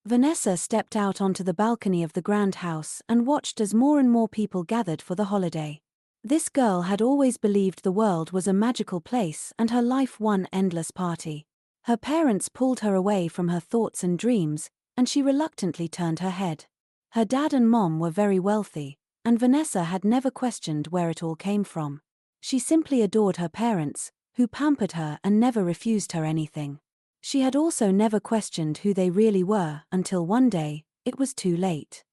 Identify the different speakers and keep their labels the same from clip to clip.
Speaker 1: Vanessa stepped out onto the balcony of the grand house and watched as more and more people gathered for the holiday. This girl had always believed the world was a magical place and her life one endless party. Her parents pulled her away from her thoughts and dreams, and she reluctantly turned her head. Her dad and mom were very wealthy, and Vanessa had never questioned where it all came from. She simply adored her parents, who pampered her and never refused her anything. She had also never questioned who they really were until one day, it was too late.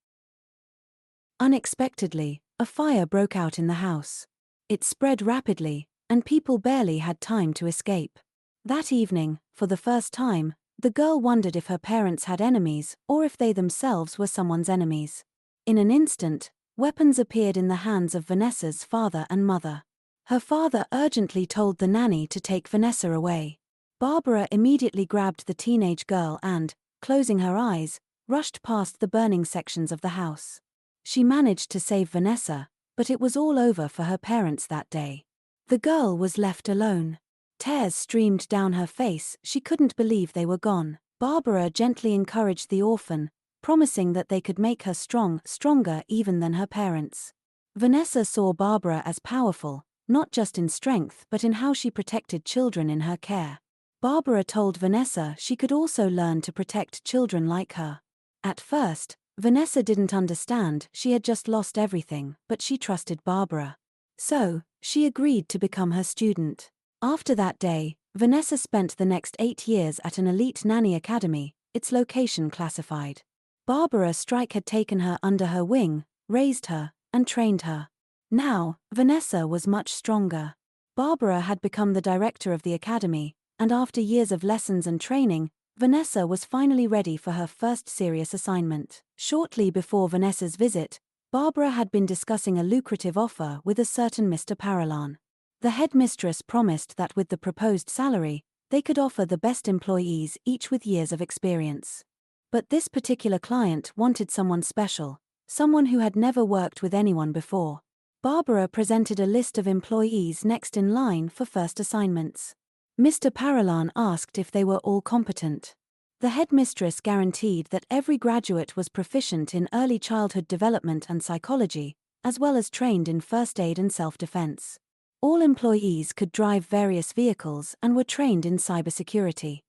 Speaker 1: Unexpectedly, a fire broke out in the house. It spread rapidly, and people barely had time to escape. That evening, for the first time, the girl wondered if her parents had enemies or if they themselves were someone's enemies. In an instant, weapons appeared in the hands of Vanessa's father and mother. Her father urgently told the nanny to take Vanessa away. Barbara immediately grabbed the teenage girl and, closing her eyes, rushed past the burning sections of the house. She managed to save Vanessa, but it was all over for her parents that day. The girl was left alone. Tears streamed down her face, she couldn't believe they were gone. Barbara gently encouraged the orphan, promising that they could make her stronger even than her parents. Vanessa saw Barbara as powerful, not just in strength but in how she protected children in her care. Barbara told Vanessa she could also learn to protect children like her. At first, Vanessa didn't understand, she had just lost everything, but she trusted Barbara. So, she agreed to become her student. After that day, Vanessa spent the next 8 years at an Elite Nanny Academy, its location classified. Barbara Strike had taken her under her wing, raised her, and trained her. Now, Vanessa was much stronger. Barbara had become the director of the academy, and after years of lessons and training, Vanessa was finally ready for her first serious assignment. Shortly before Vanessa's visit, Barbara had been discussing a lucrative offer with a certain Mr. Parallon. The headmistress promised that with the proposed salary, they could offer the best employees, each with years of experience. But this particular client wanted someone special, someone who had never worked with anyone before. Barbara presented a list of employees next in line for first assignments. Mr. Parallon asked if they were all competent. The headmistress guaranteed that every graduate was proficient in early childhood development and psychology, as well as trained in first aid and self-defense. All employees could drive various vehicles and were trained in cybersecurity.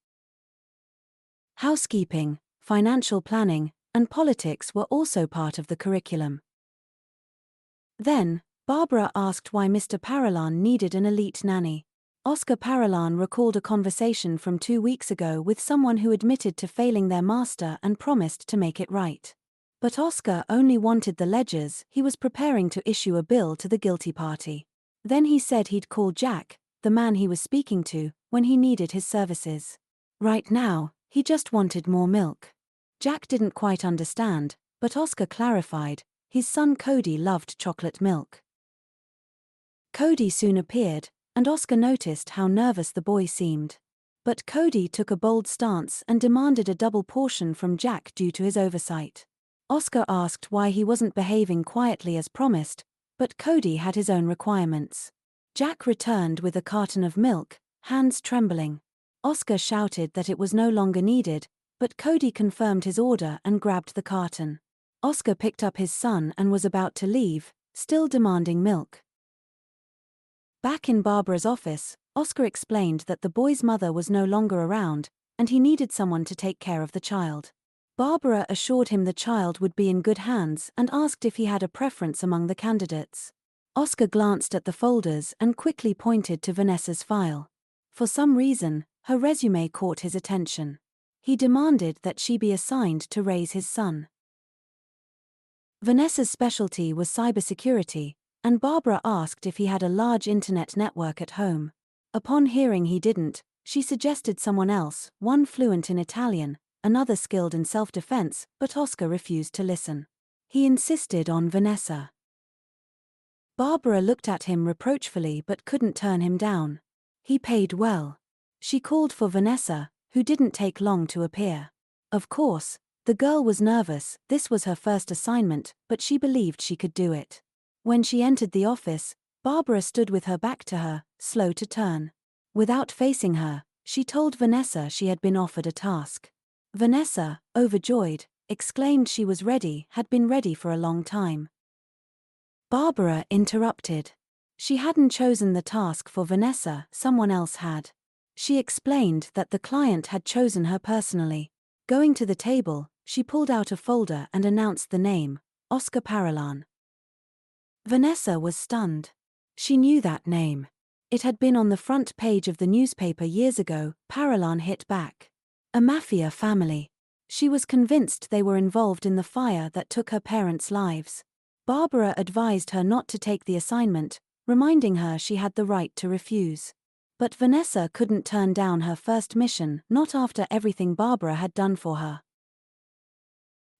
Speaker 1: Housekeeping, financial planning, and politics were also part of the curriculum. Then, Barbara asked why Mr. Parallon needed an elite nanny. Oscar Parallon recalled a conversation from 2 weeks ago with someone who admitted to failing their master and promised to make it right. But Oscar only wanted the ledgers, he was preparing to issue a bill to the guilty party. Then he said he'd call Jack, the man he was speaking to, when he needed his services. Right now, he just wanted more milk. Jack didn't quite understand, but Oscar clarified, his son Cody loved chocolate milk. Cody soon appeared, and Oscar noticed how nervous the boy seemed. But Cody took a bold stance and demanded a double portion from Jack due to his oversight. Oscar asked why he wasn't behaving quietly as promised, but Cody had his own requirements. Jack returned with a carton of milk, hands trembling. Oscar shouted that it was no longer needed, but Cody confirmed his order and grabbed the carton. Oscar picked up his son and was about to leave, still demanding milk. Back in Barbara's office, Oscar explained that the boy's mother was no longer around, and he needed someone to take care of the child. Barbara assured him the child would be in good hands and asked if he had a preference among the candidates. Oscar glanced at the folders and quickly pointed to Vanessa's file. For some reason, her resume caught his attention. He demanded that she be assigned to raise his son. Vanessa's specialty was cybersecurity, and Barbara asked if he had a large internet network at home. Upon hearing he didn't, she suggested someone else, one fluent in Italian, another skilled in self-defense, but Oscar refused to listen. He insisted on Vanessa. Barbara looked at him reproachfully but couldn't turn him down. He paid well. She called for Vanessa, who didn't take long to appear. Of course, the girl was nervous, this was her first assignment, but she believed she could do it. When she entered the office, Barbara stood with her back to her, slow to turn. Without facing her, she told Vanessa she had been offered a task. Vanessa, overjoyed, exclaimed she was ready, had been ready for a long time. Barbara interrupted. She hadn't chosen the task for Vanessa, someone else had. She explained that the client had chosen her personally. Going to the table, she pulled out a folder and announced the name, Oscar Paralan. Vanessa was stunned. She knew that name. It had been on the front page of the newspaper years ago. Paralan hit back. A mafia family. She was convinced they were involved in the fire that took her parents' lives. Barbara advised her not to take the assignment, reminding her she had the right to refuse. But Vanessa couldn't turn down her first mission, not after everything Barbara had done for her.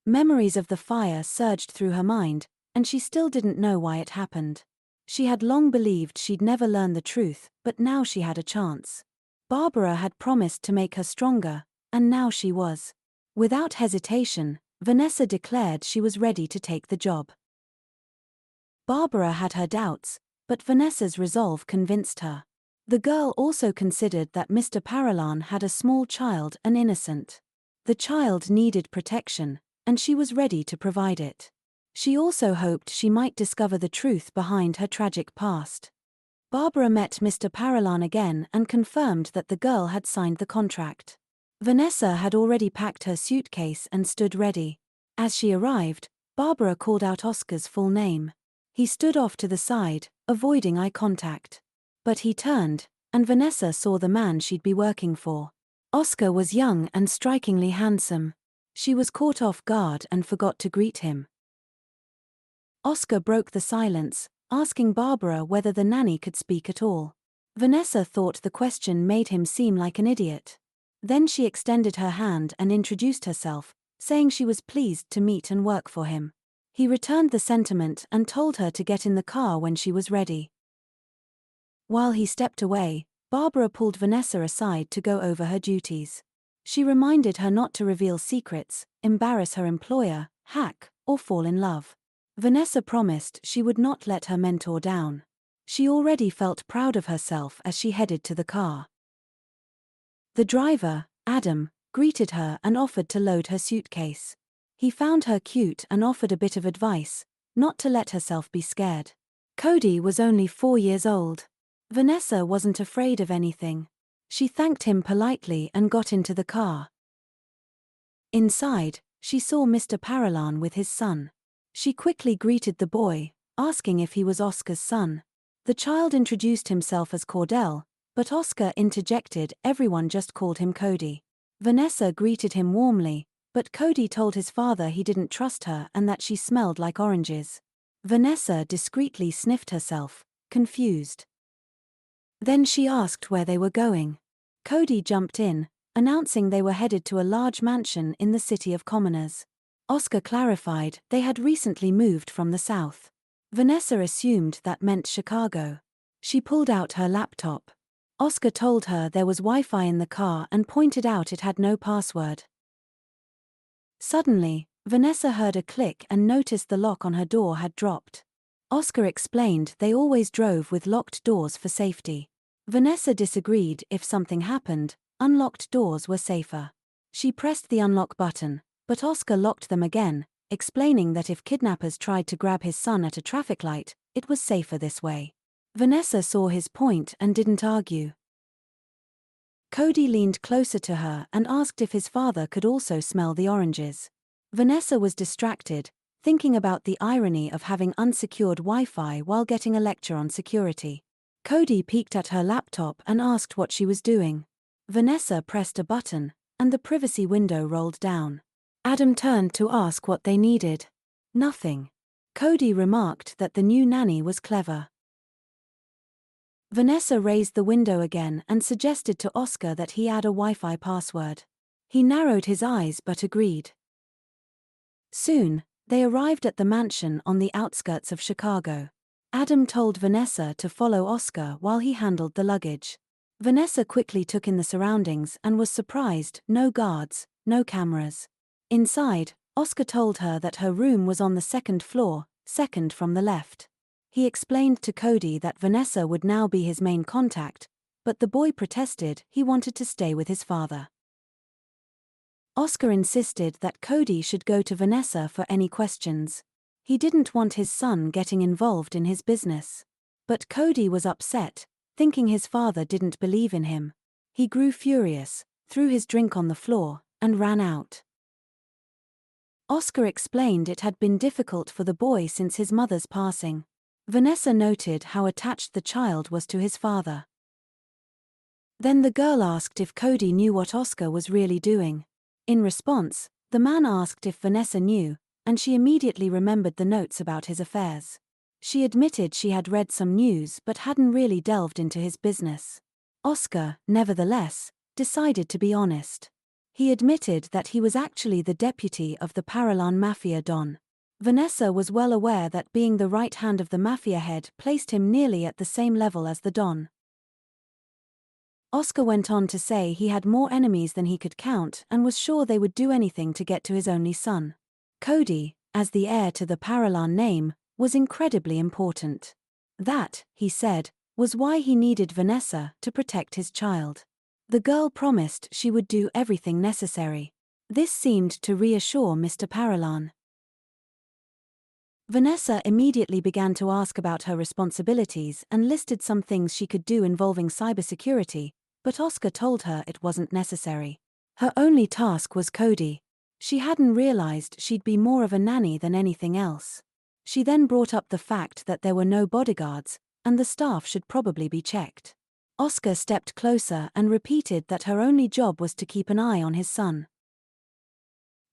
Speaker 1: Memories of the fire surged through her mind, and she still didn't know why it happened. She had long believed she'd never learn the truth, but now she had a chance. Barbara had promised to make her stronger, and now she was. Without hesitation, Vanessa declared she was ready to take the job. Barbara had her doubts, but Vanessa's resolve convinced her. The girl also considered that Mr. Paralan had a small child, an innocent. The child needed protection, and she was ready to provide it. She also hoped she might discover the truth behind her tragic past. Barbara met Mr. Paralan again and confirmed that the girl had signed the contract. Vanessa had already packed her suitcase and stood ready. As she arrived, Barbara called out Oscar's full name. He stood off to the side, avoiding eye contact. But he turned, and Vanessa saw the man she'd be working for. Oscar was young and strikingly handsome. She was caught off guard and forgot to greet him. Oscar broke the silence, asking Barbara whether the nanny could speak at all. Vanessa thought the question made him seem like an idiot. Then she extended her hand and introduced herself, saying she was pleased to meet and work for him. He returned the sentiment and told her to get in the car when she was ready. While he stepped away, Barbara pulled Vanessa aside to go over her duties. She reminded her not to reveal secrets, embarrass her employer, hack, or fall in love. Vanessa promised she would not let her mentor down. She already felt proud of herself as she headed to the car. The driver, Adam, greeted her and offered to load her suitcase. He found her cute and offered a bit of advice, not to let herself be scared. Cody was only 4 years old. Vanessa wasn't afraid of anything. She thanked him politely and got into the car. Inside, she saw Mr. Paralan with his son. She quickly greeted the boy, asking if he was Oscar's son. The child introduced himself as Cordell, but Oscar interjected everyone just called him Cody. Vanessa greeted him warmly, but Cody told his father he didn't trust her and that she smelled like oranges. Vanessa discreetly sniffed herself, confused. Then she asked where they were going. Cody jumped in, announcing they were headed to a large mansion in the City of Commoners. Oscar clarified they had recently moved from the south. Vanessa assumed that meant Chicago. She pulled out her laptop. Oscar told her there was Wi-Fi in the car and pointed out it had no password. Suddenly, Vanessa heard a click and noticed the lock on her door had dropped. Oscar explained they always drove with locked doors for safety. Vanessa disagreed. If something happened, unlocked doors were safer. She pressed the unlock button, but Oscar locked them again, explaining that if kidnappers tried to grab his son at a traffic light, it was safer this way. Vanessa saw his point and didn't argue. Cody leaned closer to her and asked if his father could also smell the oranges. Vanessa was distracted, thinking about the irony of having unsecured Wi-Fi while getting a lecture on security. Cody peeked at her laptop and asked what she was doing. Vanessa pressed a button, and the privacy window rolled down. Adam turned to ask what they needed. Nothing. Cody remarked that the new nanny was clever. Vanessa raised the window again and suggested to Oscar that he add a Wi-Fi password. He narrowed his eyes but agreed. Soon, they arrived at the mansion on the outskirts of Chicago. Adam told Vanessa to follow Oscar while he handled the luggage. Vanessa quickly took in the surroundings and was surprised: no guards, no cameras. Inside, Oscar told her that her room was on the second floor, second from the left. He explained to Cody that Vanessa would now be his main contact, but the boy protested he wanted to stay with his father. Oscar insisted that Cody should go to Vanessa for any questions. He didn't want his son getting involved in his business. But Cody was upset, thinking his father didn't believe in him. He grew furious, threw his drink on the floor, and ran out. Oscar explained it had been difficult for the boy since his mother's passing. Vanessa noted how attached the child was to his father. Then the girl asked if Cody knew what Oscar was really doing. In response, the man asked if Vanessa knew, and she immediately remembered the notes about his affairs. She admitted she had read some news but hadn't really delved into his business. Oscar, nevertheless, decided to be honest. He admitted that he was actually the deputy of the Paralan Mafia Don. Vanessa was well aware that being the right hand of the mafia head placed him nearly at the same level as the Don. Oscar went on to say he had more enemies than he could count and was sure they would do anything to get to his only son. Cody, as the heir to the Paralan name, was incredibly important. That, he said, was why he needed Vanessa to protect his child. The girl promised she would do everything necessary. This seemed to reassure Mr. Paralan. Vanessa immediately began to ask about her responsibilities and listed some things she could do involving cybersecurity, but Oscar told her it wasn't necessary. Her only task was Cody. She hadn't realized she'd be more of a nanny than anything else. She then brought up the fact that there were no bodyguards, and the staff should probably be checked. Oscar stepped closer and repeated that her only job was to keep an eye on his son.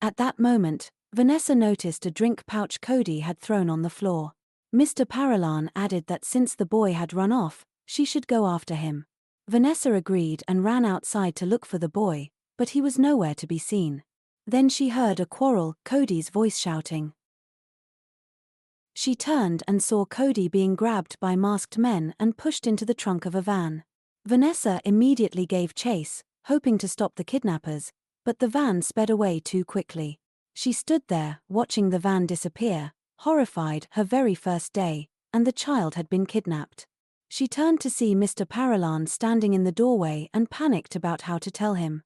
Speaker 1: At that moment, Vanessa noticed a drink pouch Cody had thrown on the floor. Mr. Paralan added that since the boy had run off, she should go after him. Vanessa agreed and ran outside to look for the boy, but he was nowhere to be seen. Then she heard a quarrel, Cody's voice shouting. She turned and saw Cody being grabbed by masked men and pushed into the trunk of a van. Vanessa immediately gave chase, hoping to stop the kidnappers, but the van sped away too quickly. She stood there, watching the van disappear, horrified. Her very first day, and the child had been kidnapped. She turned to see Mr. Paralan standing in the doorway and panicked about how to tell him.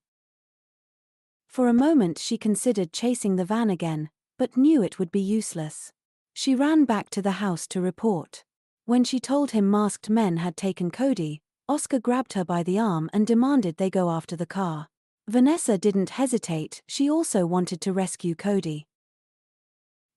Speaker 1: For a moment she considered chasing the van again, but knew it would be useless. She ran back to the house to report. When she told him masked men had taken Cody, Oscar grabbed her by the arm and demanded they go after the car. Vanessa didn't hesitate, she also wanted to rescue Cody.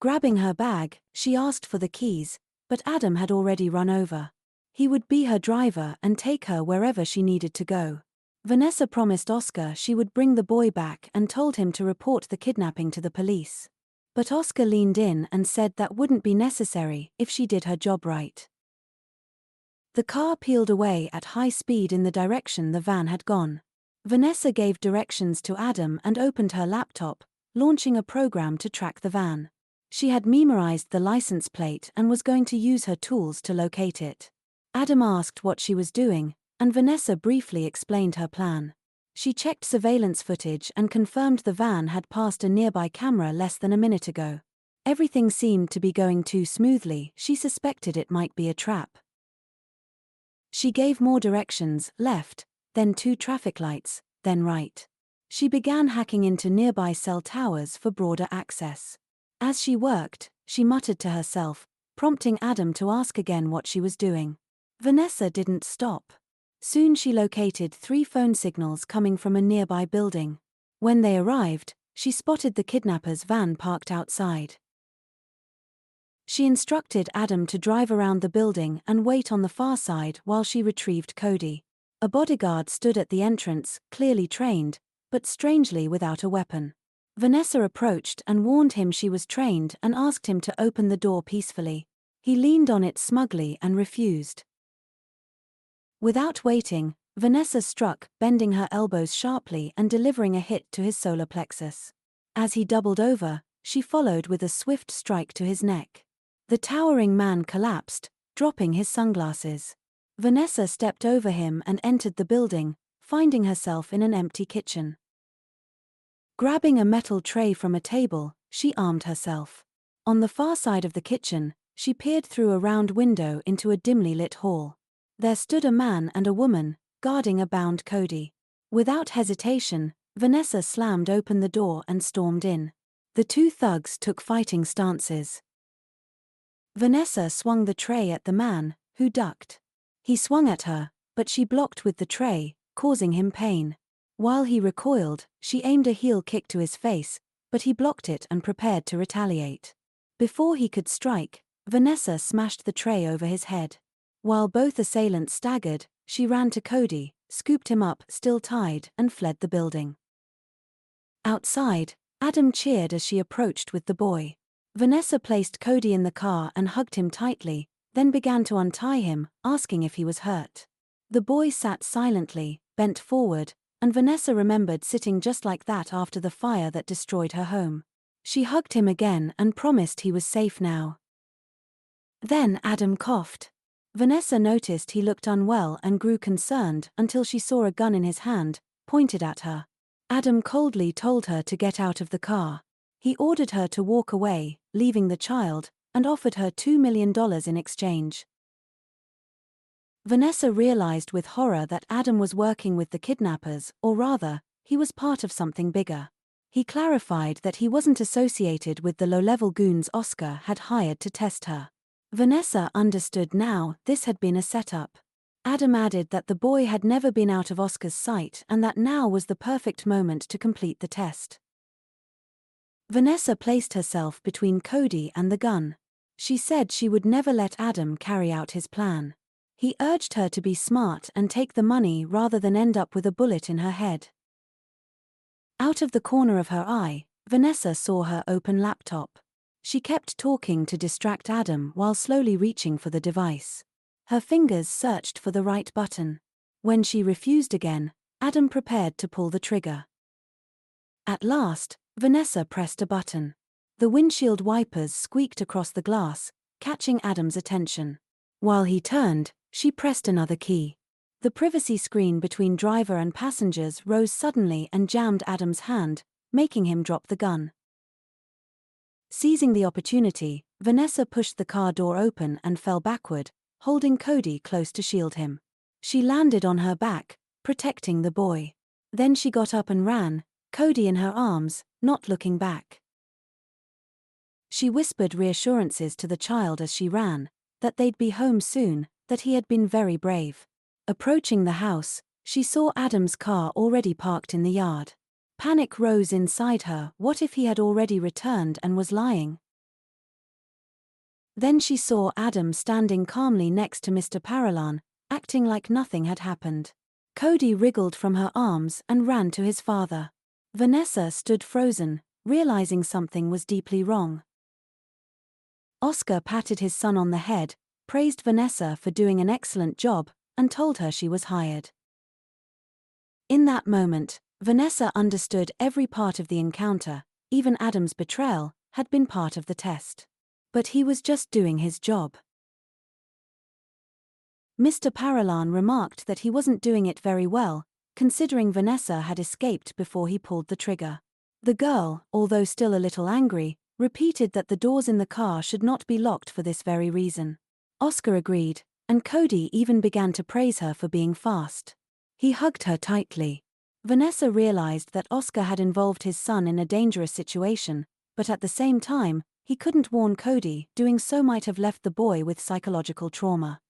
Speaker 1: Grabbing her bag, she asked for the keys, but Adam had already run over. He would be her driver and take her wherever she needed to go. Vanessa promised Oscar she would bring the boy back and told him to report the kidnapping to the police. But Oscar leaned in and said that wouldn't be necessary if she did her job right. The car peeled away at high speed in the direction the van had gone. Vanessa gave directions to Adam and opened her laptop, launching a program to track the van. She had memorized the license plate and was going to use her tools to locate it. Adam asked what she was doing, and Vanessa briefly explained her plan. She checked surveillance footage and confirmed the van had passed a nearby camera less than a minute ago. Everything seemed to be going too smoothly, she suspected it might be a trap. She gave more directions, left, then 2 traffic lights, then right. She began hacking into nearby cell towers for broader access. As she worked, she muttered to herself, prompting Adam to ask again what she was doing. Vanessa didn't stop. Soon she located 3 phone signals coming from a nearby building. When they arrived, she spotted the kidnappers' van parked outside. She instructed Adam to drive around the building and wait on the far side while she retrieved Cody. A bodyguard stood at the entrance, clearly trained, but strangely without a weapon. Vanessa approached and warned him she was trained and asked him to open the door peacefully. He leaned on it smugly and refused. Without waiting, Vanessa struck, bending her elbows sharply and delivering a hit to his solar plexus. As he doubled over, she followed with a swift strike to his neck. The towering man collapsed, dropping his sunglasses. Vanessa stepped over him and entered the building, finding herself in an empty kitchen. Grabbing a metal tray from a table, she armed herself. On the far side of the kitchen, she peered through a round window into a dimly lit hall. There stood a man and a woman, guarding a bound Cody. Without hesitation, Vanessa slammed open the door and stormed in. The two thugs took fighting stances. Vanessa swung the tray at the man, who ducked. He swung at her, but she blocked with the tray, causing him pain. While he recoiled, she aimed a heel kick to his face, but he blocked it and prepared to retaliate. Before he could strike, Vanessa smashed the tray over his head. While both assailants staggered, she ran to Cody, scooped him up, still tied, and fled the building. Outside, Adam cheered as she approached with the boy. Vanessa placed Cody in the car and hugged him tightly, then began to untie him, asking if he was hurt. The boy sat silently, bent forward, and Vanessa remembered sitting just like that after the fire that destroyed her home. She hugged him again and promised he was safe now. Then Adam coughed. Vanessa noticed he looked unwell and grew concerned until she saw a gun in his hand, pointed at her. Adam coldly told her to get out of the car. He ordered her to walk away, leaving the child, and offered her $2 million in exchange. Vanessa realized with horror that Adam was working with the kidnappers, or rather, he was part of something bigger. He clarified that he wasn't associated with the low-level goons Oscar had hired to test her. Vanessa understood now this had been a setup. Adam added that the boy had never been out of Oscar's sight and that now was the perfect moment to complete the test. Vanessa placed herself between Cody and the gun. She said she would never let Adam carry out his plan. He urged her to be smart and take the money rather than end up with a bullet in her head. Out of the corner of her eye, Vanessa saw her open laptop. She kept talking to distract Adam while slowly reaching for the device. Her fingers searched for the right button. When she refused again, Adam prepared to pull the trigger. At last, Vanessa pressed a button. The windshield wipers squeaked across the glass, catching Adam's attention. While he turned, she pressed another key. The privacy screen between driver and passengers rose suddenly and jammed Adam's hand, making him drop the gun. Seizing the opportunity, Vanessa pushed the car door open and fell backward, holding Cody close to shield him. She landed on her back, protecting the boy. Then she got up and ran, Cody in her arms, not looking back. She whispered reassurances to the child as she ran, that they'd be home soon, that he had been very brave. Approaching the house, she saw Adam's car already parked in the yard. Panic rose inside her. What if he had already returned and was lying? Then she saw Adam standing calmly next to Mr. Paralan, acting like nothing had happened. Cody wriggled from her arms and ran to his father. Vanessa stood frozen, realizing something was deeply wrong. Oscar patted his son on the head, praised Vanessa for doing an excellent job, and told her she was hired. In that moment, Vanessa understood every part of the encounter. Even Adam's betrayal had been part of the test. But he was just doing his job. Mr. Paralan remarked that he wasn't doing it very well, considering Vanessa had escaped before he pulled the trigger. The girl, although still a little angry, repeated that the doors in the car should not be locked for this very reason. Oscar agreed, and Cody even began to praise her for being fast. He hugged her tightly. Vanessa realized that Oscar had involved his son in a dangerous situation, but at the same time, he couldn't warn Cody. Doing so might have left the boy with psychological trauma.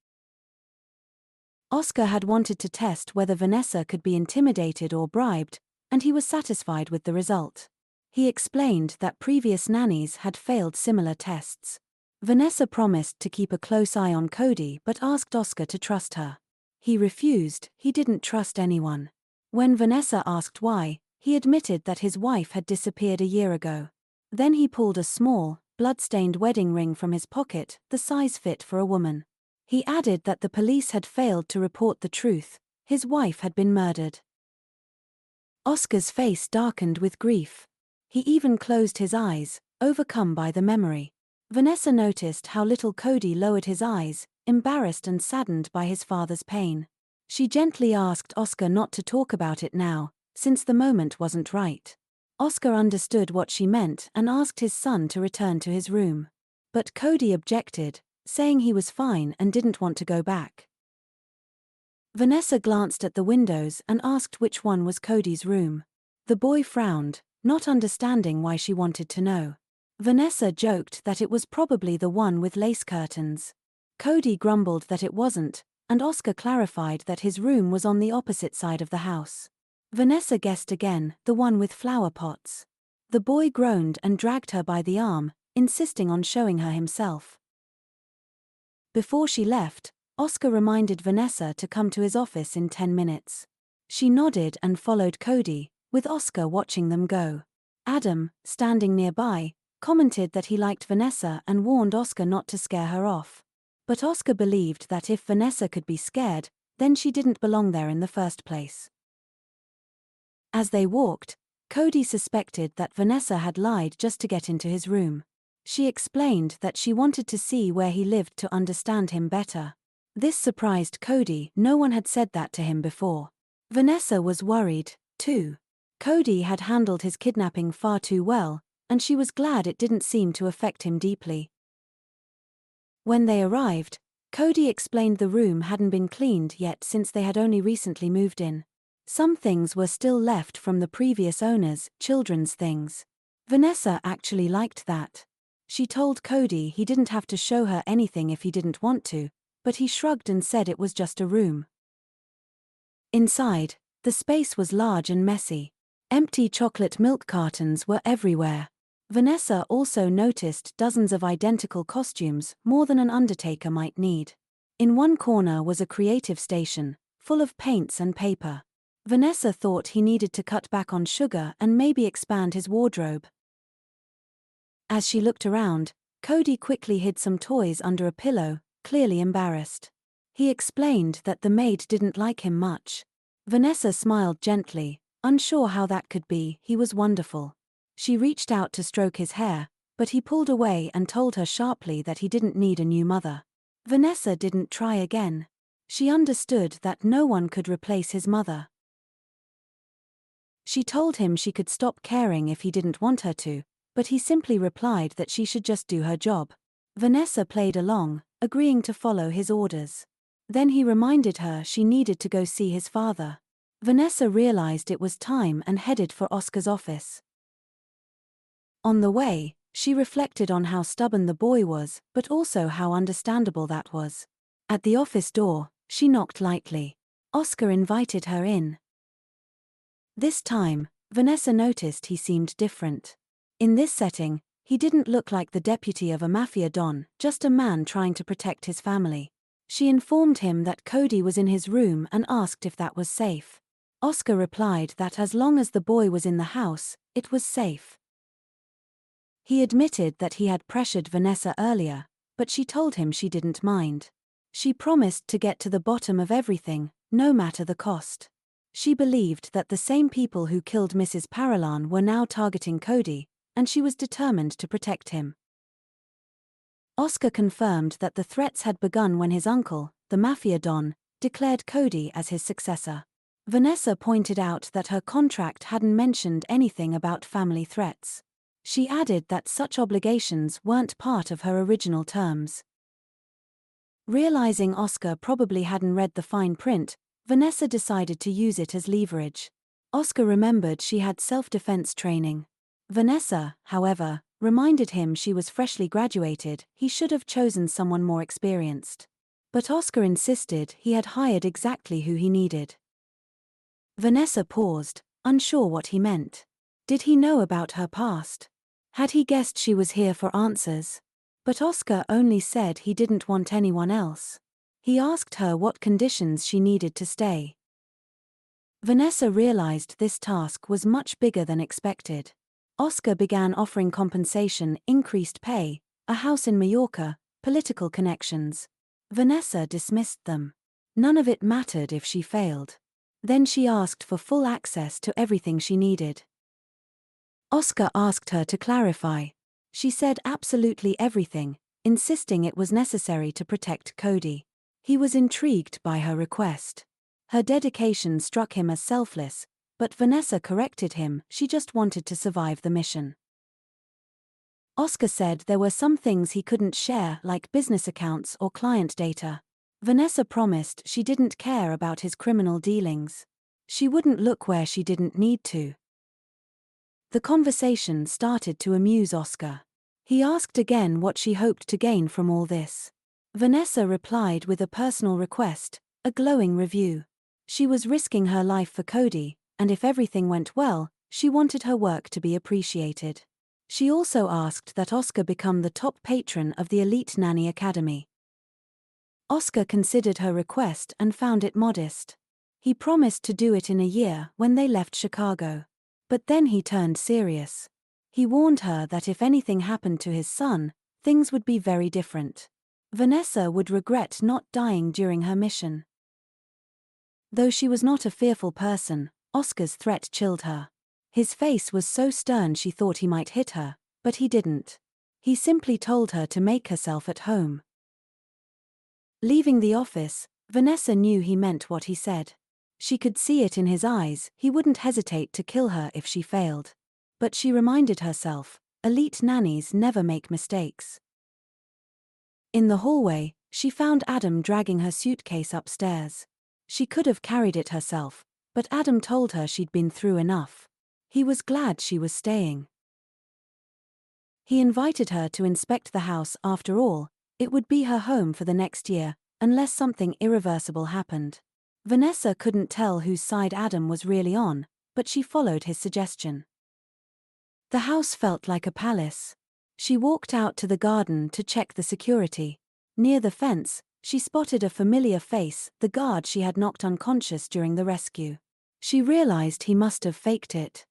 Speaker 1: Oscar had wanted to test whether Vanessa could be intimidated or bribed, and he was satisfied with the result. He explained that previous nannies had failed similar tests. Vanessa promised to keep a close eye on Cody but asked Oscar to trust her. He refused. He didn't trust anyone. When Vanessa asked why, he admitted that his wife had disappeared a year ago. Then he pulled a small, blood-stained wedding ring from his pocket, the size fit for a woman. He added that the police had failed to report the truth. His wife had been murdered. Oscar's face darkened with grief. He even closed his eyes, overcome by the memory. Vanessa noticed how little Cody lowered his eyes, embarrassed and saddened by his father's pain. She gently asked Oscar not to talk about it now, since the moment wasn't right. Oscar understood what she meant and asked his son to return to his room. But Cody objected, saying he was fine and didn't want to go back. Vanessa glanced at the windows and asked which one was Cody's room. The boy frowned, not understanding why she wanted to know. Vanessa joked that it was probably the one with lace curtains. Cody grumbled that it wasn't, and Oscar clarified that his room was on the opposite side of the house. Vanessa guessed again, the one with flower pots. The boy groaned and dragged her by the arm, insisting on showing her himself. Before she left, Oscar reminded Vanessa to come to his office in 10 minutes. She nodded and followed Cody, with Oscar watching them go. Adam, standing nearby, commented that he liked Vanessa and warned Oscar not to scare her off. But Oscar believed that if Vanessa could be scared, then she didn't belong there in the first place. As they walked, Cody suspected that Vanessa had lied just to get into his room. She explained that she wanted to see where he lived to understand him better. This surprised Cody, no one had said that to him before. Vanessa was worried, too. Cody had handled his kidnapping far too well, and she was glad it didn't seem to affect him deeply. When they arrived, Cody explained the room hadn't been cleaned yet since they had only recently moved in. Some things were still left from the previous owners, children's things. Vanessa actually liked that. She told Cody he didn't have to show her anything if he didn't want to, but he shrugged and said it was just a room. Inside, the space was large and messy. Empty chocolate milk cartons were everywhere. Vanessa also noticed dozens of identical costumes, more than an undertaker might need. In one corner was a creative station, full of paints and paper. Vanessa thought he needed to cut back on sugar and maybe expand his wardrobe. As she looked around, Cody quickly hid some toys under a pillow, clearly embarrassed. He explained that the maid didn't like him much. Vanessa smiled gently, unsure how that could be. He was wonderful. She reached out to stroke his hair, but he pulled away and told her sharply that he didn't need a new mother. Vanessa didn't try again. She understood that no one could replace his mother. She told him she could stop caring if he didn't want her to, but he simply replied that she should just do her job. Vanessa played along, agreeing to follow his orders. Then he reminded her she needed to go see his father. Vanessa realized it was time and headed for Oscar's office. On the way, she reflected on how stubborn the boy was, but also how understandable that was. At the office door, she knocked lightly. Oscar invited her in. This time, Vanessa noticed he seemed different. In this setting, he didn't look like the deputy of a mafia don, just a man trying to protect his family. She informed him that Cody was in his room and asked if that was safe. Oscar replied that as long as the boy was in the house, it was safe. He admitted that he had pressured Vanessa earlier, but she told him she didn't mind. She promised to get to the bottom of everything, no matter the cost. She believed that the same people who killed Mrs. Paralan were now targeting Cody, and she was determined to protect him. Oscar confirmed that the threats had begun when his uncle, the mafia don, declared Cody as his successor. Vanessa pointed out that her contract hadn't mentioned anything about family threats. She added that such obligations weren't part of her original terms. Realizing Oscar probably hadn't read the fine print, Vanessa decided to use it as leverage. Oscar remembered she had self-defense training. Vanessa, however, reminded him she was freshly graduated. He should have chosen someone more experienced. But Oscar insisted he had hired exactly who he needed. Vanessa paused, unsure what he meant. Did he know about her past? Had he guessed she was here for answers? But Oscar only said he didn't want anyone else. He asked her what conditions she needed to stay. Vanessa realized this task was much bigger than expected. Oscar began offering compensation, increased pay, a house in Mallorca, political connections. Vanessa dismissed them. None of it mattered if she failed. Then she asked for full access to everything she needed. Oscar asked her to clarify. She said absolutely everything, insisting it was necessary to protect Cody. He was intrigued by her request. Her dedication struck him as selfless, but Vanessa corrected him, she just wanted to survive the mission. Oscar said there were some things he couldn't share, like business accounts or client data. Vanessa promised she didn't care about his criminal dealings. She wouldn't look where she didn't need to. The conversation started to amuse Oscar. He asked again what she hoped to gain from all this. Vanessa replied with a personal request, a glowing review. She was risking her life for Cody, and if everything went well, she wanted her work to be appreciated. She also asked that Oscar become the top patron of the Elite Nanny Academy. Oscar considered her request and found it modest. He promised to do it in a year when they left Chicago. But then he turned serious. He warned her that if anything happened to his son, things would be very different. Vanessa would regret not dying during her mission. Though she was not a fearful person, Oscar's threat chilled her. His face was so stern she thought he might hit her, but he didn't. He simply told her to make herself at home. Leaving the office, Vanessa knew he meant what he said. She could see it in his eyes, he wouldn't hesitate to kill her if she failed. But she reminded herself, elite nannies never make mistakes. In the hallway, she found Adam dragging her suitcase upstairs. She could have carried it herself, but Adam told her she'd been through enough. He was glad she was staying. He invited her to inspect the house after all. It would be her home for the next year, unless something irreversible happened. Vanessa couldn't tell whose side Adam was really on, but she followed his suggestion. The house felt like a palace. She walked out to the garden to check the security. Near the fence, she spotted a familiar face, the guard she had knocked unconscious during the rescue. She realized he must have faked it.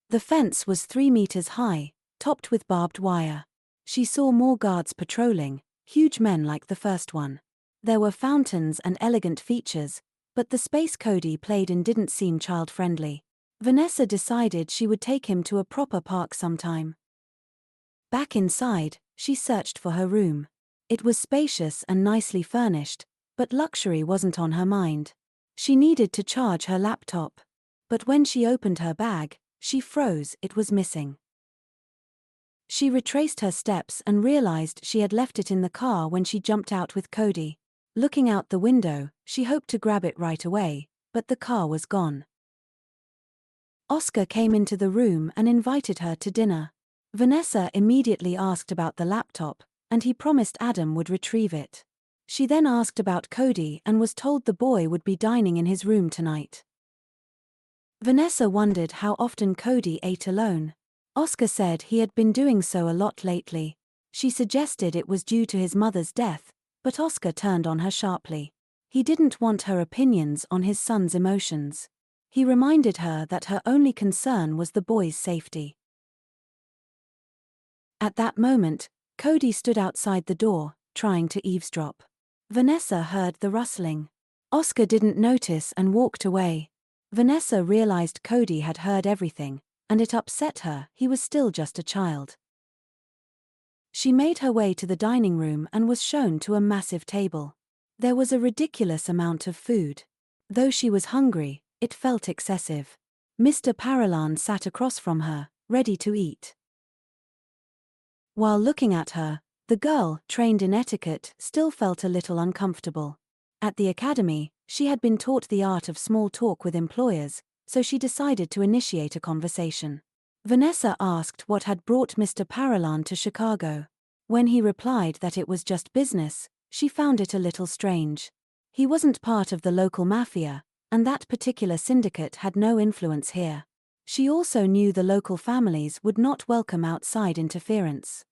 Speaker 1: The fence was 3 meters high, topped with barbed wire. She saw more guards patrolling, huge men like the first one. There were fountains and elegant features, but the space Cody played in didn't seem child-friendly. Vanessa decided she would take him to a proper park sometime. Back inside, she searched for her room. It was spacious and nicely furnished, but luxury wasn't on her mind. She needed to charge her laptop. But when she opened her bag, she froze, it was missing. She retraced her steps and realized she had left it in the car when she jumped out with Cody. Looking out the window, she hoped to grab it right away, but the car was gone. Oscar came into the room and invited her to dinner. Vanessa immediately asked about the laptop, and he promised Adam would retrieve it. She then asked about Cody and was told the boy would be dining in his room tonight. Vanessa wondered how often Cody ate alone. Oscar said he had been doing so a lot lately. She suggested it was due to his mother's death, but Oscar turned on her sharply. He didn't want her opinions on his son's emotions. He reminded her that her only concern was the boy's safety. At that moment, Cody stood outside the door, trying to eavesdrop. Vanessa heard the rustling. Oscar didn't notice and walked away. Vanessa realized Cody had heard everything, and it upset her. He was still just a child. She made her way to the dining room and was shown to a massive table. There was a ridiculous amount of food. Though she was hungry, it felt excessive. Mr. Paralan sat across from her, ready to eat. While looking at her, the girl, trained in etiquette, still felt a little uncomfortable. At the academy, she had been taught the art of small talk with employers, so she decided to initiate a conversation. Vanessa asked what had brought Mr. Paralan to Chicago. When he replied that it was just business, she found it a little strange. He wasn't part of the local mafia, and that particular syndicate had no influence here. She also knew the local families would not welcome outside interference.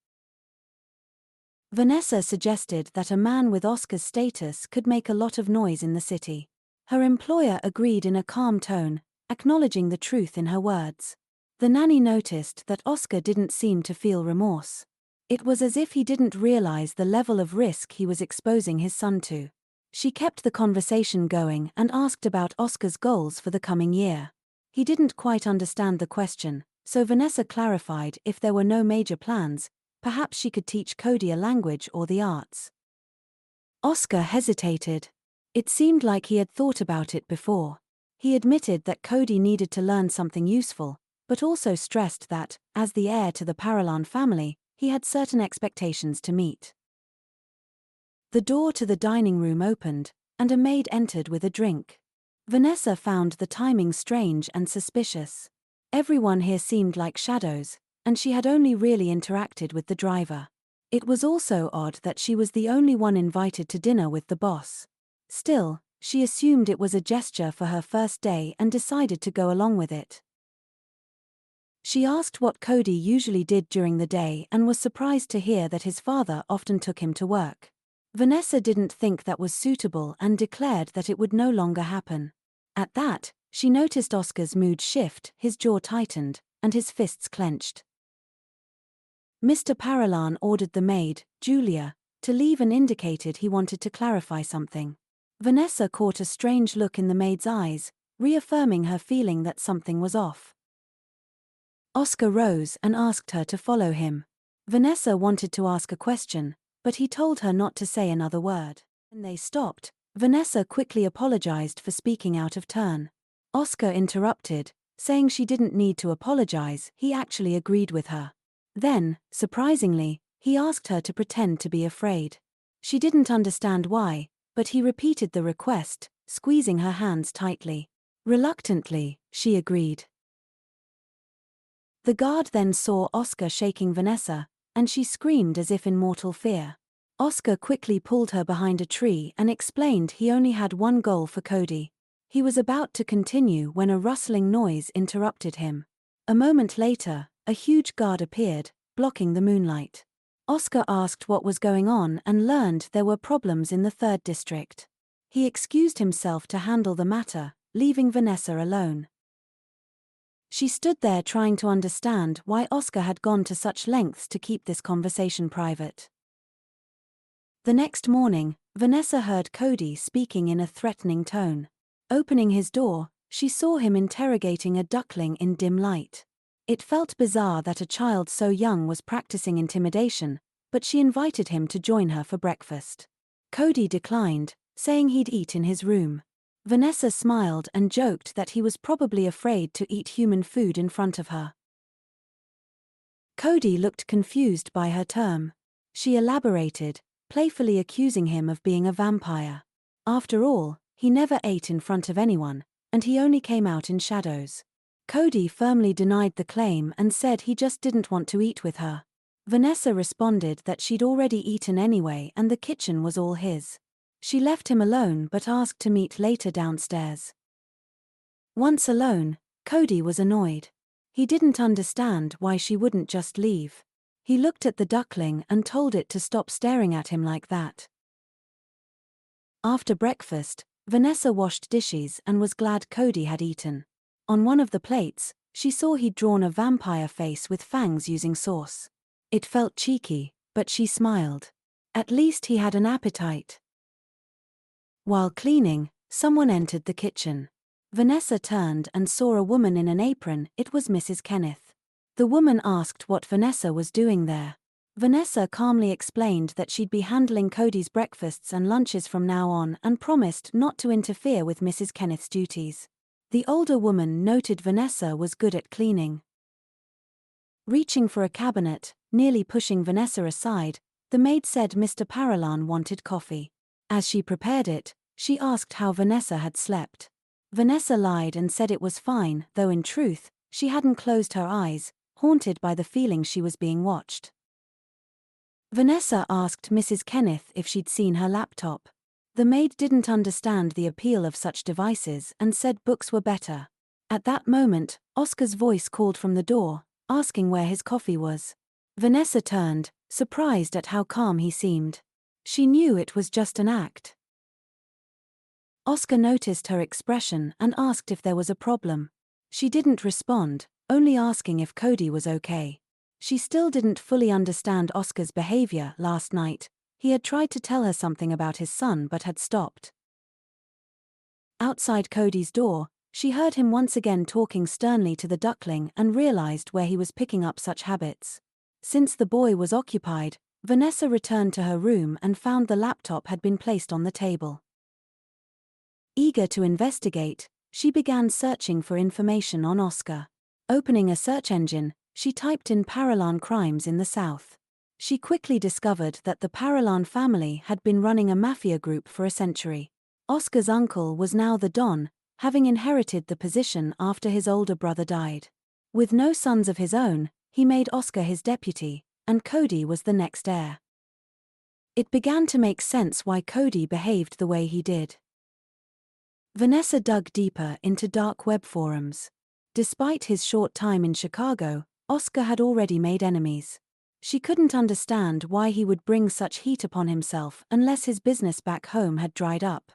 Speaker 1: Vanessa suggested that a man with Oscar's status could make a lot of noise in the city. Her employer agreed in a calm tone, acknowledging the truth in her words. The nanny noticed that Oscar didn't seem to feel remorse. It was as if he didn't realize the level of risk he was exposing his son to. She kept the conversation going and asked about Oscar's goals for the coming year. He didn't quite understand the question, so Vanessa clarified if there were no major plans, perhaps she could teach Cody a language or the arts. Oscar hesitated. It seemed like he had thought about it before. He admitted that Cody needed to learn something useful, but also stressed that, as the heir to the Paralan family, he had certain expectations to meet. The door to the dining room opened, and a maid entered with a drink. Vanessa found the timing strange and suspicious. Everyone here seemed like shadows, and she had only really interacted with the driver. It was also odd that she was the only one invited to dinner with the boss. Still, she assumed it was a gesture for her first day and decided to go along with it. She asked what Cody usually did during the day and was surprised to hear that his father often took him to work. Vanessa didn't think that was suitable and declared that it would no longer happen. At that, she noticed Oscar's mood shift, his jaw tightened, and his fists clenched. Mr. Paralan ordered the maid, Julia, to leave and indicated he wanted to clarify something. Vanessa caught a strange look in the maid's eyes, reaffirming her feeling that something was off. Oscar rose and asked her to follow him. Vanessa wanted to ask a question, but he told her not to say another word. When they stopped, Vanessa quickly apologized for speaking out of turn. Oscar interrupted, saying she didn't need to apologize, he actually agreed with her. Then, surprisingly, he asked her to pretend to be afraid. She didn't understand why, but he repeated the request, squeezing her hands tightly. Reluctantly, she agreed. The guard then saw Oscar shaking Vanessa, and she screamed as if in mortal fear. Oscar quickly pulled her behind a tree and explained he only had one goal for Cody. He was about to continue when a rustling noise interrupted him. A moment later, a huge guard appeared, blocking the moonlight. Oscar asked what was going on and learned there were problems in the 3rd district. He excused himself to handle the matter, leaving Vanessa alone. She stood there trying to understand why Oscar had gone to such lengths to keep this conversation private. The next morning, Vanessa heard Cody speaking in a threatening tone. Opening his door, she saw him interrogating a duckling in dim light. It felt bizarre that a child so young was practicing intimidation, but she invited him to join her for breakfast. Cody declined, saying he'd eat in his room. Vanessa smiled and joked that he was probably afraid to eat human food in front of her. Cody looked confused by her term. She elaborated, playfully accusing him of being a vampire. After all, he never ate in front of anyone, and he only came out in shadows. Cody firmly denied the claim and said he just didn't want to eat with her. Vanessa responded that she'd already eaten anyway and the kitchen was all his. She left him alone but asked to meet later downstairs. Once alone, Cody was annoyed. He didn't understand why she wouldn't just leave. He looked at the duckling and told it to stop staring at him like that. After breakfast, Vanessa washed dishes and was glad Cody had eaten. On one of the plates, she saw he'd drawn a vampire face with fangs using sauce. It felt cheeky, but she smiled. At least he had an appetite. While cleaning, someone entered the kitchen. Vanessa turned and saw a woman in an apron. It was Mrs. Kenneth. The woman asked what Vanessa was doing there. Vanessa calmly explained that she'd be handling Cody's breakfasts and lunches from now on and promised not to interfere with Mrs. Kenneth's duties. The older woman noted Vanessa was good at cleaning. Reaching for a cabinet, nearly pushing Vanessa aside, the maid said Mr. Paralan wanted coffee. As she prepared it, she asked how Vanessa had slept. Vanessa lied and said it was fine, though in truth, she hadn't closed her eyes, haunted by the feeling she was being watched. Vanessa asked Mrs. Kenneth if she'd seen her laptop. The maid didn't understand the appeal of such devices and said books were better. At that moment, Oscar's voice called from the door, asking where his coffee was. Vanessa turned, surprised at how calm he seemed. She knew it was just an act. Oscar noticed her expression and asked if there was a problem. She didn't respond, only asking if Cody was okay. She still didn't fully understand Oscar's behavior last night. He had tried to tell her something about his son but had stopped. Outside Cody's door, she heard him once again talking sternly to the duckling and realized where he was picking up such habits. Since the boy was occupied, Vanessa returned to her room and found the laptop had been placed on the table. Eager to investigate, she began searching for information on Oscar. Opening a search engine, she typed in Paralan crimes in the South. She quickly discovered that the Paralan family had been running a mafia group for a century. Oscar's uncle was now the Don, having inherited the position after his older brother died. With no sons of his own, he made Oscar his deputy, and Cody was the next heir. It began to make sense why Cody behaved the way he did. Vanessa dug deeper into dark web forums. Despite his short time in Chicago, Oscar had already made enemies. She couldn't understand why he would bring such heat upon himself unless his business back home had dried up.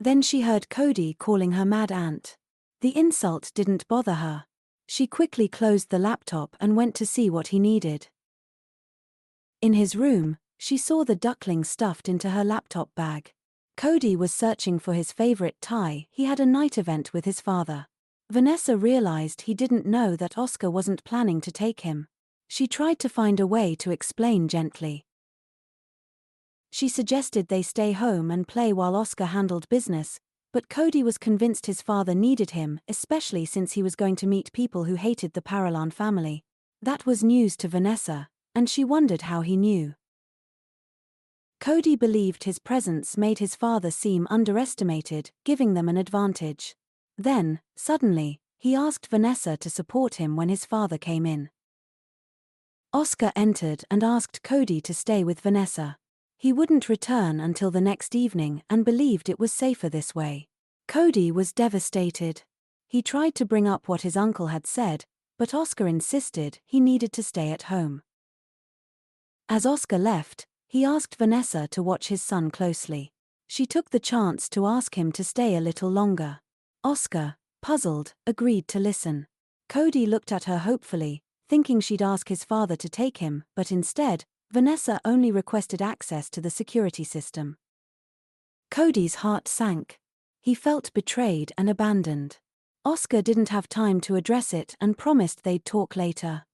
Speaker 1: Then she heard Cody calling her mad ant. The insult didn't bother her. She quickly closed the laptop and went to see what he needed. In his room, she saw the duckling stuffed into her laptop bag. Cody was searching for his favorite tie. He had a night event with his father. Vanessa realized he didn't know that Oscar wasn't planning to take him. She tried to find a way to explain gently. She suggested they stay home and play while Oscar handled business, but Cody was convinced his father needed him, especially since he was going to meet people who hated the Paralan family. That was news to Vanessa, and she wondered how he knew. Cody believed his presence made his father seem underestimated, giving them an advantage. Then, suddenly, he asked Vanessa to support him when his father came in. Oscar entered and asked Cody to stay with Vanessa. He wouldn't return until the next evening and believed it was safer this way. Cody was devastated. He tried to bring up what his uncle had said, but Oscar insisted he needed to stay at home. As Oscar left, he asked Vanessa to watch his son closely. She took the chance to ask him to stay a little longer. Oscar, puzzled, agreed to listen. Cody looked at her hopefully, thinking she'd ask his father to take him, but instead, Vanessa only requested access to the security system. Cody's heart sank. He felt betrayed and abandoned. Oscar didn't have time to address it and promised they'd talk later.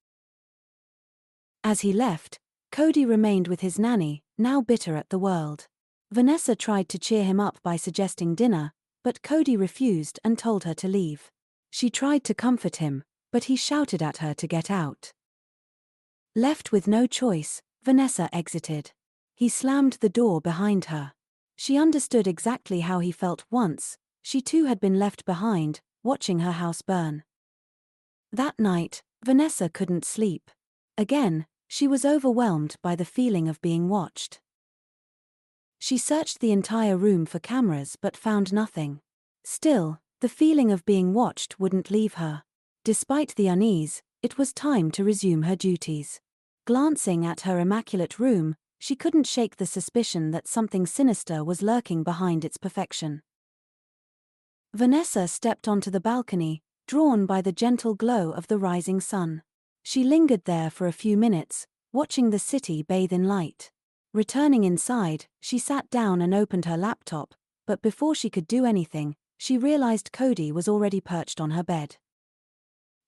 Speaker 1: As he left, Cody remained with his nanny, now bitter at the world. Vanessa tried to cheer him up by suggesting dinner, but Cody refused and told her to leave. She tried to comfort him, but he shouted at her to get out. Left with no choice, Vanessa exited. He slammed the door behind her. She understood exactly how he felt once. She too had been left behind, watching her house burn. That night, Vanessa couldn't sleep. Again, she was overwhelmed by the feeling of being watched. She searched the entire room for cameras but found nothing. Still, the feeling of being watched wouldn't leave her. Despite the unease, it was time to resume her duties. Glancing at her immaculate room, she couldn't shake the suspicion that something sinister was lurking behind its perfection. Vanessa stepped onto the balcony, drawn by the gentle glow of the rising sun. She lingered there for a few minutes, watching the city bathe in light. Returning inside, she sat down and opened her laptop, but before she could do anything, she realized Cody was already perched on her bed.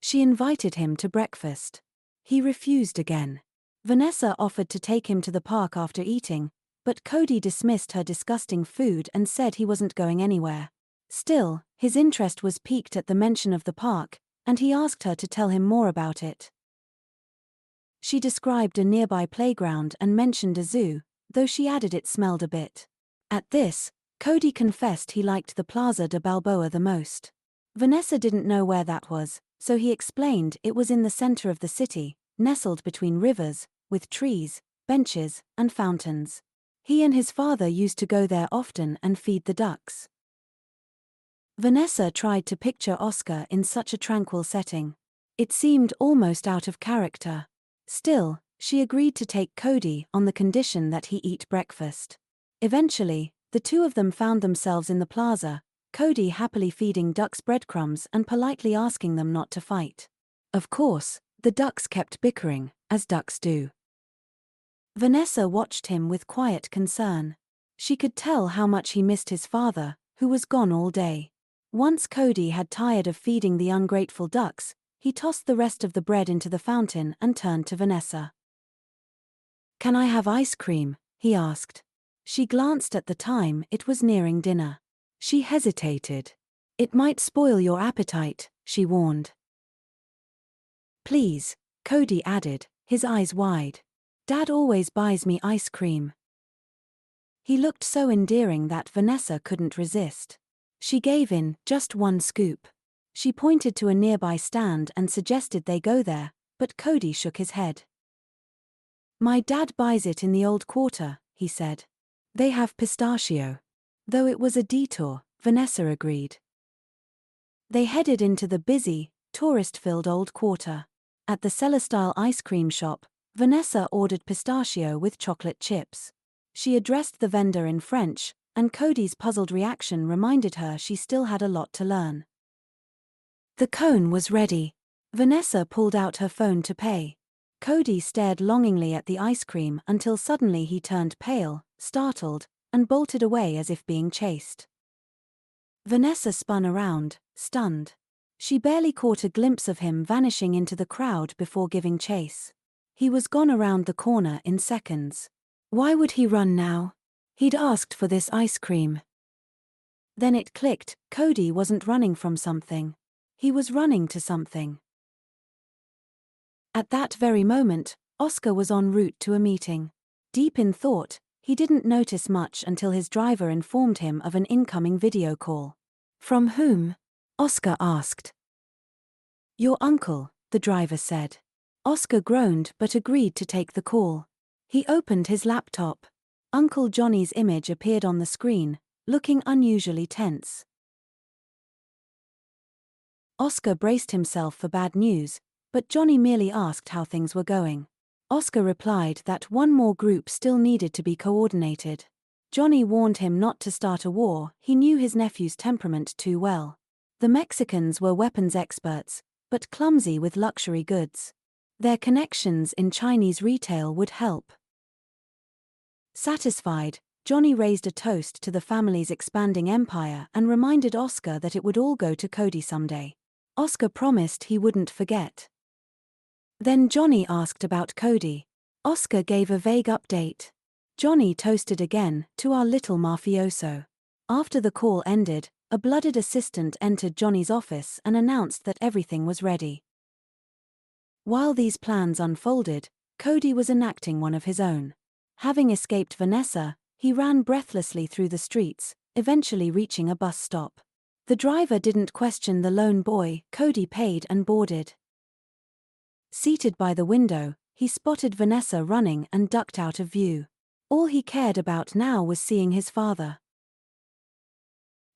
Speaker 1: She invited him to breakfast. He refused again. Vanessa offered to take him to the park after eating, but Cody dismissed her disgusting food and said he wasn't going anywhere. Still, his interest was piqued at the mention of the park, and he asked her to tell him more about it. She described a nearby playground and mentioned a zoo, though she added it smelled a bit. At this, Cody confessed he liked the Plaza de Balboa the most. Vanessa didn't know where that was, so he explained it was in the center of the city, nestled between rivers, with trees, benches, and fountains. He and his father used to go there often and feed the ducks. Vanessa tried to picture Oscar in such a tranquil setting. It seemed almost out of character. Still, she agreed to take Cody on the condition that he eat breakfast. Eventually, the two of them found themselves in the plaza, Cody happily feeding ducks breadcrumbs and politely asking them not to fight. Of course, the ducks kept bickering, as ducks do. Vanessa watched him with quiet concern. She could tell how much he missed his father, who was gone all day. Once Cody had tired of feeding the ungrateful ducks, he tossed the rest of the bread into the fountain and turned to Vanessa. "Can I have ice cream?" he asked. She glanced at the time. It was nearing dinner. She hesitated. "It might spoil your appetite," she warned. "Please," Cody added, his eyes wide. "Dad always buys me ice cream." He looked so endearing that Vanessa couldn't resist. She gave in, just one scoop. She pointed to a nearby stand and suggested they go there, but Cody shook his head. My dad buys it in the old quarter, he said. They have pistachio. Though it was a detour, Vanessa agreed. They headed into the busy, tourist-filled old quarter. At the cellar-style ice cream shop, Vanessa ordered pistachio with chocolate chips. She addressed the vendor in French, and Cody's puzzled reaction reminded her she still had a lot to learn. The cone was ready. Vanessa pulled out her phone to pay. Cody stared longingly at the ice cream until suddenly he turned pale, startled, and bolted away as if being chased. Vanessa spun around, stunned. She barely caught a glimpse of him vanishing into the crowd before giving chase. He was gone around the corner in seconds. Why would he run now? He'd asked for this ice cream. Then it clicked, Cody wasn't running from something. He was running to something. At that very moment, Oscar was en route to a meeting. Deep in thought, he didn't notice much until his driver informed him of an incoming video call. From whom? Oscar asked. Your uncle, the driver said. Oscar groaned but agreed to take the call. He opened his laptop. Uncle Johnny's image appeared on the screen, looking unusually tense. Oscar braced himself for bad news, but Johnny merely asked how things were going. Oscar replied that one more group still needed to be coordinated. Johnny warned him not to start a war, he knew his nephew's temperament too well. The Mexicans were weapons experts, but clumsy with luxury goods. Their connections in Chinese retail would help. Satisfied, Johnny raised a toast to the family's expanding empire and reminded Oscar that it would all go to Cody someday. Oscar promised he wouldn't forget. Then Johnny asked about Cody. Oscar gave a vague update. Johnny toasted again, to our little mafioso. After the call ended, a blooded assistant entered Johnny's office and announced that everything was ready. While these plans unfolded, Cody was enacting one of his own. Having escaped Vanessa, he ran breathlessly through the streets, eventually reaching a bus stop. The driver didn't question the lone boy, Cody paid and boarded. Seated by the window, he spotted Vanessa running and ducked out of view. All he cared about now was seeing his father.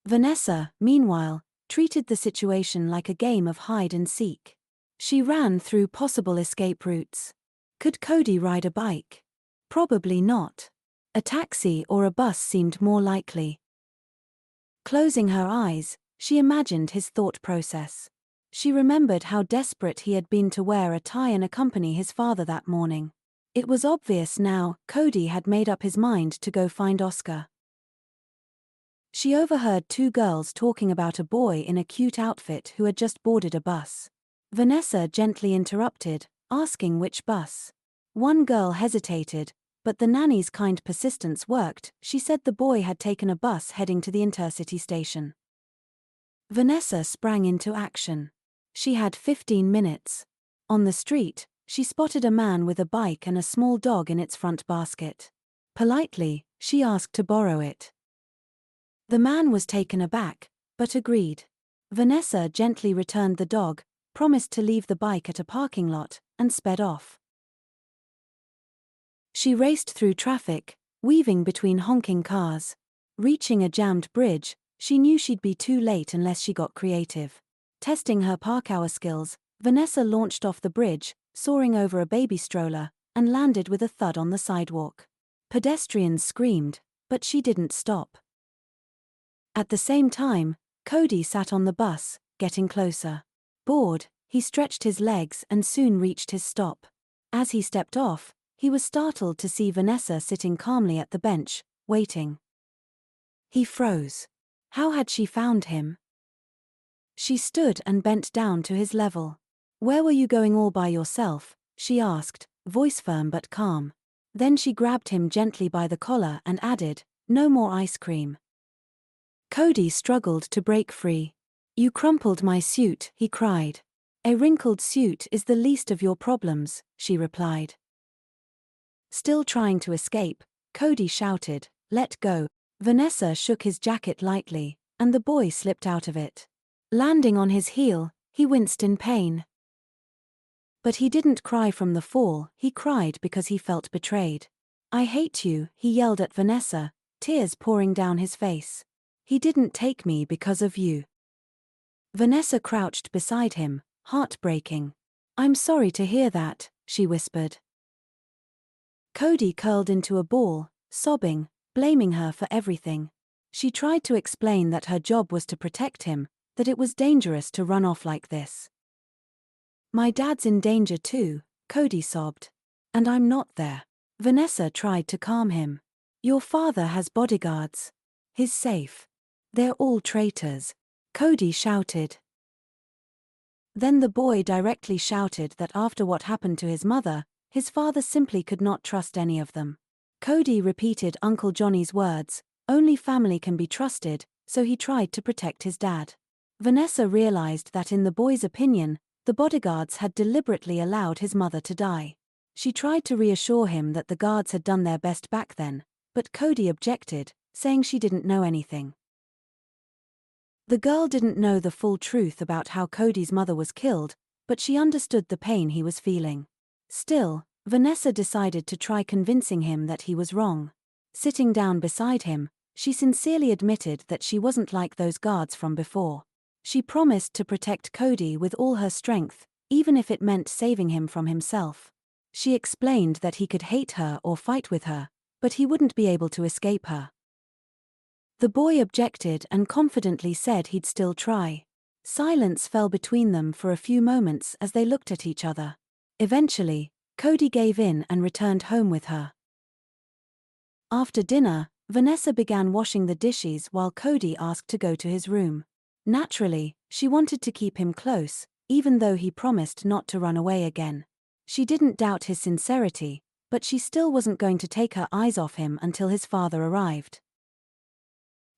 Speaker 1: Vanessa, meanwhile, treated the situation like a game of hide and seek. She ran through possible escape routes. Could Cody ride a bike? Probably not. A taxi or a bus seemed more likely. Closing her eyes, she imagined his thought process. She remembered how desperate he had been to wear a tie and accompany his father that morning. It was obvious now, Cody had made up his mind to go find Oscar. She overheard two girls talking about a boy in a cute outfit who had just boarded a bus. Vanessa gently interrupted, asking which bus. One girl hesitated, but the nanny's kind persistence worked. She said the boy had taken a bus heading to the intercity station. Vanessa sprang into action. She had 15 minutes. On the street, she spotted a man with a bike and a small dog in its front basket. Politely, she asked to borrow it. The man was taken aback, but agreed. Vanessa gently returned the dog, promised to leave the bike at a parking lot, and sped off. She raced through traffic, weaving between honking cars. Reaching a jammed bridge, she knew she'd be too late unless she got creative. Testing her park hour skills, Vanessa launched off the bridge, soaring over a baby stroller, and landed with a thud on the sidewalk. Pedestrians screamed, but she didn't stop. At the same time, Cody sat on the bus, getting closer. Bored, he stretched his legs and soon reached his stop. As he stepped off, he was startled to see Vanessa sitting calmly at the bench, waiting. He froze. How had she found him? She stood and bent down to his level. Where were you going all by yourself? She asked, voice firm but calm. Then she grabbed him gently by the collar and added, no more ice cream. Cody struggled to break free. You crumpled my suit, he cried. A wrinkled suit is the least of your problems, she replied. Still trying to escape, Cody shouted, let go. Vanessa shook his jacket lightly, and the boy slipped out of it. Landing on his heel, he winced in pain. But he didn't cry from the fall, he cried because he felt betrayed. "I hate you," he yelled at Vanessa, tears pouring down his face. "He didn't take me because of you." Vanessa crouched beside him, heartbreaking. "I'm sorry to hear that," she whispered. Cody curled into a ball, sobbing, blaming her for everything. She tried to explain that her job was to protect him, that it was dangerous to run off like this. "My dad's in danger too," Cody sobbed. "And I'm not there." Vanessa tried to calm him. "Your father has bodyguards. He's safe. They're all traitors," Cody shouted. Then the boy directly shouted that after what happened to his mother, his father simply could not trust any of them. Cody repeated Uncle Johnny's words, "Only family can be trusted," so he tried to protect his dad. Vanessa realized that in the boy's opinion, the bodyguards had deliberately allowed his mother to die. She tried to reassure him that the guards had done their best back then, but Cody objected, saying she didn't know anything. The girl didn't know the full truth about how Cody's mother was killed, but she understood the pain he was feeling. Still, Vanessa decided to try convincing him that he was wrong. Sitting down beside him, she sincerely admitted that she wasn't like those guards from before. She promised to protect Cody with all her strength, even if it meant saving him from himself. She explained that he could hate her or fight with her, but he wouldn't be able to escape her. The boy objected and confidently said he'd still try. Silence fell between them for a few moments as they looked at each other. Eventually, Cody gave in and returned home with her. After dinner, Vanessa began washing the dishes while Cody asked to go to his room. Naturally, she wanted to keep him close, even though he promised not to run away again. She didn't doubt his sincerity, but she still wasn't going to take her eyes off him until his father arrived.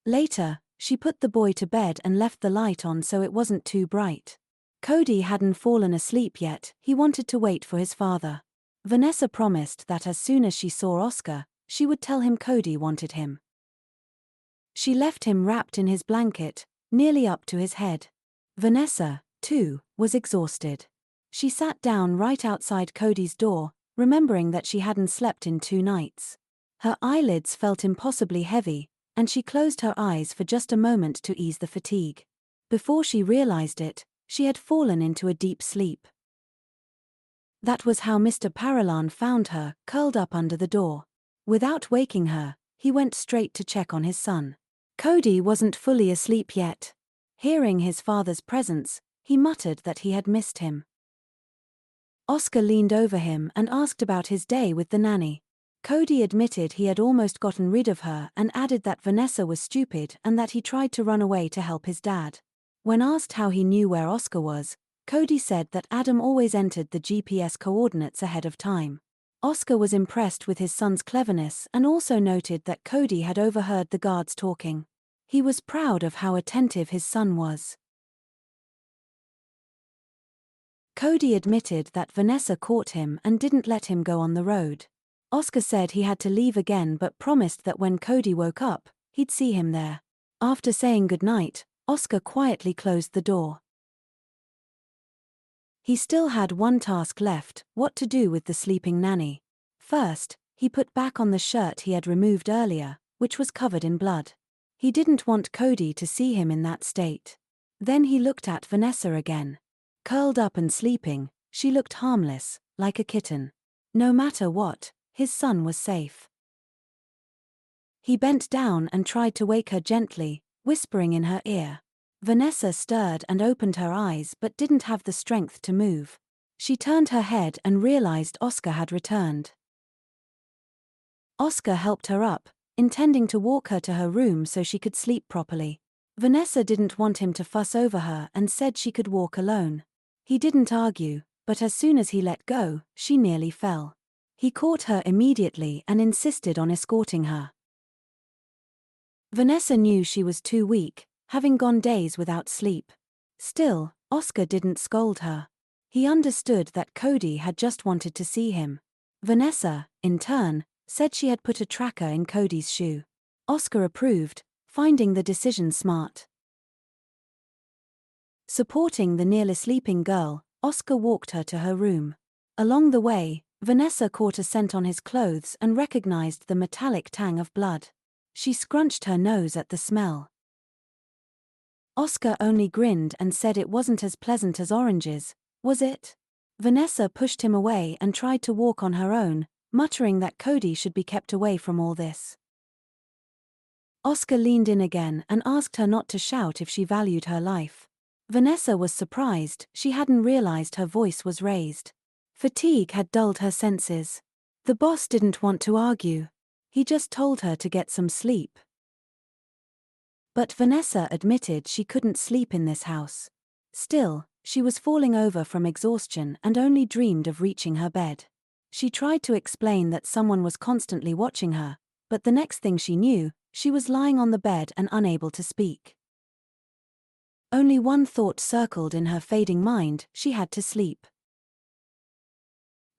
Speaker 1: Later, she put the boy to bed and left the light on so it wasn't too bright. Cody hadn't fallen asleep yet, he wanted to wait for his father. Vanessa promised that as soon as she saw Oscar, she would tell him Cody wanted him. She left him wrapped in his blanket, nearly up to his head. Vanessa, too, was exhausted. She sat down right outside Cody's door, remembering that she hadn't slept in 2 nights. Her eyelids felt impossibly heavy, and she closed her eyes for just a moment to ease the fatigue. Before she realized it, she had fallen into a deep sleep. That was how Mr. Paralan found her, curled up under the door. Without waking her, he went straight to check on his son. Cody wasn't fully asleep yet. Hearing his father's presence, he muttered that he had missed him. Oscar leaned over him and asked about his day with the nanny. Cody admitted he had almost gotten rid of her and added that Vanessa was stupid and that he tried to run away to help his dad. When asked how he knew where Oscar was, Cody said that Adam always entered the GPS coordinates ahead of time. Oscar was impressed with his son's cleverness and also noted that Cody had overheard the guards talking. He was proud of how attentive his son was. Cody admitted that Vanessa caught him and didn't let him go on the road. Oscar said he had to leave again but promised that when Cody woke up, he'd see him there. After saying goodnight, Oscar quietly closed the door. He still had one task left: what to do with the sleeping nanny. First, he put back on the shirt he had removed earlier, which was covered in blood. He didn't want Cody to see him in that state. Then he looked at Vanessa again. Curled up and sleeping, she looked harmless, like a kitten. No matter what, his son was safe. He bent down and tried to wake her gently, whispering in her ear. Vanessa stirred and opened her eyes but didn't have the strength to move. She turned her head and realized Oscar had returned. Oscar helped her up, intending to walk her to her room so she could sleep properly. Vanessa didn't want him to fuss over her and said she could walk alone. He didn't argue, but as soon as he let go, she nearly fell. He caught her immediately and insisted on escorting her. Vanessa knew she was too weak, having gone days without sleep. Still, Oscar didn't scold her. He understood that Cody had just wanted to see him. Vanessa, in turn, said she had put a tracker in Cody's shoe. Oscar approved, finding the decision smart. Supporting the nearly sleeping girl, Oscar walked her to her room. Along the way, Vanessa caught a scent on his clothes and recognized the metallic tang of blood. She scrunched her nose at the smell. Oscar only grinned and said it wasn't as pleasant as oranges, was it? Vanessa pushed him away and tried to walk on her own, muttering that Cody should be kept away from all this. Oscar leaned in again and asked her not to shout if she valued her life. Vanessa was surprised, she hadn't realized her voice was raised. Fatigue had dulled her senses. The boss didn't want to argue. He just told her to get some sleep. But Vanessa admitted she couldn't sleep in this house. Still, she was falling over from exhaustion and only dreamed of reaching her bed. She tried to explain that someone was constantly watching her, but the next thing she knew, she was lying on the bed and unable to speak. Only one thought circled in her fading mind: she had to sleep.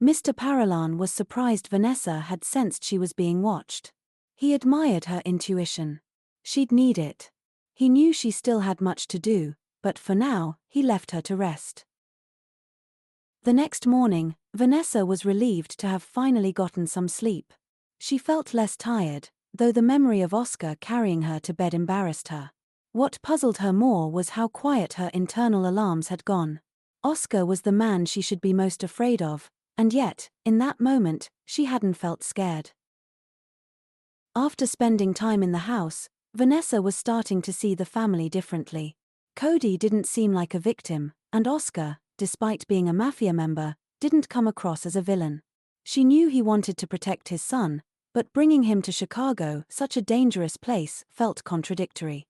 Speaker 1: Mr. Paralan was surprised Vanessa had sensed she was being watched. He admired her intuition. She'd need it. He knew she still had much to do, but for now, he left her to rest. The next morning, Vanessa was relieved to have finally gotten some sleep. She felt less tired, though the memory of Oscar carrying her to bed embarrassed her. What puzzled her more was how quiet her internal alarms had gone. Oscar was the man she should be most afraid of, and yet, in that moment, she hadn't felt scared. After spending time in the house, Vanessa was starting to see the family differently. Cody didn't seem like a victim, and Oscar, despite being a mafia member, didn't come across as a villain. She knew he wanted to protect his son, but bringing him to Chicago, such a dangerous place, felt contradictory.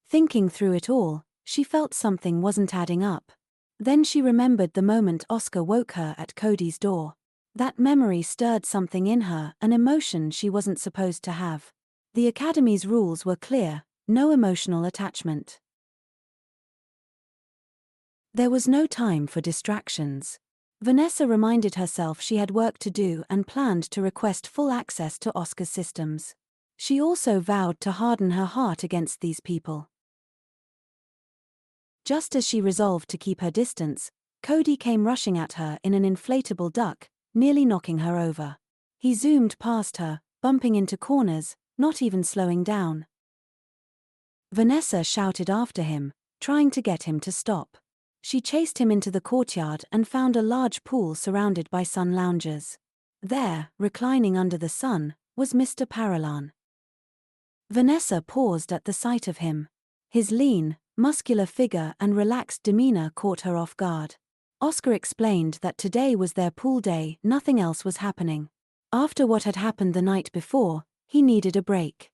Speaker 1: Thinking through it all, she felt something wasn't adding up. Then she remembered the moment Oscar woke her at Cody's door. That memory stirred something in her, an emotion she wasn't supposed to have. The Academy's rules were clear: no emotional attachment. There was no time for distractions. Vanessa reminded herself she had work to do and planned to request full access to Oscar's systems. She also vowed to harden her heart against these people. Just as she resolved to keep her distance, Cody came rushing at her in an inflatable duck, nearly knocking her over. He zoomed past her, bumping into corners, not even slowing down. Vanessa shouted after him, trying to get him to stop. She chased him into the courtyard and found a large pool surrounded by sun loungers. There, reclining under the sun, was Mr. Paralan. Vanessa paused at the sight of him. His lean, muscular figure and relaxed demeanor caught her off guard. Oscar explained that today was their pool day, nothing else was happening. After what had happened the night before, he needed a break.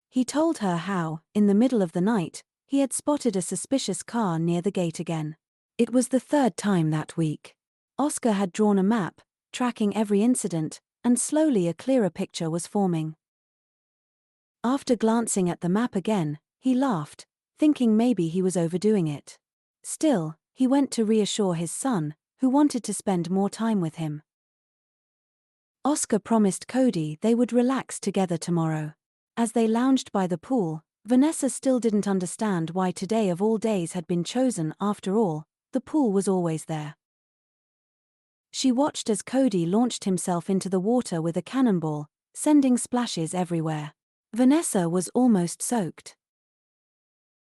Speaker 1: He told her how, in the middle of the night, he had spotted a suspicious car near the gate again. It was the third time that week. Oscar had drawn a map, tracking every incident, and slowly a clearer picture was forming. After glancing at the map again, he laughed, thinking maybe he was overdoing it. Still, he went to reassure his son, who wanted to spend more time with him. Oscar promised Cody they would relax together tomorrow. As they lounged by the pool, Vanessa still didn't understand why today of all days had been chosen. After all, the pool was always there. She watched as Cody launched himself into the water with a cannonball, sending splashes everywhere. Vanessa was almost soaked.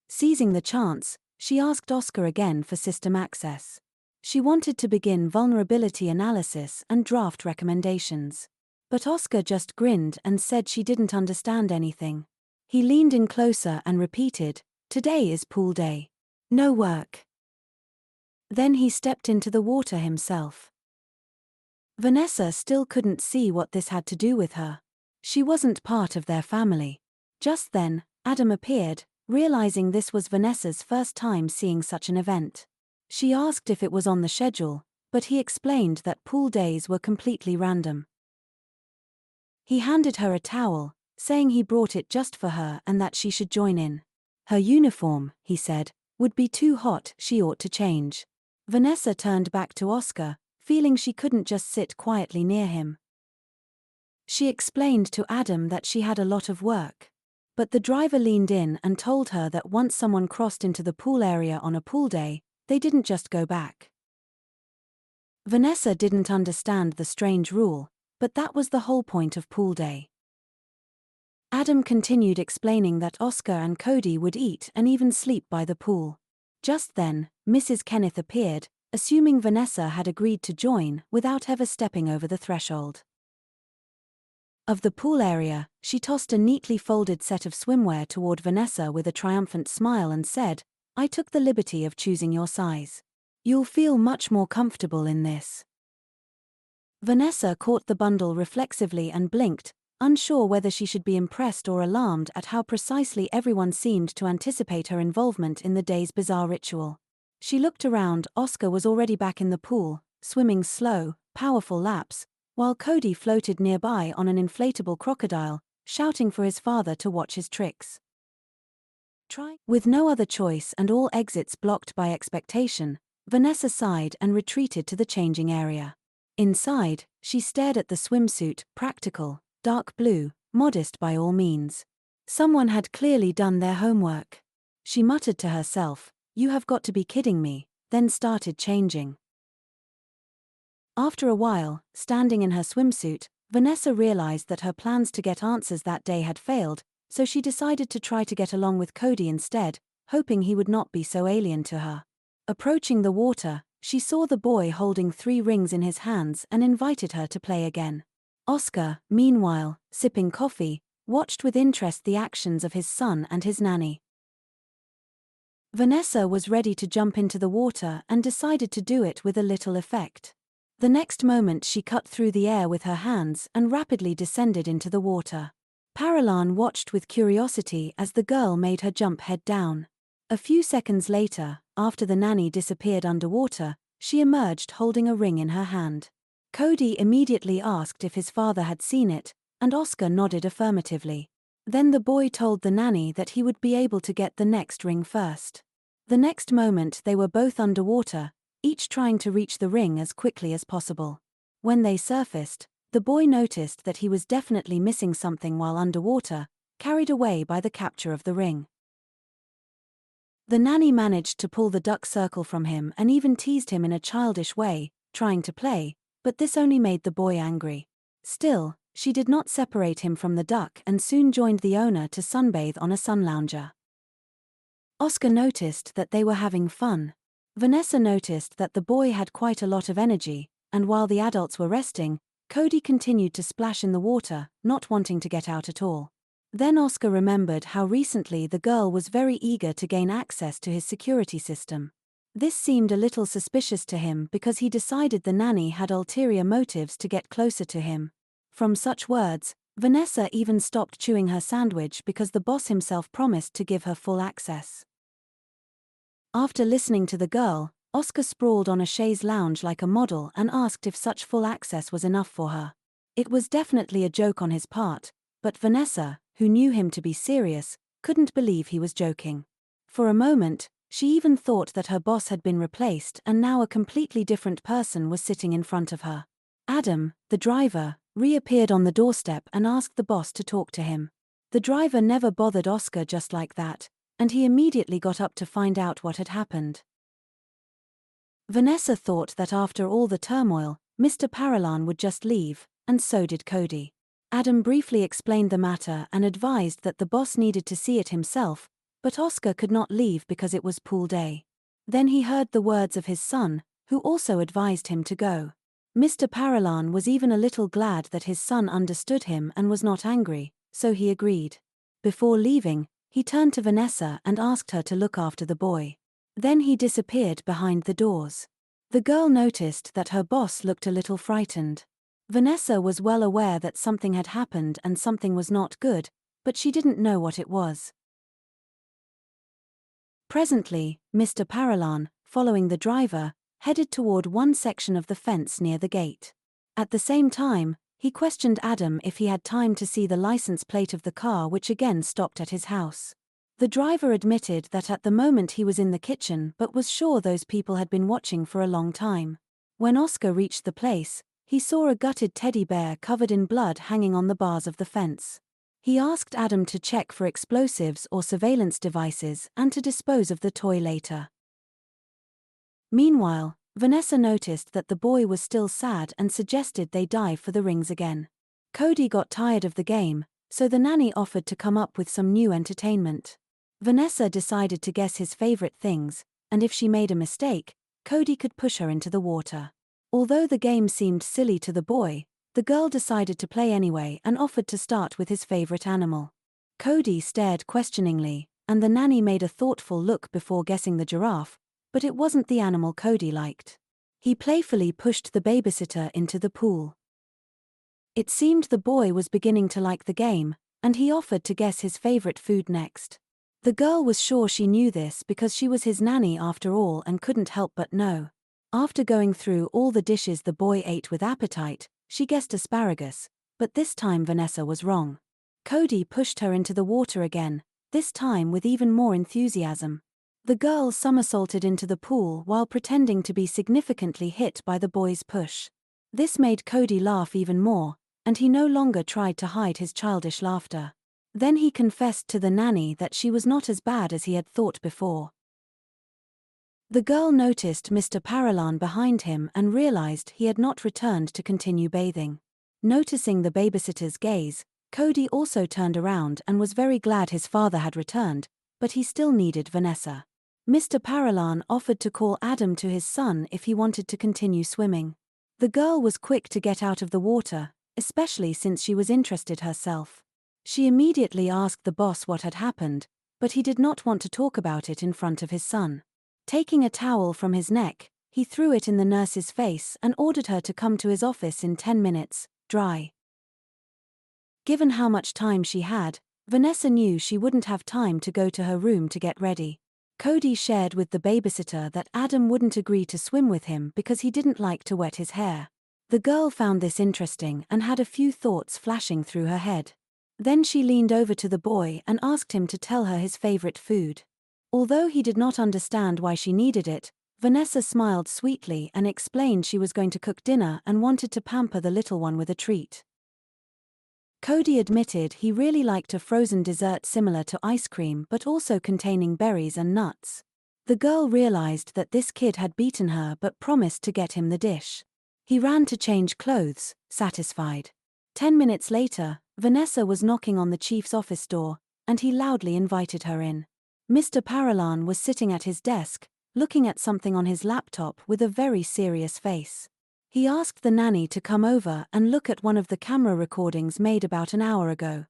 Speaker 1: Seizing the chance, she asked Oscar again for system access. She wanted to begin vulnerability analysis and draft recommendations. But Oscar just grinned and said she didn't understand anything. He leaned in closer and repeated, "Today is pool day. No work." Then he stepped into the water himself. Vanessa still couldn't see what this had to do with her. She wasn't part of their family. Just then, Adam appeared, realizing this was Vanessa's first time seeing such an event. She asked if it was on the schedule, but he explained that pool days were completely random. He handed her a towel, saying he brought it just for her and that she should join in. Her uniform, he said, would be too hot, she ought to change. Vanessa turned back to Oscar, feeling she couldn't just sit quietly near him. She explained to Adam that she had a lot of work. But the driver leaned in and told her that once someone crossed into the pool area on a pool day, they didn't just go back. Vanessa didn't understand the strange rule, but that was the whole point of pool day. Adam continued explaining that Oscar and Cody would eat and even sleep by the pool. Just then, Mrs. Kenneth appeared, assuming Vanessa had agreed to join without ever stepping over the threshold of the pool area. She tossed a neatly folded set of swimwear toward Vanessa with a triumphant smile and said, "I took the liberty of choosing your size. You'll feel much more comfortable in this." Vanessa caught the bundle reflexively and blinked, unsure whether she should be impressed or alarmed at how precisely everyone seemed to anticipate her involvement in the day's bizarre ritual. She looked around. Oscar was already back in the pool, swimming slow, powerful laps, while Cody floated nearby on an inflatable crocodile, shouting for his father to watch his tricks. With no other choice and all exits blocked by expectation, Vanessa sighed and retreated to the changing area. Inside, she stared at the swimsuit, practical, dark blue, modest by all means. Someone had clearly done their homework. She muttered to herself, "You have got to be kidding me," then started changing. After a while, standing in her swimsuit, Vanessa realized that her plans to get answers that day had failed, so she decided to try to get along with Cody instead, hoping he would not be so alien to her. Approaching the water, she saw the boy holding 3 rings in his hands and invited her to play again. Oscar, meanwhile, sipping coffee, watched with interest the actions of his son and his nanny. Vanessa was ready to jump into the water and decided to do it with a little effect. The next moment she cut through the air with her hands and rapidly descended into the water. Paralan watched with curiosity as the girl made her jump head down. A few seconds later, after the nanny disappeared underwater, she emerged holding a ring in her hand. Cody immediately asked if his father had seen it, and Oscar nodded affirmatively. Then the boy told the nanny that he would be able to get the next ring first. The next moment they were both underwater, each trying to reach the ring as quickly as possible. When they surfaced, the boy noticed that he was definitely missing something while underwater, carried away by the capture of the ring. The nanny managed to pull the duck circle from him and even teased him in a childish way, trying to play, but this only made the boy angry. Still, she did not separate him from the duck and soon joined the owner to sunbathe on a sunlounger. Oscar noticed that they were having fun. Vanessa noticed that the boy had quite a lot of energy, and while the adults were resting, Cody continued to splash in the water, not wanting to get out at all. Then Oscar remembered how recently the girl was very eager to gain access to his security system. This seemed a little suspicious to him because he decided the nanny had ulterior motives to get closer to him. From such words, Vanessa even stopped chewing her sandwich because the boss himself promised to give her full access. After listening to the girl, Oscar sprawled on a chaise lounge like a model and asked if such full access was enough for her. It was definitely a joke on his part, but Vanessa, who knew him to be serious, couldn't believe he was joking. For a moment, she even thought that her boss had been replaced and now a completely different person was sitting in front of her. Adam, the driver, reappeared on the doorstep and asked the boss to talk to him. The driver never bothered Oscar just like that, and he immediately got up to find out what had happened. Vanessa thought that after all the turmoil, Mr. Paralan would just leave, and so did Cody. Adam briefly explained the matter and advised that the boss needed to see it himself, but Oscar could not leave because it was pool day. Then he heard the words of his son, who also advised him to go. Mr. Paralan was even a little glad that his son understood him and was not angry, so he agreed. Before leaving, he turned to Vanessa and asked her to look after the boy. Then he disappeared behind the doors. The girl noticed that her boss looked a little frightened. Vanessa was well aware that something had happened and something was not good, but she didn't know what it was. Presently, Mr. Paralan, following the driver, headed toward one section of the fence near the gate. At the same time, he questioned Adam if he had time to see the license plate of the car which again stopped at his house. The driver admitted that at the moment he was in the kitchen but was sure those people had been watching for a long time. When Oscar reached the place, he saw a gutted teddy bear covered in blood hanging on the bars of the fence. He asked Adam to check for explosives or surveillance devices and to dispose of the toy later. Meanwhile, Vanessa noticed that the boy was still sad and suggested they dive for the rings again. Cody got tired of the game, so the nanny offered to come up with some new entertainment. Vanessa decided to guess his favorite things, and if she made a mistake, Cody could push her into the water. Although the game seemed silly to the boy, the girl decided to play anyway and offered to start with his favorite animal. Cody stared questioningly, and the nanny made a thoughtful look before guessing the giraffe, but it wasn't the animal Cody liked. He playfully pushed the babysitter into the pool. It seemed the boy was beginning to like the game, and he offered to guess his favorite food next. The girl was sure she knew this because she was his nanny after all and couldn't help but know. After going through all the dishes the boy ate with appetite, she guessed asparagus, but this time Vanessa was wrong. Cody pushed her into the water again, this time with even more enthusiasm. The girl somersaulted into the pool while pretending to be significantly hit by the boy's push. This made Cody laugh even more, and he no longer tried to hide his childish laughter. Then he confessed to the nanny that she was not as bad as he had thought before. The girl noticed Mr. Paralan behind him and realized he had not returned to continue bathing. Noticing the babysitter's gaze, Cody also turned around and was very glad his father had returned, but he still needed Vanessa. Mr. Paralan offered to call Adam to his son if he wanted to continue swimming. The girl was quick to get out of the water, especially since she was interested herself. She immediately asked the boss what had happened, but he did not want to talk about it in front of his son. Taking a towel from his neck, he threw it in the nurse's face and ordered her to come to his office in 10 minutes, dry. Given how much time she had, Vanessa knew she wouldn't have time to go to her room to get ready. Cody shared with the babysitter that Adam wouldn't agree to swim with him because he didn't like to wet his hair. The girl found this interesting and had a few thoughts flashing through her head. Then she leaned over to the boy and asked him to tell her his favorite food. Although he did not understand why she needed it, Vanessa smiled sweetly and explained she was going to cook dinner and wanted to pamper the little one with a treat. Cody admitted he really liked a frozen dessert similar to ice cream but also containing berries and nuts. The girl realized that this kid had beaten her but promised to get him the dish. He ran to change clothes, satisfied. 10 minutes later, Vanessa was knocking on the chief's office door, and he loudly invited her in. Mr. Paralan was sitting at his desk, looking at something on his laptop with a very serious face. He asked the nanny to come over and look at one of the camera recordings made about an hour ago.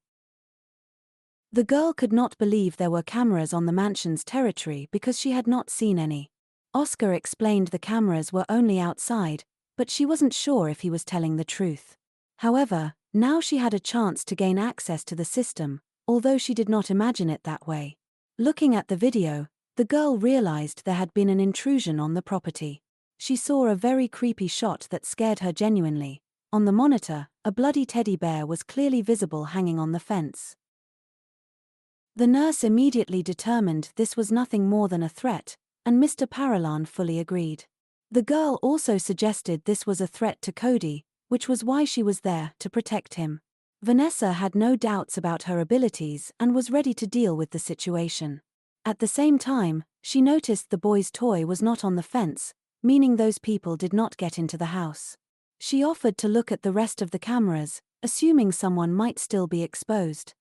Speaker 1: The girl could not believe there were cameras on the mansion's territory because she had not seen any. Oscar explained the cameras were only outside, but she wasn't sure if he was telling the truth. However, now she had a chance to gain access to the system, although she did not imagine it that way. Looking at the video, the girl realized there had been an intrusion on the property. She saw a very creepy shot that scared her genuinely. On the monitor, a bloody teddy bear was clearly visible hanging on the fence. The nurse immediately determined this was nothing more than a threat, and Mr. Paralan fully agreed. The girl also suggested this was a threat to Cody, which was why she was there to protect him. Vanessa had no doubts about her abilities and was ready to deal with the situation. At the same time, she noticed the boy's toy was not on the fence, meaning those people did not get into the house. She offered to look at the rest of the cameras, assuming someone might still be exposed.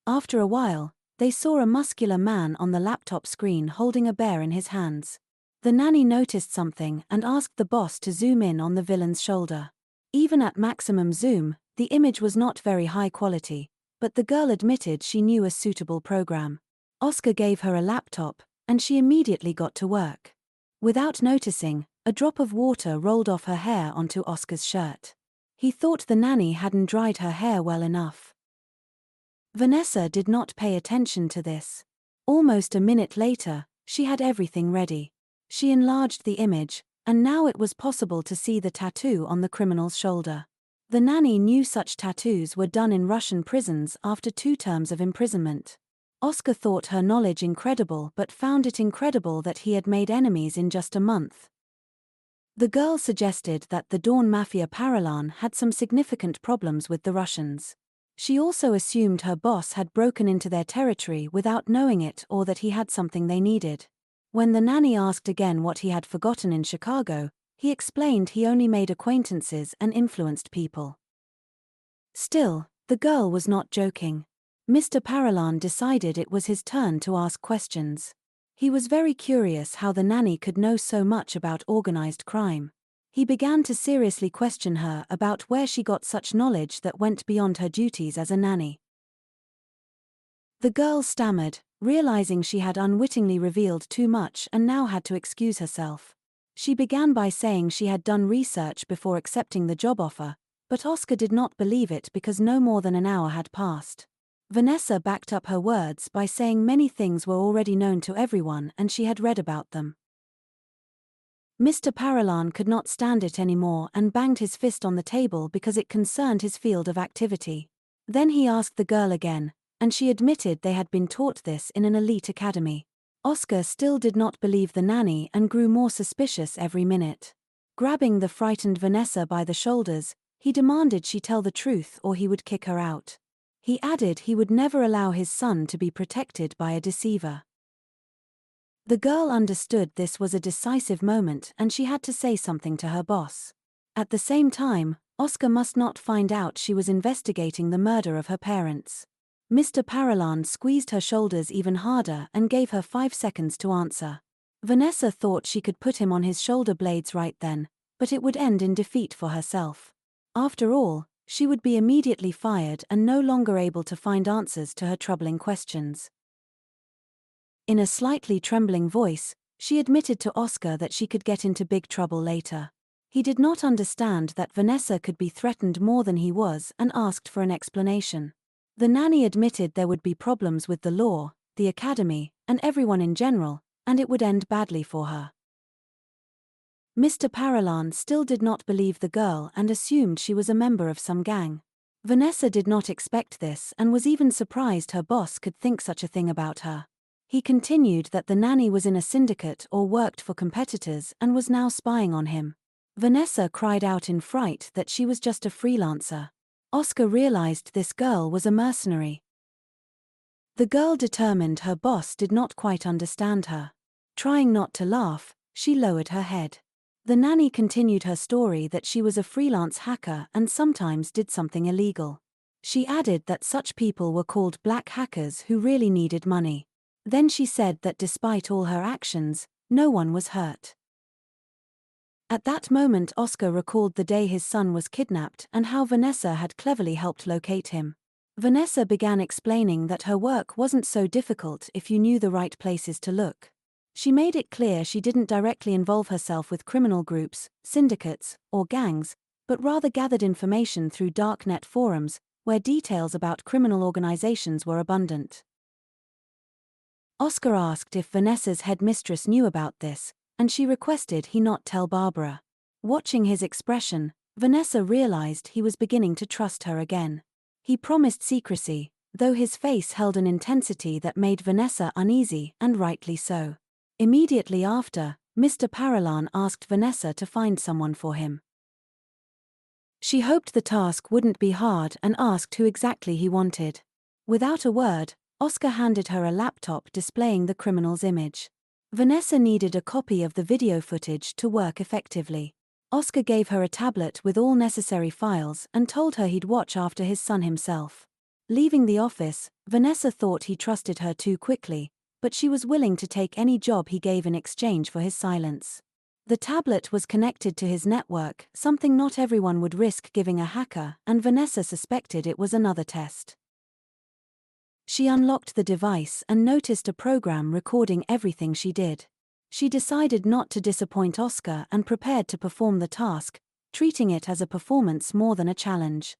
Speaker 1: After a while, they saw a muscular man on the laptop screen holding a bear in his hands. The nanny noticed something and asked the boss to zoom in on the villain's shoulder. Even at maximum zoom, the image was not very high quality, but the girl admitted she knew a suitable program. Oscar gave her a laptop, and she immediately got to work. Without noticing, a drop of water rolled off her hair onto Oscar's shirt. He thought the nanny hadn't dried her hair well enough. Vanessa did not pay attention to this. Almost a minute later, she had everything ready. She enlarged the image, and now it was possible to see the tattoo on the criminal's shoulder. The nanny knew such tattoos were done in Russian prisons after 2 terms of imprisonment. Oscar thought her knowledge incredible but found it incredible that he had made enemies in just a month. The girl suggested that the Dawn Mafia Paralan had some significant problems with the Russians. She also assumed her boss had broken into their territory without knowing it or that he had something they needed. When the nanny asked again what he had forgotten in Chicago, he explained he only made acquaintances and influenced people. Still, the girl was not joking. Mr. Paralan decided it was his turn to ask questions. He was very curious how the nanny could know so much about organized crime. He began to seriously question her about where she got such knowledge that went beyond her duties as a nanny. The girl stammered, realizing she had unwittingly revealed too much and now had to excuse herself. She began by saying she had done research before accepting the job offer, but Oscar did not believe it because no more than an hour had passed. Vanessa backed up her words by saying many things were already known to everyone and she had read about them. Mr. Paralan could not stand it anymore and banged his fist on the table because it concerned his field of activity. Then he asked the girl again, and she admitted they had been taught this in an elite academy. Oscar still did not believe the nanny and grew more suspicious every minute. Grabbing the frightened Vanessa by the shoulders, he demanded she tell the truth or he would kick her out. He added he would never allow his son to be protected by a deceiver. The girl understood this was a decisive moment and she had to say something to her boss. At the same time, Oscar must not find out she was investigating the murder of her parents. Mr. Paralan squeezed her shoulders even harder and gave her 5 seconds to answer. Vanessa thought she could put him on his shoulder blades right then, but it would end in defeat for herself. After all, she would be immediately fired and no longer able to find answers to her troubling questions. In a slightly trembling voice, she admitted to Oscar that she could get into big trouble later. He did not understand that Vanessa could be threatened more than he was and asked for an explanation. The nanny admitted there would be problems with the law, the academy, and everyone in general, and it would end badly for her. Mr. Paralan still did not believe the girl and assumed she was a member of some gang. Vanessa did not expect this and was even surprised her boss could think such a thing about her. He continued that the nanny was in a syndicate or worked for competitors and was now spying on him. Vanessa cried out in fright that she was just a freelancer. Oscar realized this girl was a mercenary. The girl determined her boss did not quite understand her. Trying not to laugh, she lowered her head. The nanny continued her story that she was a freelance hacker and sometimes did something illegal. She added that such people were called black hackers who really needed money. Then she said that despite all her actions, no one was hurt. At that moment Oscar recalled the day his son was kidnapped and how Vanessa had cleverly helped locate him. Vanessa began explaining that her work wasn't so difficult if you knew the right places to look. She made it clear she didn't directly involve herself with criminal groups, syndicates, or gangs, but rather gathered information through darknet forums, where details about criminal organizations were abundant. Oscar asked if Vanessa's headmistress knew about this, and she requested he not tell Barbara. Watching his expression, Vanessa realized he was beginning to trust her again. He promised secrecy, though his face held an intensity that made Vanessa uneasy, and rightly so. Immediately after, Mr. Paralan asked Vanessa to find someone for him. She hoped the task wouldn't be hard and asked who exactly he wanted. Without a word, Oscar handed her a laptop displaying the criminal's image. Vanessa needed a copy of the video footage to work effectively. Oscar gave her a tablet with all necessary files and told her he'd watch after his son himself. Leaving the office, Vanessa thought he trusted her too quickly, but she was willing to take any job he gave in exchange for his silence. The tablet was connected to his network, something not everyone would risk giving a hacker, and Vanessa suspected it was another test. She unlocked the device and noticed a program recording everything she did. She decided not to disappoint Oscar and prepared to perform the task, treating it as a performance more than a challenge.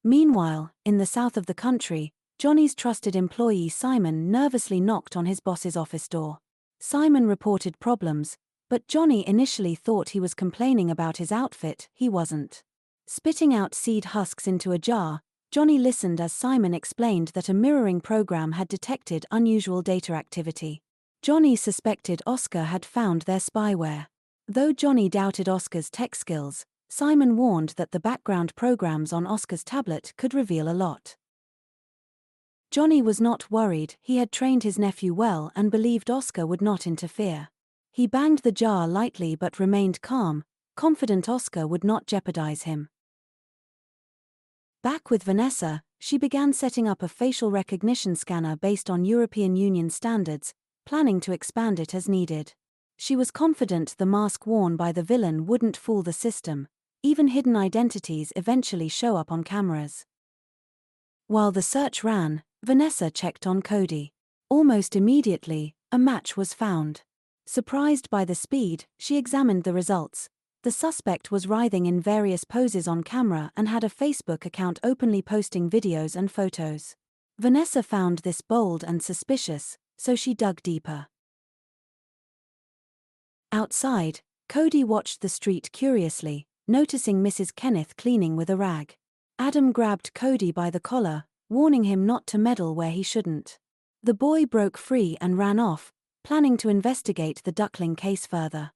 Speaker 1: Meanwhile, in the south of the country, Johnny's trusted employee Simon nervously knocked on his boss's office door. Simon reported problems, but Johnny initially thought he was complaining about his outfit. He wasn't. Spitting out seed husks into a jar, Johnny listened as Simon explained that a mirroring program had detected unusual data activity. Johnny suspected Oscar had found their spyware. Though Johnny doubted Oscar's tech skills, Simon warned that the background programs on Oscar's tablet could reveal a lot. Johnny was not worried, he had trained his nephew well and believed Oscar would not interfere. He banged the jar lightly but remained calm, confident Oscar would not jeopardize him. Back with Vanessa, she began setting up a facial recognition scanner based on European Union standards, planning to expand it as needed. She was confident the mask worn by the villain wouldn't fool the system. Even hidden identities eventually show up on cameras. While the search ran, Vanessa checked on Cody. Almost immediately, a match was found. Surprised by the speed, she examined the results. The suspect was writhing in various poses on camera and had a Facebook account openly posting videos and photos. Vanessa found this bold and suspicious, so she dug deeper. Outside, Cody watched the street curiously, noticing Mrs. Kenneth cleaning with a rag. Adam grabbed Cody by the collar, warning him not to meddle where he shouldn't. The boy broke free and ran off, planning to investigate the duckling case further.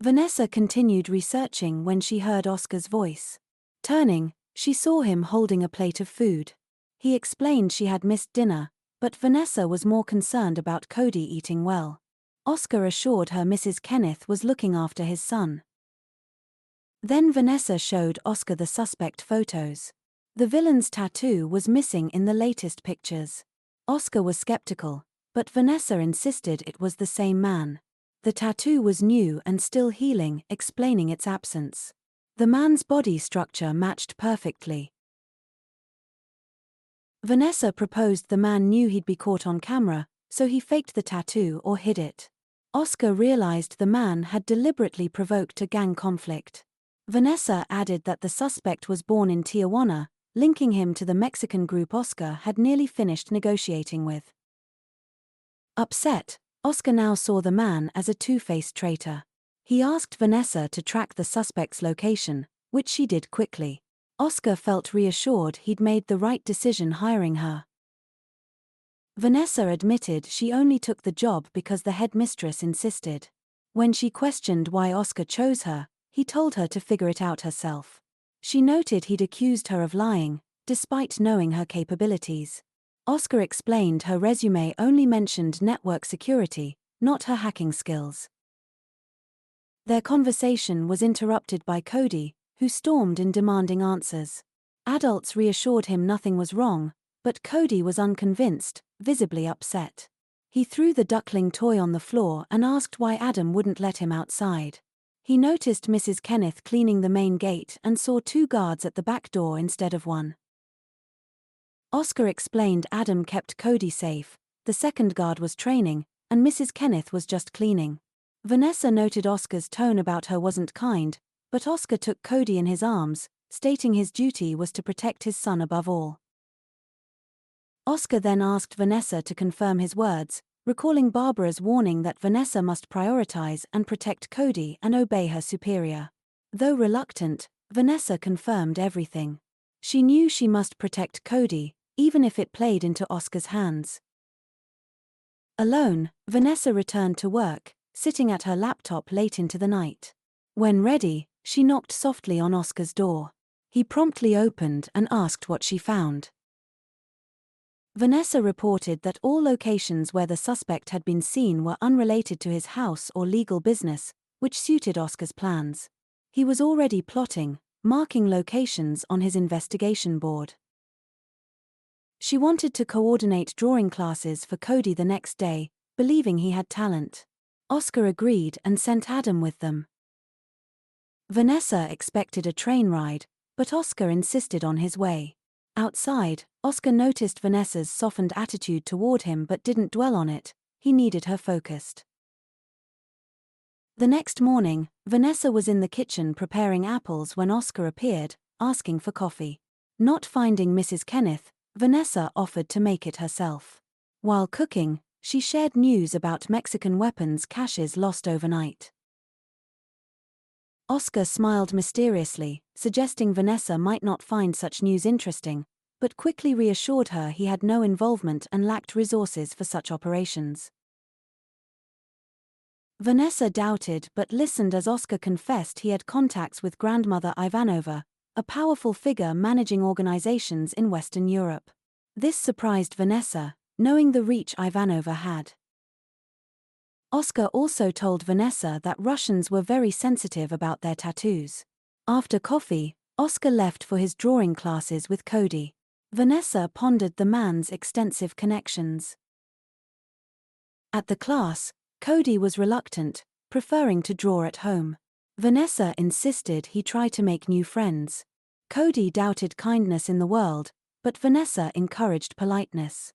Speaker 1: Vanessa continued researching when she heard Oscar's voice. Turning, she saw him holding a plate of food. He explained she had missed dinner, but Vanessa was more concerned about Cody eating well. Oscar assured her Mrs. Kenneth was looking after his son. Then Vanessa showed Oscar the suspect photos. The villain's tattoo was missing in the latest pictures. Oscar was skeptical, but Vanessa insisted it was the same man. The tattoo was new and still healing, explaining its absence. The man's body structure matched perfectly. Vanessa proposed the man knew he'd be caught on camera, so he faked the tattoo or hid it. Oscar realized the man had deliberately provoked a gang conflict. Vanessa added that the suspect was born in Tijuana, linking him to the Mexican group Oscar had nearly finished negotiating with. Upset, Oscar now saw the man as a two-faced traitor. He asked Vanessa to track the suspect's location, which she did quickly. Oscar felt reassured he'd made the right decision hiring her. Vanessa admitted she only took the job because the headmistress insisted. When she questioned why Oscar chose her, he told her to figure it out herself. She noted he'd accused her of lying, despite knowing her capabilities. Oscar explained her resume only mentioned network security, not her hacking skills. Their conversation was interrupted by Cody, who stormed in demanding answers. Adults reassured him nothing was wrong, but Cody was unconvinced, visibly upset. He threw the duckling toy on the floor and asked why Adam wouldn't let him outside. He noticed Mrs. Kenneth cleaning the main gate and saw 2 guards at the back door instead of 1. Oscar explained Adam kept Cody safe, the second guard was training, and Mrs. Kenneth was just cleaning. Vanessa noted Oscar's tone about her wasn't kind, but Oscar took Cody in his arms, stating his duty was to protect his son above all. Oscar then asked Vanessa to confirm his words, recalling Barbara's warning that Vanessa must prioritize and protect Cody and obey her superior. Though reluctant, Vanessa confirmed everything. She knew she must protect Cody, even if it played into Oscar's hands. Alone, Vanessa returned to work, sitting at her laptop late into the night. When ready, she knocked softly on Oscar's door. He promptly opened and asked what she found. Vanessa reported that all locations where the suspect had been seen were unrelated to his house or legal business, which suited Oscar's plans. He was already plotting, marking locations on his investigation board. She wanted to coordinate drawing classes for Cody the next day, believing he had talent. Oscar agreed and sent Adam with them. Vanessa expected a train ride, but Oscar insisted on his way. Outside, Oscar noticed Vanessa's softened attitude toward him but didn't dwell on it, he needed her focused. The next morning, Vanessa was in the kitchen preparing apples when Oscar appeared, asking for coffee. Not finding Mrs. Kenneth, Vanessa offered to make it herself. While cooking, she shared news about Mexican weapons caches lost overnight. Oscar smiled mysteriously, suggesting Vanessa might not find such news interesting, but quickly reassured her he had no involvement and lacked resources for such operations. Vanessa doubted but listened as Oscar confessed he had contacts with grandmother Ivanova, a powerful figure managing organizations in Western Europe. This surprised Vanessa, knowing the reach Ivanova had. Oscar also told Vanessa that Russians were very sensitive about their tattoos. After coffee, Oscar left for his drawing classes with Cody. Vanessa pondered the man's extensive connections. At the class, Cody was reluctant, preferring to draw at home. Vanessa insisted he try to make new friends. Cody doubted kindness in the world, but Vanessa encouraged politeness.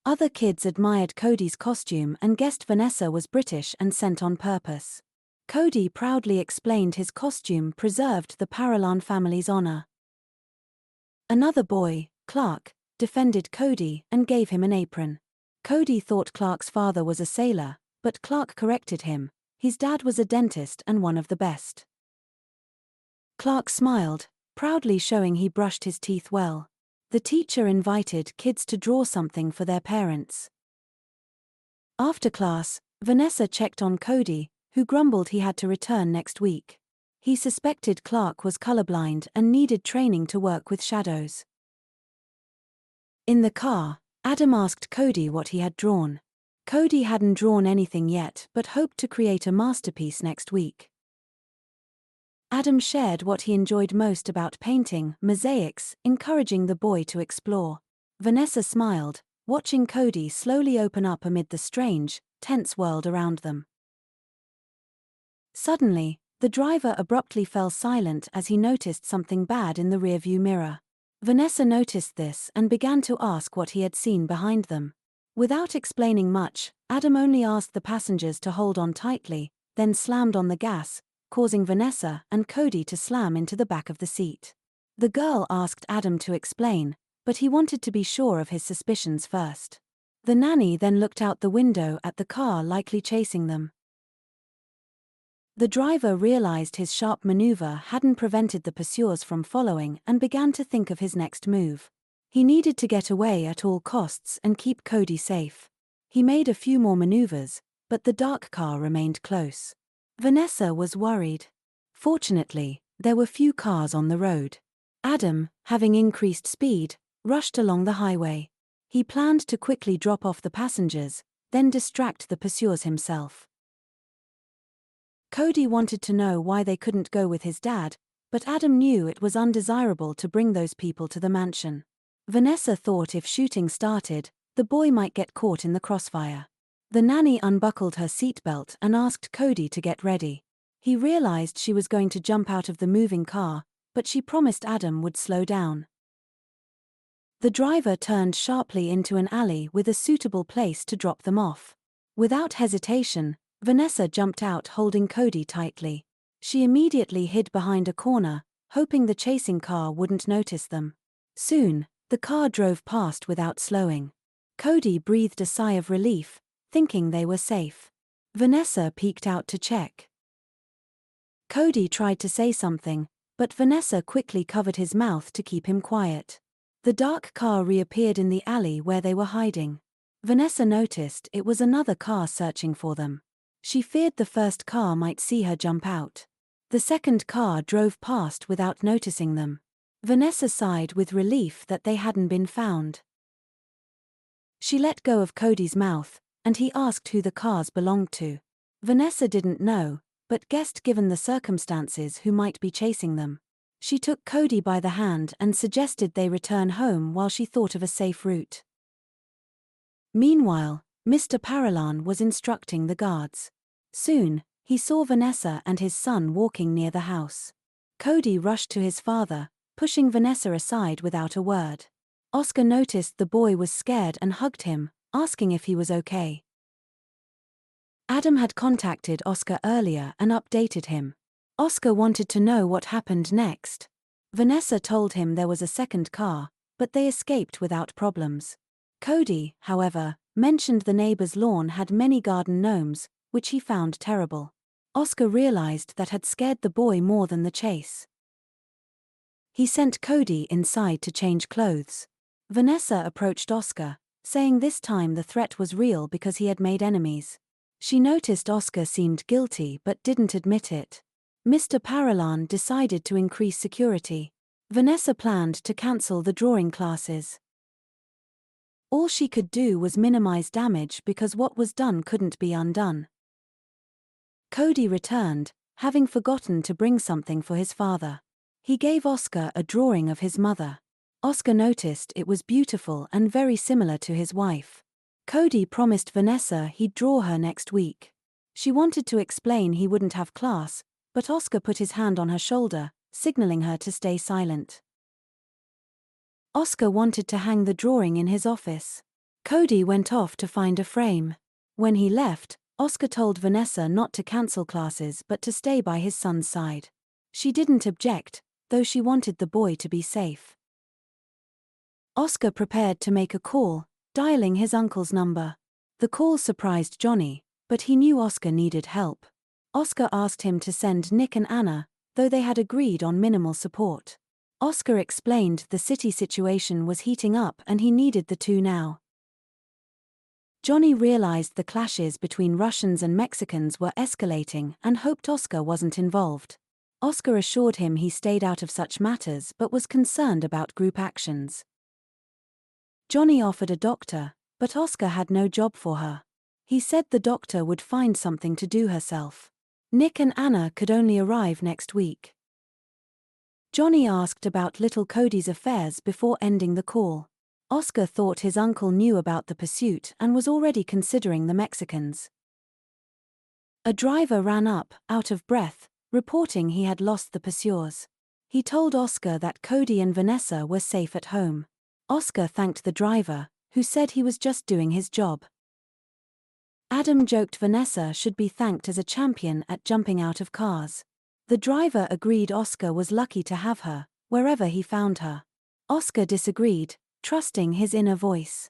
Speaker 1: Other kids admired Cody's costume and guessed Vanessa was British and sent on purpose. Cody proudly explained his costume preserved the Paralan family's honor. Another boy, Clark, defended Cody and gave him an apron. Cody thought Clark's father was a sailor, but Clark corrected him. His dad was a dentist and one of the best. Clark smiled, proudly showing he brushed his teeth well. The teacher invited kids to draw something for their parents. After class, Vanessa checked on Cody, who grumbled he had to return next week. He suspected Clark was colorblind and needed training to work with shadows. In the car, Adam asked Cody what he had drawn. Cody hadn't drawn anything yet but hoped to create a masterpiece next week. Adam shared what he enjoyed most about painting, mosaics, encouraging the boy to explore. Vanessa smiled, watching Cody slowly open up amid the strange, tense world around them. Suddenly, the driver abruptly fell silent as he noticed something bad in the rearview mirror. Vanessa noticed this and began to ask what he had seen behind them. Without explaining much, Adam only asked the passengers to hold on tightly, then slammed on the gas, causing Vanessa and Cody to slam into the back of the seat. The girl asked Adam to explain, but he wanted to be sure of his suspicions first. The nanny then looked out the window at the car likely chasing them. The driver realized his sharp maneuver hadn't prevented the pursuers from following and began to think of his next move. He needed to get away at all costs and keep Cody safe. He made a few more maneuvers, but the dark car remained close. Vanessa was worried. Fortunately, there were few cars on the road. Adam, having increased speed, rushed along the highway. He planned to quickly drop off the passengers, then distract the pursuers himself. Cody wanted to know why they couldn't go with his dad, but Adam knew it was undesirable to bring those people to the mansion. Vanessa thought if shooting started, the boy might get caught in the crossfire. The nanny unbuckled her seatbelt and asked Cody to get ready. He realized she was going to jump out of the moving car, but she promised Adam would slow down. The driver turned sharply into an alley with a suitable place to drop them off. Without hesitation, Vanessa jumped out holding Cody tightly. She immediately hid behind a corner, hoping the chasing car wouldn't notice them. Soon, the car drove past without slowing. Cody breathed a sigh of relief, thinking they were safe. Vanessa peeked out to check. Cody tried to say something, but Vanessa quickly covered his mouth to keep him quiet. The dark car reappeared in the alley where they were hiding. Vanessa noticed it was another car searching for them. She feared the first car might see her jump out. The second car drove past without noticing them. Vanessa sighed with relief that they hadn't been found. She let go of Cody's mouth, and he asked who the cars belonged to. Vanessa didn't know, but guessed given the circumstances who might be chasing them. She took Cody by the hand and suggested they return home while she thought of a safe route. Meanwhile, Mr. Paralan was instructing the guards. Soon, he saw Vanessa and his son walking near the house. Cody rushed to his father, pushing Vanessa aside without a word. Oscar noticed the boy was scared and hugged him, asking if he was okay. Adam had contacted Oscar earlier and updated him. Oscar wanted to know what happened next. Vanessa told him there was a second car, but they escaped without problems. Cody, however, mentioned the neighbor's lawn had many garden gnomes, which he found terrible. Oscar realized that had scared the boy more than the chase. He sent Cody inside to change clothes. Vanessa approached Oscar, saying this time the threat was real because he had made enemies. She noticed Oscar seemed guilty but didn't admit it. Mr. Paralan decided to increase security. Vanessa planned to cancel the drawing classes. All she could do was minimize damage because what was done couldn't be undone. Cody returned, having forgotten to bring something for his father. He gave Oscar a drawing of his mother. Oscar noticed it was beautiful and very similar to his wife. Cody promised Vanessa he'd draw her next week. She wanted to explain he wouldn't have class, but Oscar put his hand on her shoulder, signaling her to stay silent. Oscar wanted to hang the drawing in his office. Cody went off to find a frame. When he left, Oscar told Vanessa not to cancel classes but to stay by his son's side. She didn't object, though she wanted the boy to be safe. Oscar prepared to make a call, dialing his uncle's number. The call surprised Johnny, but he knew Oscar needed help. Oscar asked him to send Nick and Anna, though they had agreed on minimal support. Oscar explained the city situation was heating up and he needed the two now. Johnny realized the clashes between Russians and Mexicans were escalating and hoped Oscar wasn't involved. Oscar assured him he stayed out of such matters but was concerned about group actions. Johnny offered a doctor, but Oscar had no job for her. He said the doctor would find something to do herself. Nick and Anna could only arrive next week. Johnny asked about little Cody's affairs before ending the call. Oscar thought his uncle knew about the pursuit and was already considering the Mexicans. A driver ran up, out of breath, reporting he had lost the pursuers. He told Oscar that Cody and Vanessa were safe at home. Oscar thanked the driver, who said he was just doing his job. Adam joked Vanessa should be thanked as a champion at jumping out of cars. The driver agreed Oscar was lucky to have her, wherever he found her. Oscar disagreed, trusting his inner voice.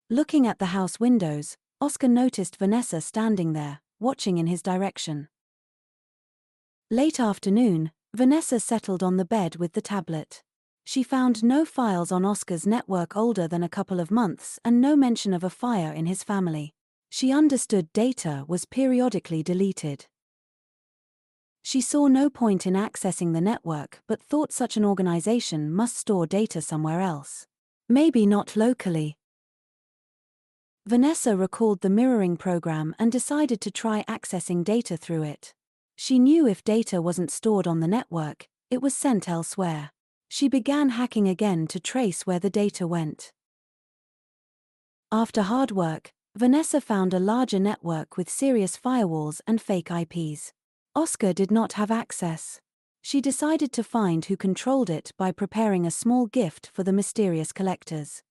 Speaker 1: Looking at the house windows, Oscar noticed Vanessa standing there, watching in his direction. Late afternoon, Vanessa settled on the bed with the tablet. She found no files on Oscar's network older than a couple of months and no mention of a fire in his family. She understood data was periodically deleted. She saw no point in accessing the network but thought such an organization must store data somewhere else. Maybe not locally. Vanessa recalled the mirroring program and decided to try accessing data through it. She knew if data wasn't stored on the network, it was sent elsewhere. She began hacking again to trace where the data went. After hard work, Vanessa found a larger network with serious firewalls and fake IPs. Oscar did not have access. She decided to find who controlled it by preparing a small gift for the mysterious collectors.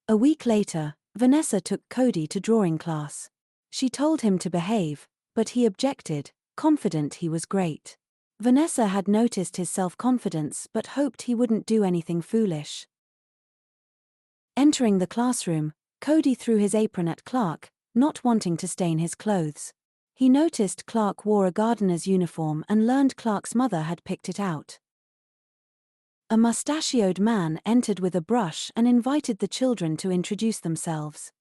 Speaker 1: A week later, Vanessa took Cody to drawing class. She told him to behave, but he objected, confident he was great. Vanessa had noticed his self-confidence but hoped he wouldn't do anything foolish. Entering the classroom, Cody threw his apron at Clark, not wanting to stain his clothes. He noticed Clark wore a gardener's uniform and learned Clark's mother had picked it out. A mustachioed man entered with a brush and invited the children to introduce themselves.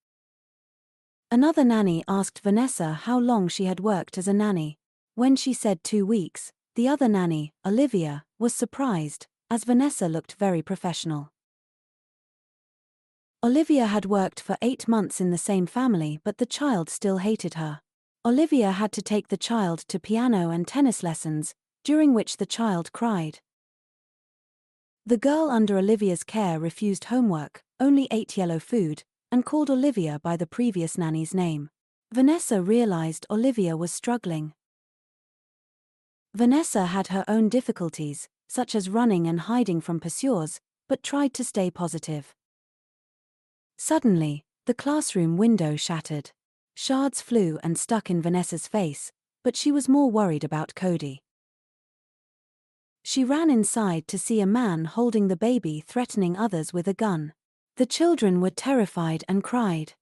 Speaker 1: Another nanny asked Vanessa how long she had worked as a nanny. When she said 2 weeks, the other nanny, Olivia, was surprised, as Vanessa looked very professional. Olivia had worked for 8 months in the same family but the child still hated her. Olivia had to take the child to piano and tennis lessons, during which the child cried. The girl under Olivia's care refused homework, only ate yellow food, and called Olivia by the previous nanny's name. Vanessa realized Olivia was struggling. Vanessa had her own difficulties, such as running and hiding from pursuers, but tried to stay positive. Suddenly, the classroom window shattered. Shards flew and stuck in Vanessa's face, but she was more worried about Cody. She ran inside to see a man holding the baby threatening others with a gun. The children were terrified and cried.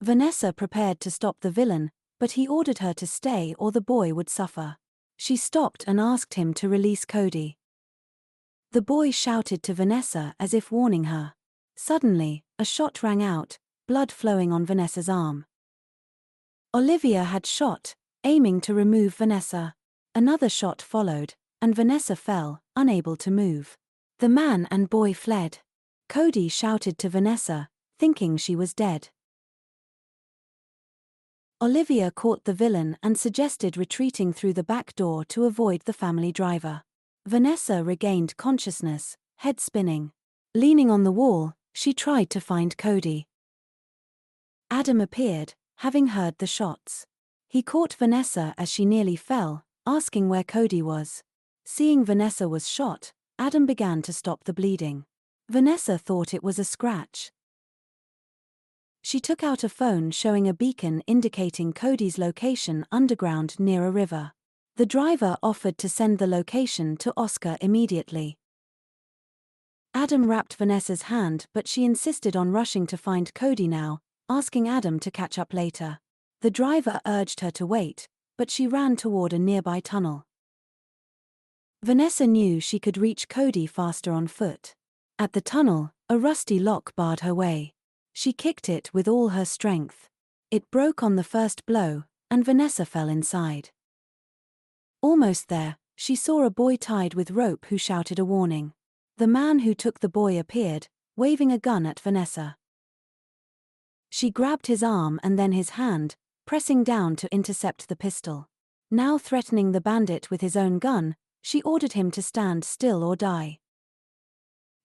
Speaker 1: Vanessa prepared to stop the villain, but he ordered her to stay or the boy would suffer. She stopped and asked him to release Cody. The boy shouted to Vanessa as if warning her. Suddenly, a shot rang out, blood flowing on Vanessa's arm. Olivia had shot, aiming to remove Vanessa. Another shot followed, and Vanessa fell, unable to move. The man and boy fled. Cody shouted to Vanessa, thinking she was dead. Olivia caught the villain and suggested retreating through the back door to avoid the family driver. Vanessa regained consciousness, head spinning. Leaning on the wall, she tried to find Cody. Adam appeared, having heard the shots. He caught Vanessa as she nearly fell, asking where Cody was. Seeing Vanessa was shot, Adam began to stop the bleeding. Vanessa thought it was a scratch. She took out a phone showing a beacon indicating Cody's location underground near a river. The driver offered to send the location to Oscar immediately. Adam wrapped Vanessa's hand, but she insisted on rushing to find Cody now, asking Adam to catch up later. The driver urged her to wait, but she ran toward a nearby tunnel. Vanessa knew she could reach Cody faster on foot. At the tunnel, a rusty lock barred her way. She kicked it with all her strength. It broke on the first blow, and Vanessa fell inside. Almost there, she saw a boy tied with rope who shouted a warning. The man who took the boy appeared, waving a gun at Vanessa. She grabbed his arm and then his hand, pressing down to intercept the pistol. Now threatening the bandit with his own gun, she ordered him to stand still or die.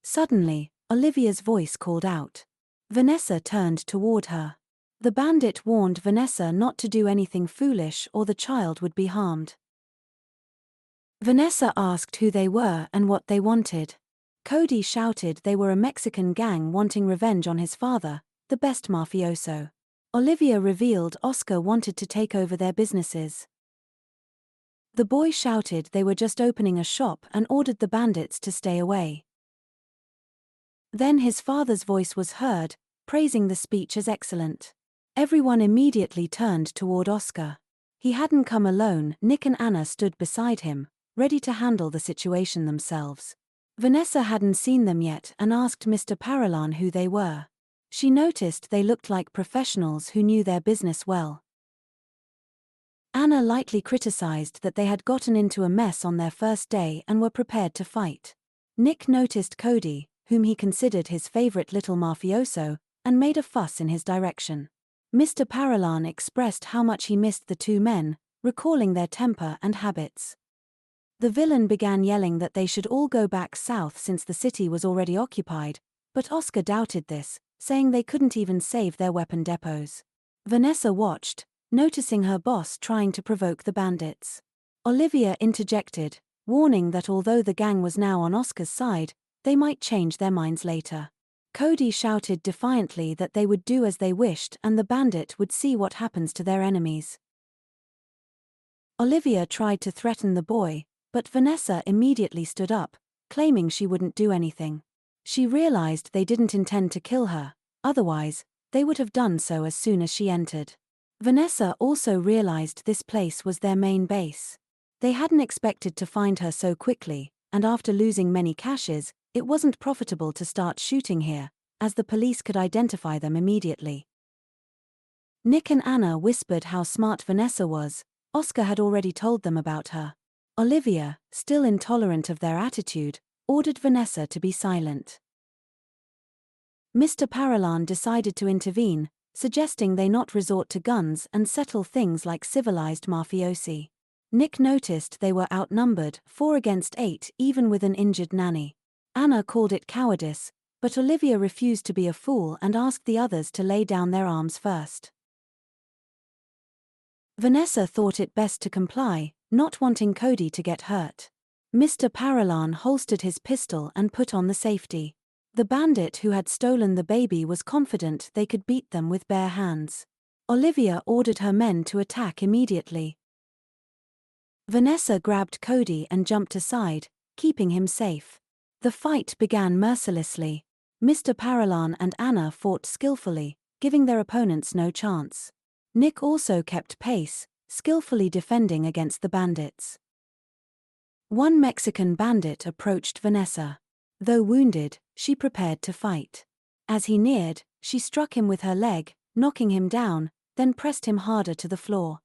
Speaker 1: Suddenly, Olivia's voice called out. Vanessa turned toward her. The bandit warned Vanessa not to do anything foolish or the child would be harmed. Vanessa asked who they were and what they wanted. Cody shouted they were a Mexican gang wanting revenge on his father, the best mafioso. Olivia revealed Oscar wanted to take over their businesses. The boy shouted they were just opening a shop and ordered the bandits to stay away. Then his father's voice was heard, praising the speech as excellent. Everyone immediately turned toward Oscar. He hadn't come alone. Nick and Anna stood beside him, ready to handle the situation themselves. Vanessa hadn't seen them yet and asked Mr. Paralan who they were. She noticed they looked like professionals who knew their business well. Anna lightly criticized that they had gotten into a mess on their first day and were prepared to fight. Nick noticed Cody, whom he considered his favorite little mafioso, and made a fuss in his direction. Mr. Paralan expressed how much he missed the two men, recalling their temper and habits. The villain began yelling that they should all go back south since the city was already occupied, but Oscar doubted this, saying they couldn't even save their weapon depots. Vanessa watched, noticing her boss trying to provoke the bandits. Olivia interjected, warning that although the gang was now on Oscar's side, they might change their minds later. Cody shouted defiantly that they would do as they wished and the bandit would see what happens to their enemies. Olivia tried to threaten the boy, but Vanessa immediately stood up, claiming she wouldn't do anything. She realized they didn't intend to kill her, otherwise, they would have done so as soon as she entered. Vanessa also realized this place was their main base. They hadn't expected to find her so quickly, and after losing many caches, it wasn't profitable to start shooting here, as the police could identify them immediately. Nick and Anna whispered how smart Vanessa was. Oscar had already told them about her. Olivia, still intolerant of their attitude, ordered Vanessa to be silent. Mr. Paralan decided to intervene, suggesting they not resort to guns and settle things like civilized mafiosi. Nick noticed they were outnumbered, 4 against 8, even with an injured nanny. Anna called it cowardice, but Olivia refused to be a fool and asked the others to lay down their arms first. Vanessa thought it best to comply, not wanting Cody to get hurt. Mr. Paralan holstered his pistol and put on the safety. The bandit who had stolen the baby was confident they could beat them with bare hands. Olivia ordered her men to attack immediately. Vanessa grabbed Cody and jumped aside, keeping him safe. The fight began mercilessly. Mr. Paralan and Anna fought skillfully, giving their opponents no chance. Nick also kept pace, skillfully defending against the bandits. One Mexican bandit approached Vanessa. Though wounded, she prepared to fight. As he neared, She struck him with her leg, knocking him down, then pressed him harder to the floor.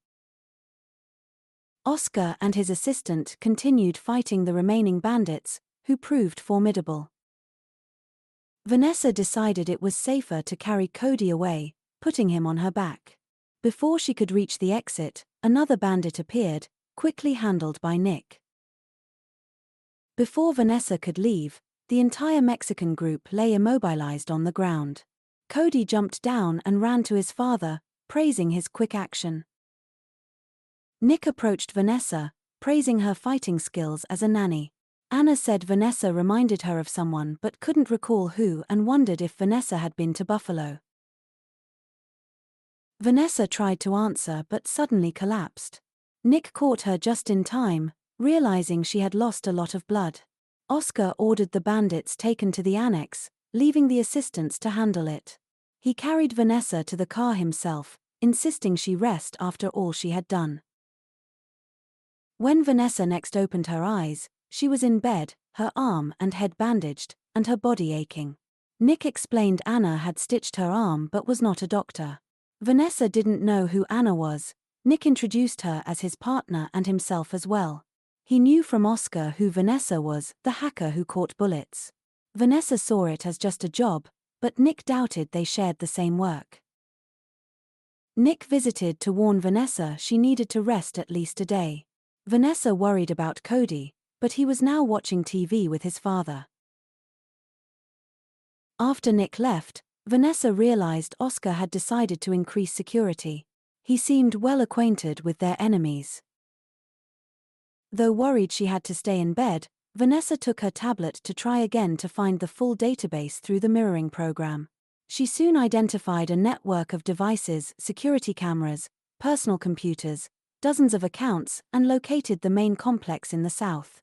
Speaker 1: Oscar and his assistant continued fighting the remaining bandits, who proved formidable. Vanessa decided it was safer to carry Cody away, putting him on her back. Before she could reach the exit, another bandit appeared, quickly handled by Nick. Before Vanessa could leave, the entire Mexican group lay immobilized on the ground. Cody jumped down and ran to his father, praising his quick action. Nick approached Vanessa, praising her fighting skills as a nanny. Anna said Vanessa reminded her of someone but couldn't recall who and wondered if Vanessa had been to Buffalo. Vanessa tried to answer but suddenly collapsed. Nick caught her just in time, realizing she had lost a lot of blood. Oscar ordered the bandits taken to the annex, leaving the assistants to handle it. He carried Vanessa to the car himself, insisting she rest after all she had done. When Vanessa next opened her eyes, she was in bed, her arm and head bandaged, and her body aching. Nick explained Anna had stitched her arm but was not a doctor. Vanessa didn't know who Anna was. Nick introduced her as his partner and himself as well. He knew from Oscar who Vanessa was, the hacker who caught bullets. Vanessa saw it as just a job, but Nick doubted they shared the same work. Nick visited to warn Vanessa she needed to rest at least a day. Vanessa worried about Cody, but he was now watching TV with his father. After Nick left, Vanessa realized Oscar had decided to increase security. He seemed well acquainted with their enemies. Though worried she had to stay in bed, Vanessa took her tablet to try again to find the full database through the mirroring program. She soon identified a network of devices, security cameras, personal computers, dozens of accounts, and located the main complex in the south.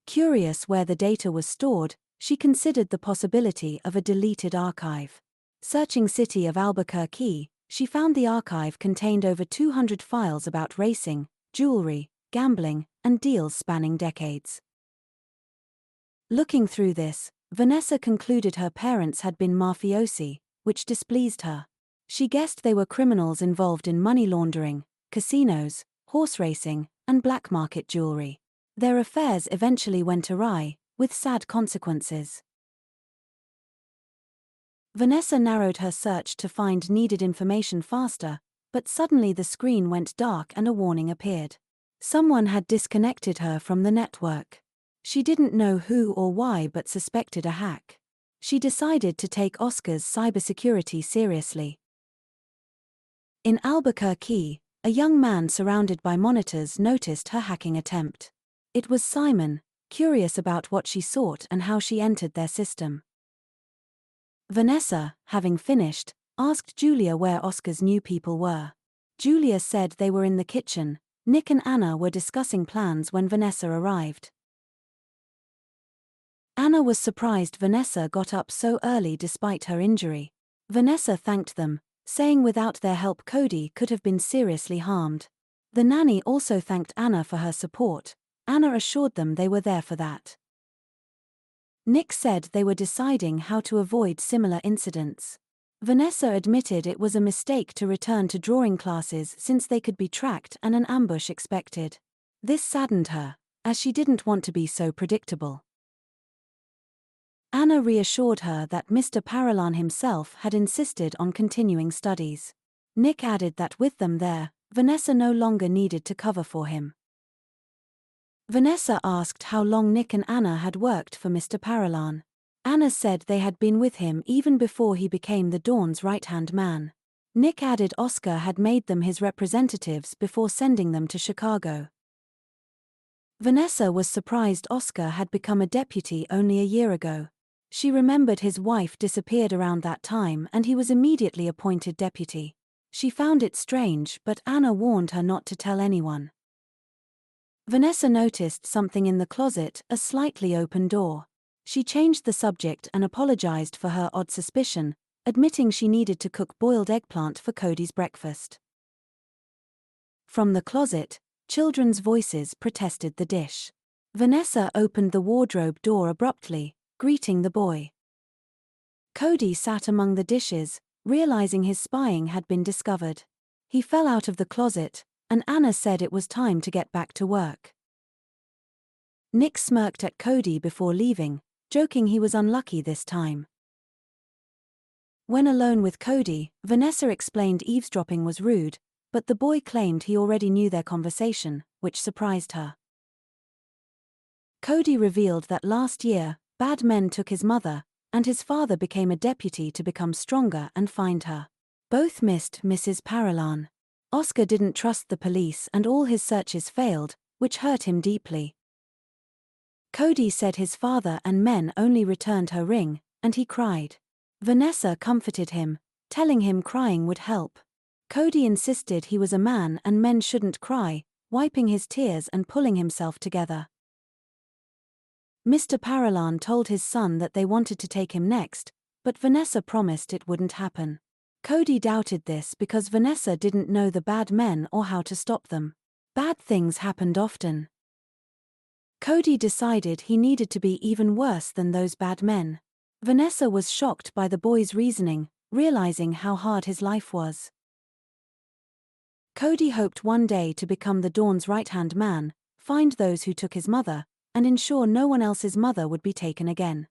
Speaker 1: Curious where the data was stored, she considered the possibility of a deleted archive. Searching city of Albuquerque, she found the archive contained over 200 files about racing, jewelry, gambling, and deals spanning decades. Looking through this, Vanessa concluded her parents had been mafiosi, which displeased her. She guessed they were criminals involved in money laundering, casinos, horse racing, and black market jewelry. Their affairs eventually went awry, with sad consequences. Vanessa narrowed her search to find needed information faster, but suddenly the screen went dark and a warning appeared. Someone had disconnected her from the network. She didn't know who or why but suspected a hack. She decided to take Oscar's cybersecurity seriously. In Albuquerque, a young man surrounded by monitors noticed her hacking attempt. It was Simon, curious about what she sought and how she entered their system. Vanessa, having finished, asked Julia where Oscar's new people were. Julia said they were in the kitchen. Nick and Anna were discussing plans when Vanessa arrived. Anna was surprised Vanessa got up so early despite her injury. Vanessa thanked them, saying without their help Cody could have been seriously harmed. The nanny also thanked Anna for her support. Anna assured them they were there for that. Nick said they were deciding how to avoid similar incidents. Vanessa admitted it was a mistake to return to drawing classes since they could be tracked and an ambush expected. This saddened her, as she didn't want to be so predictable. Anna reassured her that Mr. Paralan himself had insisted on continuing studies. Nick added that with them there, Vanessa no longer needed to cover for him. Vanessa asked how long Nick and Anna had worked for Mr. Paralan. Anna said they had been with him even before he became the Dawn's right-hand man. Nick added Oscar had made them his representatives before sending them to Chicago. Vanessa was surprised Oscar had become a deputy only a year ago. She remembered his wife disappeared around that time and he was immediately appointed deputy. She found it strange, but Anna warned her not to tell anyone. Vanessa noticed something in the closet, a slightly open door. She changed the subject and apologized for her odd suspicion, admitting she needed to cook boiled eggplant for Cody's breakfast. From the closet, children's voices protested the dish. Vanessa opened the wardrobe door abruptly, greeting the boy. Cody sat among the dishes, realizing his spying had been discovered. He fell out of the closet, and Anna said it was time to get back to work. Nick smirked at Cody before leaving, joking he was unlucky this time. When alone with Cody, Vanessa explained eavesdropping was rude, but the boy claimed he already knew their conversation, which surprised her. Cody revealed that last year, bad men took his mother, and his father became a deputy to become stronger and find her. Both missed Mrs. Paralan. Oscar didn't trust the police and all his searches failed, which hurt him deeply. Cody said his father and men only returned her ring, and he cried. Vanessa comforted him, telling him crying would help. Cody insisted he was a man and men shouldn't cry, wiping his tears and pulling himself together. Mr. Paralan told his son that they wanted to take him next, but Vanessa promised it wouldn't happen. Cody doubted this because Vanessa didn't know the bad men or how to stop them. Bad things happened often. Cody decided he needed to be even worse than those bad men. Vanessa was shocked by the boy's reasoning, realizing how hard his life was. Cody hoped one day to become the Dawn's right-hand man, find those who took his mother, and ensure no one else's mother would be taken again.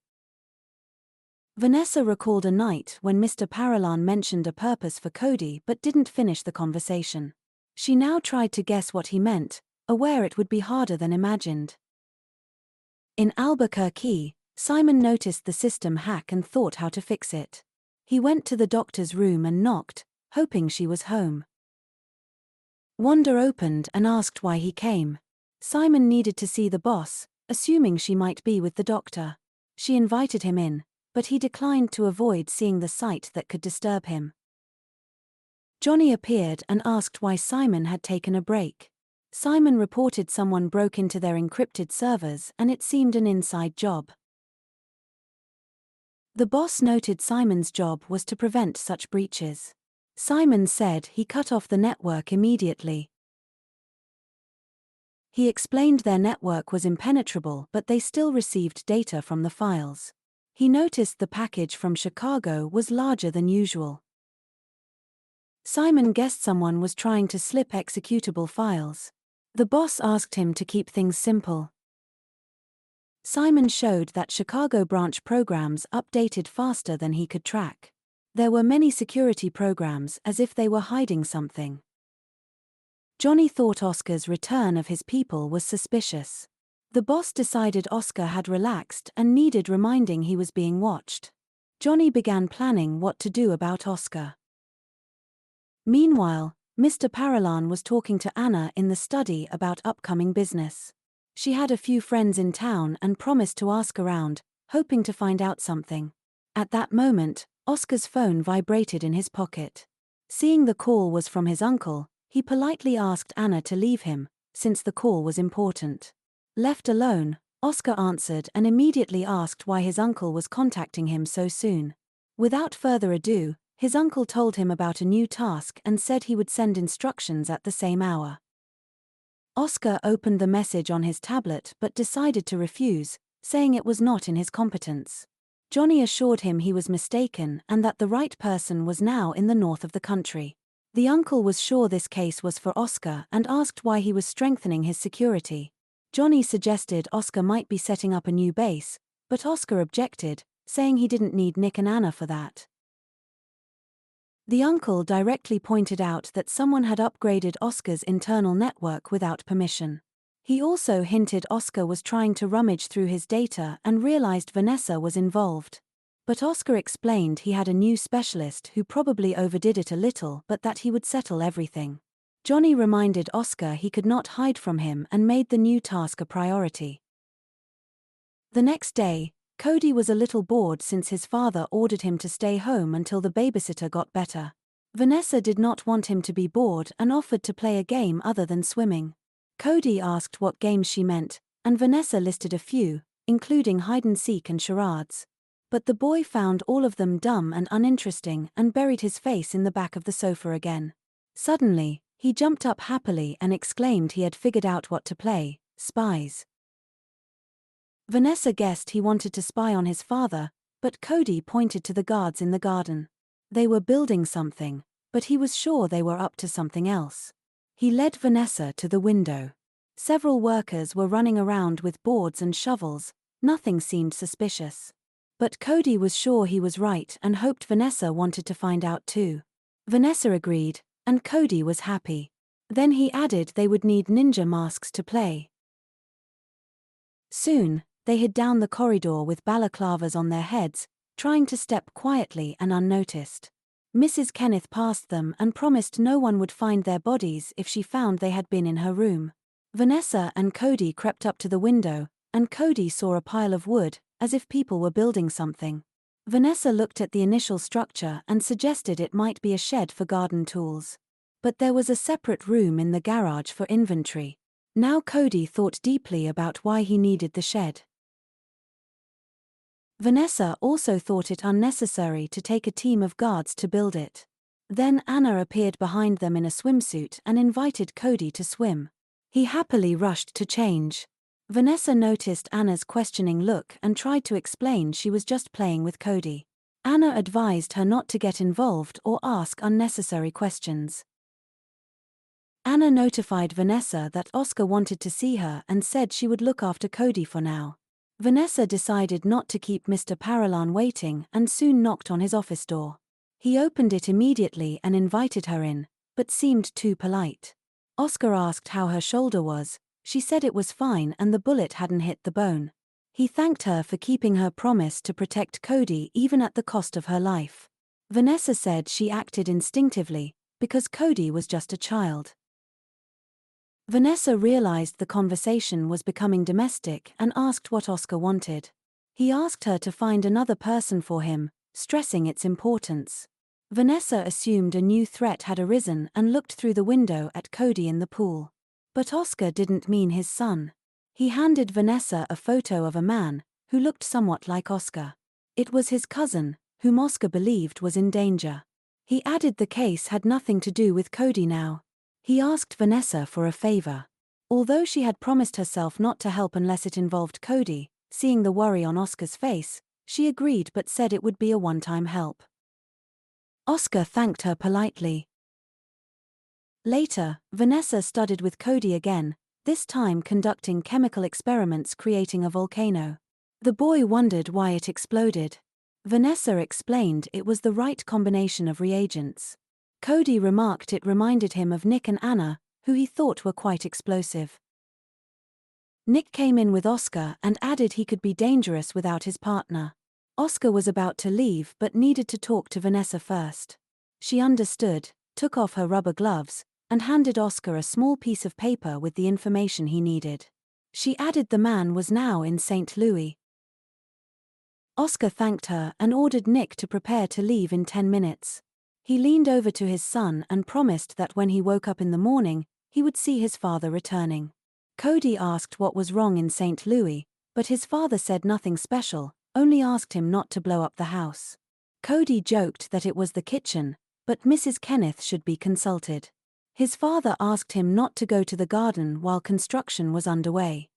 Speaker 1: Vanessa recalled a night when Mr. Paralan mentioned a purpose for Cody but didn't finish the conversation. She now tried to guess what he meant, aware it would be harder than imagined. In Albuquerque, Simon noticed the system hack and thought how to fix it. He went to the doctor's room and knocked, hoping she was home. Wanda opened and asked why he came. Simon needed to see the boss, assuming she might be with the doctor. She invited him in, but he declined to avoid seeing the sight that could disturb him. Johnny appeared and asked why Simon had taken a break. Simon reported someone broke into their encrypted servers and it seemed an inside job. The boss noted Simon's job was to prevent such breaches. Simon said he cut off the network immediately. He explained their network was impenetrable but they still received data from the files. He noticed the package from Chicago was larger than usual. Simon guessed someone was trying to slip executable files. The boss asked him to keep things simple. Simon showed that Chicago branch programs updated faster than he could track. There were many security programs as if they were hiding something. Johnny thought Oscar's return of his people was suspicious. The boss decided Oscar had relaxed and needed reminding he was being watched. Johnny began planning what to do about Oscar. Meanwhile, Mr. Paralan was talking to Anna in the study about upcoming business. She had a few friends in town and promised to ask around, hoping to find out something. At that moment, Oscar's phone vibrated in his pocket. Seeing the call was from his uncle, he politely asked Anna to leave him, since the call was important. Left alone, Oscar answered and immediately asked why his uncle was contacting him so soon. Without further ado, his uncle told him about a new task and said he would send instructions at the same hour. Oscar opened the message on his tablet but decided to refuse, saying it was not in his competence. Johnny assured him he was mistaken and that the right person was now in the north of the country. The uncle was sure this case was for Oscar and asked why he was strengthening his security. Johnny suggested Oscar might be setting up a new base, but Oscar objected, saying he didn't need Nick and Anna for that. The uncle directly pointed out that someone had upgraded Oscar's internal network without permission. He also hinted Oscar was trying to rummage through his data and realized Vanessa was involved. But Oscar explained he had a new specialist who probably overdid it a little but that he would settle everything. Johnny reminded Oscar he could not hide from him and made the new task a priority. The next day, Cody was a little bored since his father ordered him to stay home until the babysitter got better. Vanessa did not want him to be bored and offered to play a game other than swimming. Cody asked what games she meant, and Vanessa listed a few, including hide-and-seek and charades. But the boy found all of them dumb and uninteresting and buried his face in the back of the sofa again. Suddenly, he jumped up happily and exclaimed he had figured out what to play: spies. Vanessa guessed he wanted to spy on his father, but Cody pointed to the guards in the garden. They were building something, but he was sure they were up to something else. He led Vanessa to the window. Several workers were running around with boards and shovels. Nothing seemed suspicious. But Cody was sure he was right and hoped Vanessa wanted to find out too. Vanessa agreed, and Cody was happy. Then he added they would need ninja masks to play. Soon, they hid down the corridor with balaclavas on their heads, trying to step quietly and unnoticed. Mrs. Kenneth passed them and promised no one would find their bodies if she found they had been in her room. Vanessa and Cody crept up to the window, and Cody saw a pile of wood, as if people were building something. Vanessa looked at the initial structure and suggested it might be a shed for garden tools. But there was a separate room in the garage for inventory. Now Cody thought deeply about why he needed the shed. Vanessa also thought it unnecessary to take a team of guards to build it. Then Anna appeared behind them in a swimsuit and invited Cody to swim. He happily rushed to change. Vanessa noticed Anna's questioning look and tried to explain she was just playing with Cody. Anna advised her not to get involved or ask unnecessary questions. Anna notified Vanessa that Oscar wanted to see her and said she would look after Cody for now. Vanessa decided not to keep Mr. Paralan waiting and soon knocked on his office door. He opened it immediately and invited her in, but seemed too polite. Oscar asked how her shoulder was. She said it was fine and the bullet hadn't hit the bone. He thanked her for keeping her promise to protect Cody even at the cost of her life. Vanessa said she acted instinctively, because Cody was just a child. Vanessa realized the conversation was becoming domestic and asked what Oscar wanted. He asked her to find another person for him, stressing its importance. Vanessa assumed a new threat had arisen and looked through the window at Cody in the pool. But Oscar didn't mean his son. He handed Vanessa a photo of a man who looked somewhat like Oscar. It was his cousin, whom Oscar believed was in danger. He added the case had nothing to do with Cody now. He asked Vanessa for a favor. Although she had promised herself not to help unless it involved Cody, seeing the worry on Oscar's face, she agreed but said it would be a one-time help. Oscar thanked her politely. Later, Vanessa studied with Cody again, this time conducting chemical experiments creating a volcano. The boy wondered why it exploded. Vanessa explained it was the right combination of reagents. Cody remarked it reminded him of Nick and Anna, who he thought were quite explosive. Nick came in with Oscar and added he could be dangerous without his partner. Oscar was about to leave but needed to talk to Vanessa first. She understood, took off her rubber gloves, and handed Oscar a small piece of paper with the information he needed. She added the man was now in St. Louis. Oscar thanked her and ordered Nick to prepare to leave in 10 minutes. He leaned over to his son and promised that when he woke up in the morning, he would see his father returning. Cody asked what was wrong in St. Louis, but his father said nothing special, only asked him not to blow up the house. Cody joked that it was the kitchen, but Mrs. Kenneth should be consulted. His father asked him not to go to the garden while construction was underway.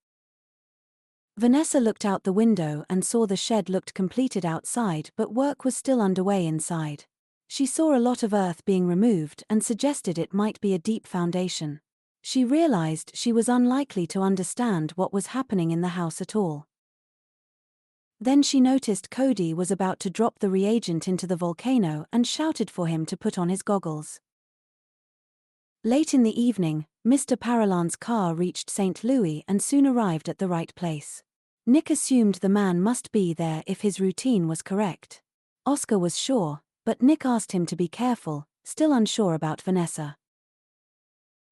Speaker 1: Vanessa looked out the window and saw the shed looked completed outside but work was still underway inside. She saw a lot of earth being removed and suggested it might be a deep foundation. She realized she was unlikely to understand what was happening in the house at all. Then she noticed Cody was about to drop the reagent into the volcano and shouted for him to put on his goggles. Late in the evening, Mr. Paralan's car reached St. Louis and soon arrived at the right place. Nick assumed the man must be there if his routine was correct. Oscar was sure, but Nick asked him to be careful, still unsure about Vanessa.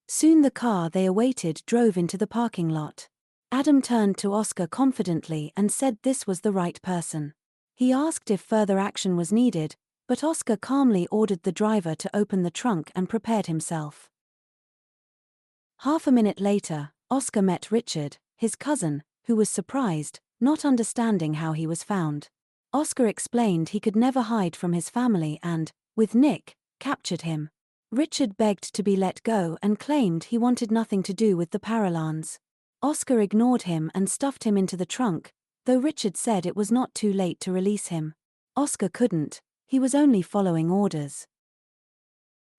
Speaker 1: Soon the car they awaited drove into the parking lot. Adam turned to Oscar confidently and said this was the right person. He asked if further action was needed, but Oscar calmly ordered the driver to open the trunk and prepared himself. Half a minute later, Oscar met Richard, his cousin, who was surprised, not understanding how he was found. Oscar explained he could never hide from his family and, with Nick, captured him. Richard begged to be let go and claimed he wanted nothing to do with the Paralans. Oscar ignored him and stuffed him into the trunk, though Richard said it was not too late to release him. Oscar couldn't, he was only following orders.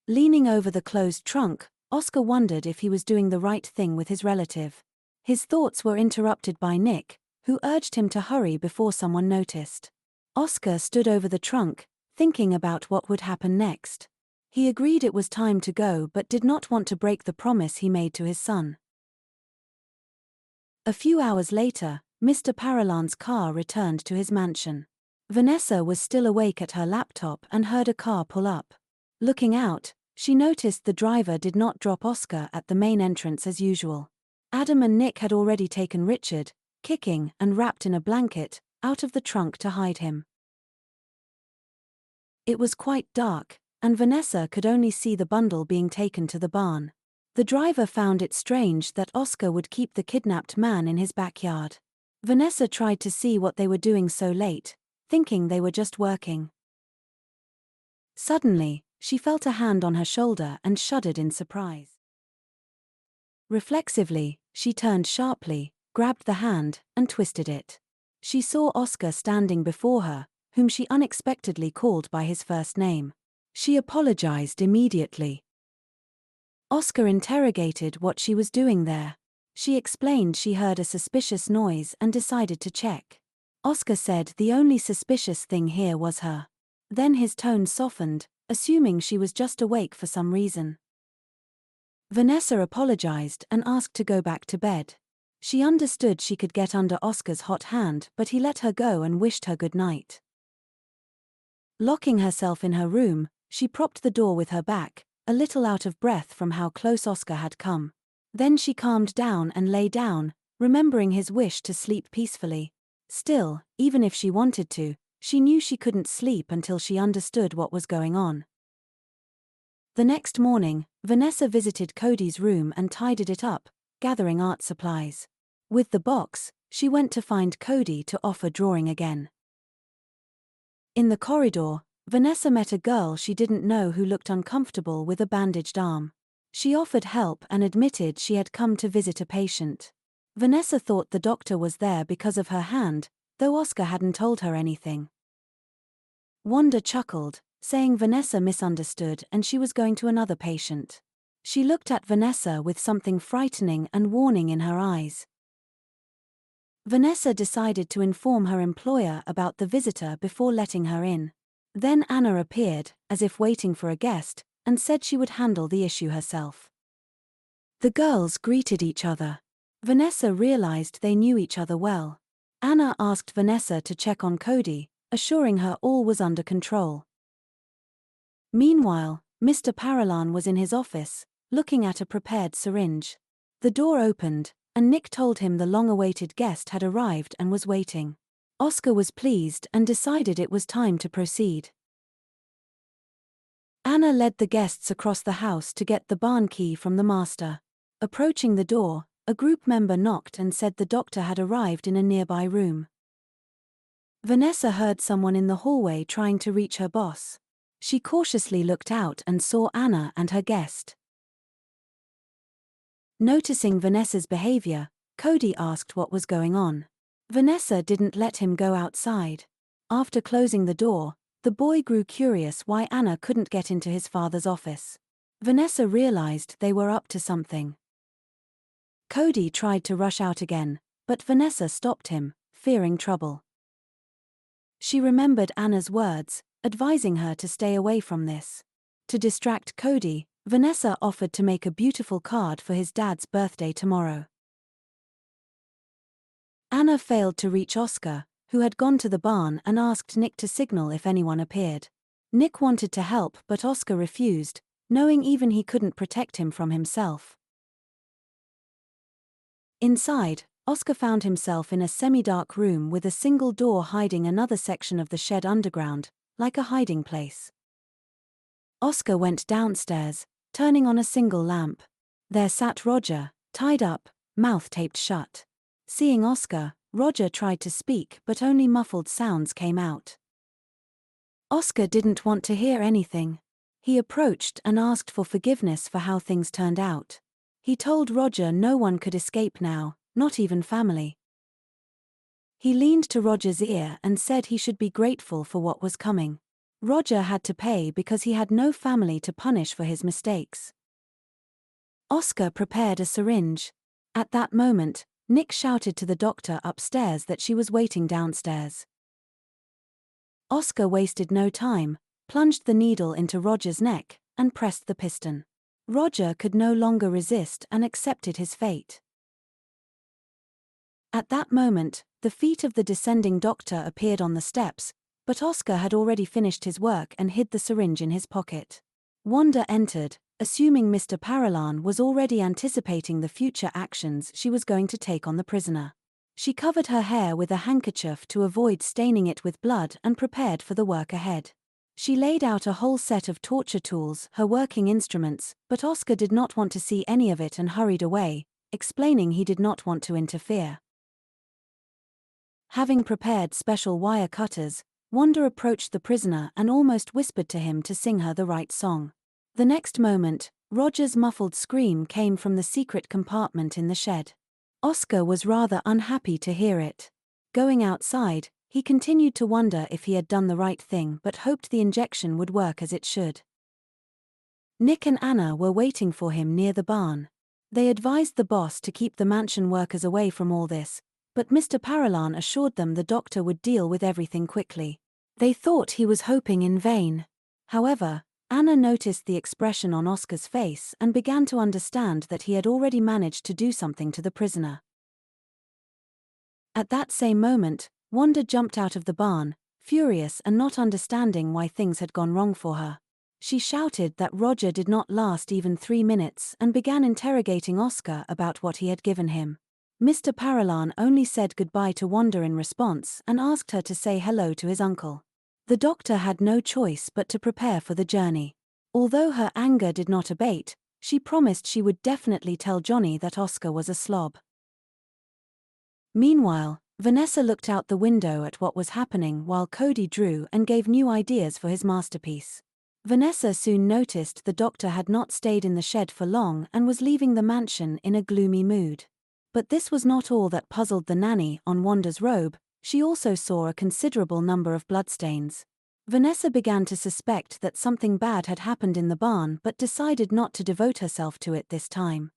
Speaker 1: Leaning over the closed trunk, Oscar wondered if he was doing the right thing with his relative. His thoughts were interrupted by Nick, who urged him to hurry before someone noticed. Oscar stood over the trunk, thinking about what would happen next. He agreed it was time to go but did not want to break the promise he made to his son. A few hours later, Mr. Paralan's car returned to his mansion. Vanessa was still awake at her laptop and heard a car pull up. Looking out, she noticed the driver did not drop Oscar at the main entrance as usual. Adam and Nick had already taken Richard, kicking and wrapped in a blanket, out of the trunk to hide him. It was quite dark, and Vanessa could only see the bundle being taken to the barn. The driver found it strange that Oscar would keep the kidnapped man in his backyard. Vanessa tried to see what they were doing so late, thinking they were just working. Suddenly, she felt a hand on her shoulder and shuddered in surprise. Reflexively, she turned sharply, grabbed the hand, and twisted it. She saw Oscar standing before her, whom she unexpectedly called by his first name. She apologized immediately. Oscar interrogated what she was doing there. She explained she heard a suspicious noise and decided to check. Oscar said the only suspicious thing here was her. Then his tone softened, assuming she was just awake for some reason. Vanessa apologized and asked to go back to bed. She understood she could get under Oscar's hot hand, but he let her go and wished her good night. Locking herself in her room, she propped the door with her back, a little out of breath from how close Oscar had come. Then she calmed down and lay down, remembering his wish to sleep peacefully. Still, even if she wanted to, she knew she couldn't sleep until she understood what was going on. The next morning, Vanessa visited Cody's room and tidied it up, gathering art supplies. With the box, she went to find Cody to offer drawing again. In the corridor, Vanessa met a girl she didn't know who looked uncomfortable with a bandaged arm. She offered help and admitted she had come to visit a patient. Vanessa thought the doctor was there because of her hand, though Oscar hadn't told her anything. Wanda chuckled, saying Vanessa misunderstood and she was going to another patient. She looked at Vanessa with something frightening and warning in her eyes. Vanessa decided to inform her employer about the visitor before letting her in. Then Anna appeared, as if waiting for a guest, and said she would handle the issue herself. The girls greeted each other. Vanessa realized they knew each other well. Anna asked Vanessa to check on Cody, assuring her all was under control. Meanwhile, Mr. Paralan was in his office, looking at a prepared syringe. The door opened, and Nick told him the long-awaited guest had arrived and was waiting. Oscar was pleased and decided it was time to proceed. Anna led the guests across the house to get the barn key from the master. Approaching the door, a group member knocked and said the doctor had arrived in a nearby room. Vanessa heard someone in the hallway trying to reach her boss. She cautiously looked out and saw Anna and her guest. Noticing Vanessa's behavior, Cody asked what was going on. Vanessa didn't let him go outside. After closing the door, the boy grew curious why Anna couldn't get into his father's office. Vanessa realized they were up to something. Cody tried to rush out again, but Vanessa stopped him, fearing trouble. She remembered Anna's words, advising her to stay away from this. To distract Cody, Vanessa offered to make a beautiful card for his dad's birthday tomorrow. Anna failed to reach Oscar, who had gone to the barn and asked Nick to signal if anyone appeared. Nick wanted to help but Oscar refused, knowing even he couldn't protect him from himself. Inside, Oscar found himself in a semi-dark room with a single door hiding another section of the shed underground, like a hiding place. Oscar went downstairs, turning on a single lamp. There sat Roger, tied up, mouth taped shut. Seeing Oscar, Roger tried to speak but only muffled sounds came out. Oscar didn't want to hear anything. He approached and asked for forgiveness for how things turned out. He told Roger no one could escape now, not even family. He leaned to Roger's ear and said he should be grateful for what was coming. Roger had to pay because he had no family to punish for his mistakes. Oscar prepared a syringe. At that moment, Nick shouted to the doctor upstairs that she was waiting downstairs. Oscar wasted no time, plunged the needle into Roger's neck, and pressed the piston. Roger could no longer resist and accepted his fate. At that moment, the feet of the descending doctor appeared on the steps, but Oscar had already finished his work and hid the syringe in his pocket. Wanda entered, assuming Mr. Paralan was already anticipating the future actions she was going to take on the prisoner. She covered her hair with a handkerchief to avoid staining it with blood and prepared for the work ahead. She laid out a whole set of torture tools, her working instruments, but Oscar did not want to see any of it and hurried away, explaining he did not want to interfere. Having prepared special wire cutters, Wanda approached the prisoner and almost whispered to him to sing her the right song. The next moment, Roger's muffled scream came from the secret compartment in the shed. Oscar was rather unhappy to hear it. Going outside, he continued to wonder if he had done the right thing but hoped the injection would work as it should. Nick and Anna were waiting for him near the barn. They advised the boss to keep the mansion workers away from all this, but Mr. Paralan assured them the doctor would deal with everything quickly. They thought he was hoping in vain. However, Anna noticed the expression on Oscar's face and began to understand that he had already managed to do something to the prisoner. At that same moment, Wanda jumped out of the barn, furious and not understanding why things had gone wrong for her. She shouted that Roger did not last even 3 minutes and began interrogating Oscar about what he had given him. Mr. Paralan only said goodbye to Wanda in response and asked her to say hello to his uncle. The doctor had no choice but to prepare for the journey. Although her anger did not abate, she promised she would definitely tell Johnny that Oscar was a slob. Meanwhile, Vanessa looked out the window at what was happening while Cody drew and gave new ideas for his masterpiece. Vanessa soon noticed the doctor had not stayed in the shed for long and was leaving the mansion in a gloomy mood. But this was not all that puzzled the nanny. On Wanda's robe, she also saw a considerable number of bloodstains. Vanessa began to suspect that something bad had happened in the barn but decided not to devote herself to it this time.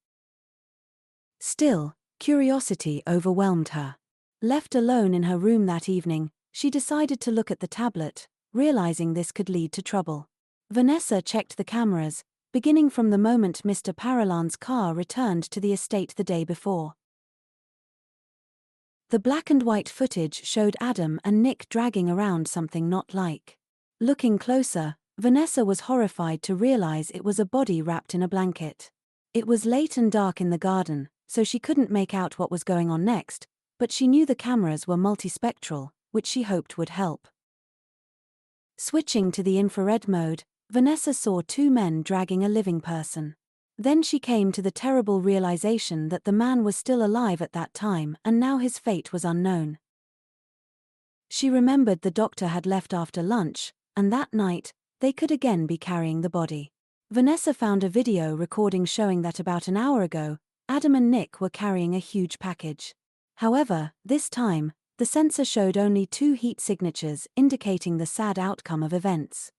Speaker 1: Still, curiosity overwhelmed her. Left alone in her room that evening, she decided to look at the tablet, realizing this could lead to trouble. Vanessa checked the cameras, beginning from the moment Mr. Paralan's car returned to the estate the day before. The black and white footage showed Adam and Nick dragging around something not like. Looking closer, Vanessa was horrified to realize it was a body wrapped in a blanket. It was late and dark in the garden, so she couldn't make out what was going on next, but she knew the cameras were multispectral, which she hoped would help. Switching to the infrared mode, Vanessa saw 2 men dragging a living person. Then she came to the terrible realization that the man was still alive at that time and now his fate was unknown. She remembered the doctor had left after lunch, and that night, they could again be carrying the body. Vanessa found a video recording showing that about an hour ago, Adam and Nick were carrying a huge package. However, this time, the sensor showed only 2 heat signatures indicating the sad outcome of events.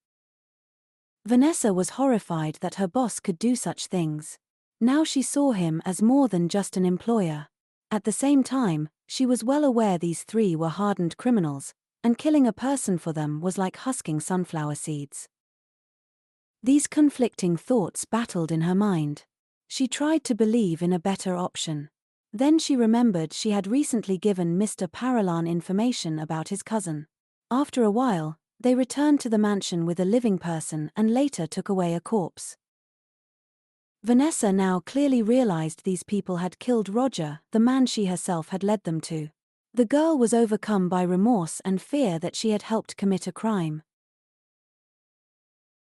Speaker 1: Vanessa was horrified that her boss could do such things. Now she saw him as more than just an employer. At the same time, she was well aware these 3 were hardened criminals, and killing a person for them was like husking sunflower seeds. These conflicting thoughts battled in her mind. She tried to believe in a better option. Then she remembered she had recently given Mr. Paralan information about his cousin. After a while, they returned to the mansion with a living person and later took away a corpse. Vanessa now clearly realized these people had killed Roger, the man she herself had led them to. The girl was overcome by remorse and fear that she had helped commit a crime.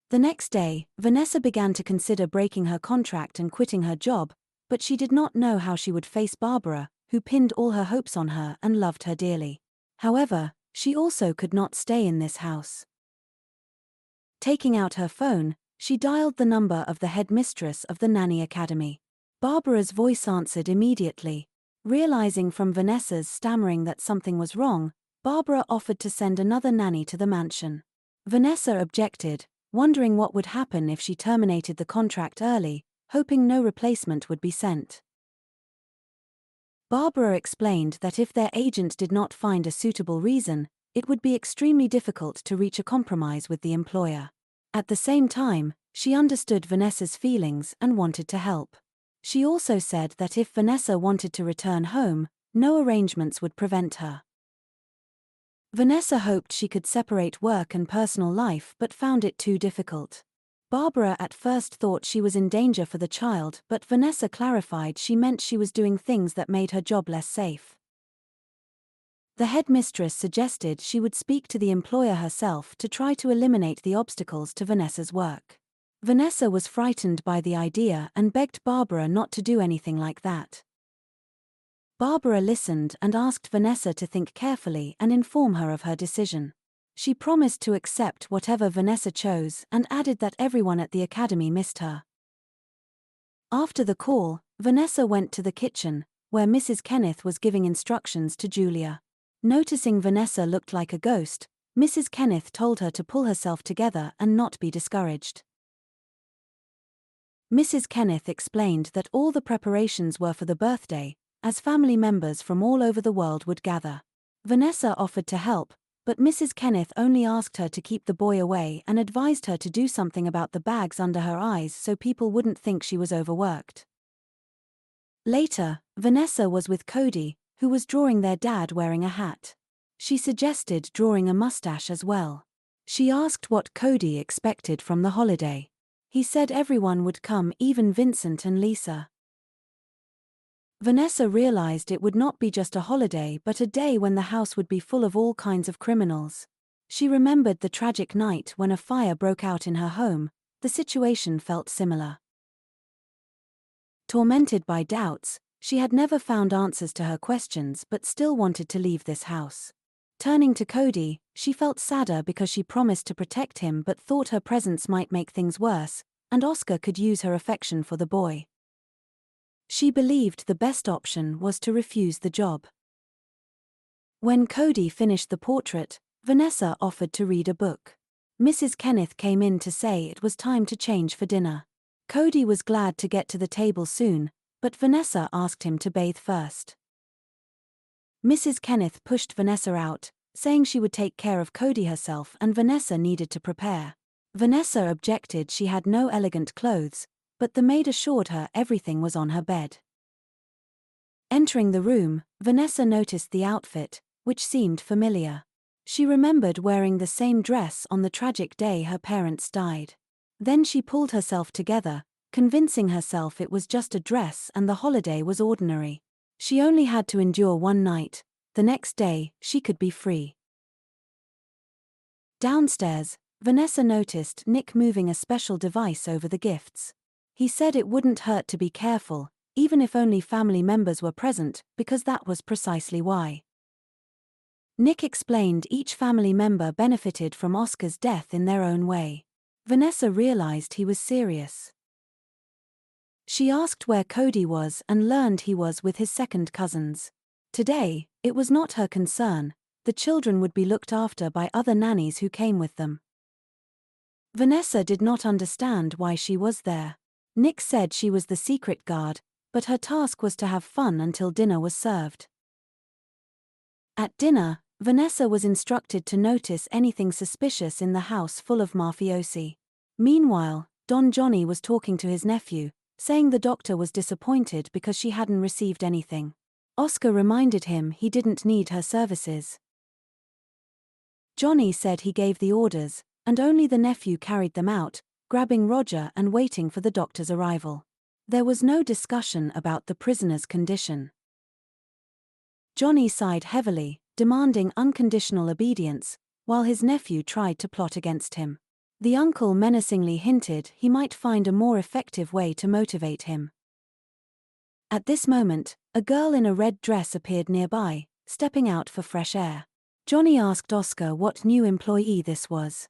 Speaker 1: The next day, Vanessa began to consider breaking her contract and quitting her job, but she did not know how she would face Barbara, who pinned all her hopes on her and loved her dearly. However, she also could not stay in this house. Taking out her phone, she dialed the number of the headmistress of the Nanny Academy. Barbara's voice answered immediately. Realizing from Vanessa's stammering that something was wrong, Barbara offered to send another nanny to the mansion. Vanessa objected, wondering what would happen if she terminated the contract early, hoping no replacement would be sent. Barbara explained that if their agent did not find a suitable reason, it would be extremely difficult to reach a compromise with the employer. At the same time, she understood Vanessa's feelings and wanted to help. She also said that if Vanessa wanted to return home, no arrangements would prevent her. Vanessa hoped she could separate work and personal life but found it too difficult. Barbara at first thought she was in danger for the child, but Vanessa clarified she meant she was doing things that made her job less safe. The headmistress suggested she would speak to the employer herself to try to eliminate the obstacles to Vanessa's work. Vanessa was frightened by the idea and begged Barbara not to do anything like that. Barbara listened and asked Vanessa to think carefully and inform her of her decision. She promised to accept whatever Vanessa chose and added that everyone at the academy missed her. After the call, Vanessa went to the kitchen, where Mrs. Kenneth was giving instructions to Julia. Noticing Vanessa looked like a ghost, Mrs. Kenneth told her to pull herself together and not be discouraged. Mrs. Kenneth explained that all the preparations were for the birthday, as family members from all over the world would gather. Vanessa offered to help, but Mrs. Kenneth only asked her to keep the boy away and advised her to do something about the bags under her eyes so people wouldn't think she was overworked. Later, Vanessa was with Cody, who was drawing their dad wearing a hat. She suggested drawing a mustache as well. She asked what Cody expected from the holiday. He said everyone would come, even Vincent and Lisa. Vanessa realized it would not be just a holiday but a day when the house would be full of all kinds of criminals. She remembered the tragic night when a fire broke out in her home. The situation felt similar. Tormented by doubts, she had never found answers to her questions but still wanted to leave this house. Turning to Cody, she felt sadder because she promised to protect him but thought her presence might make things worse, and Oscar could use her affection for the boy. She believed the best option was to refuse the job. When Cody finished the portrait, Vanessa offered to read a book. Mrs. Kenneth came in to say it was time to change for dinner. Cody was glad to get to the table soon, but Vanessa asked him to bathe first. Mrs. Kenneth pushed Vanessa out, saying she would take care of Cody herself and Vanessa needed to prepare. Vanessa objected she had no elegant clothes, but the maid assured her everything was on her bed. Entering the room, Vanessa noticed the outfit, which seemed familiar. She remembered wearing the same dress on the tragic day her parents died. Then she pulled herself together, convincing herself it was just a dress and the holiday was ordinary. She only had to endure one night. The next day, she could be free. Downstairs, Vanessa noticed Nick moving a special device over the gifts. He said it wouldn't hurt to be careful, even if only family members were present, because that was precisely why. Nick explained each family member benefited from Oscar's death in their own way. Vanessa realized he was serious. She asked where Cody was and learned he was with his second cousins. Today, it was not her concern. The children would be looked after by other nannies who came with them. Vanessa did not understand why she was there. Nick said she was the secret guard, but her task was to have fun until dinner was served. At dinner, Vanessa was instructed to notice anything suspicious in the house full of mafiosi. Meanwhile, Don Johnny was talking to his nephew, saying the doctor was disappointed because she hadn't received anything. Oscar reminded him he didn't need her services. Johnny said he gave the orders, and only the nephew carried them out, grabbing Roger and waiting for the doctor's arrival. There was no discussion about the prisoner's condition. Johnny sighed heavily, demanding unconditional obedience, while his nephew tried to plot against him. The uncle menacingly hinted he might find a more effective way to motivate him. At this moment, a girl in a red dress appeared nearby, stepping out for fresh air. Johnny asked Oscar what new employee this was.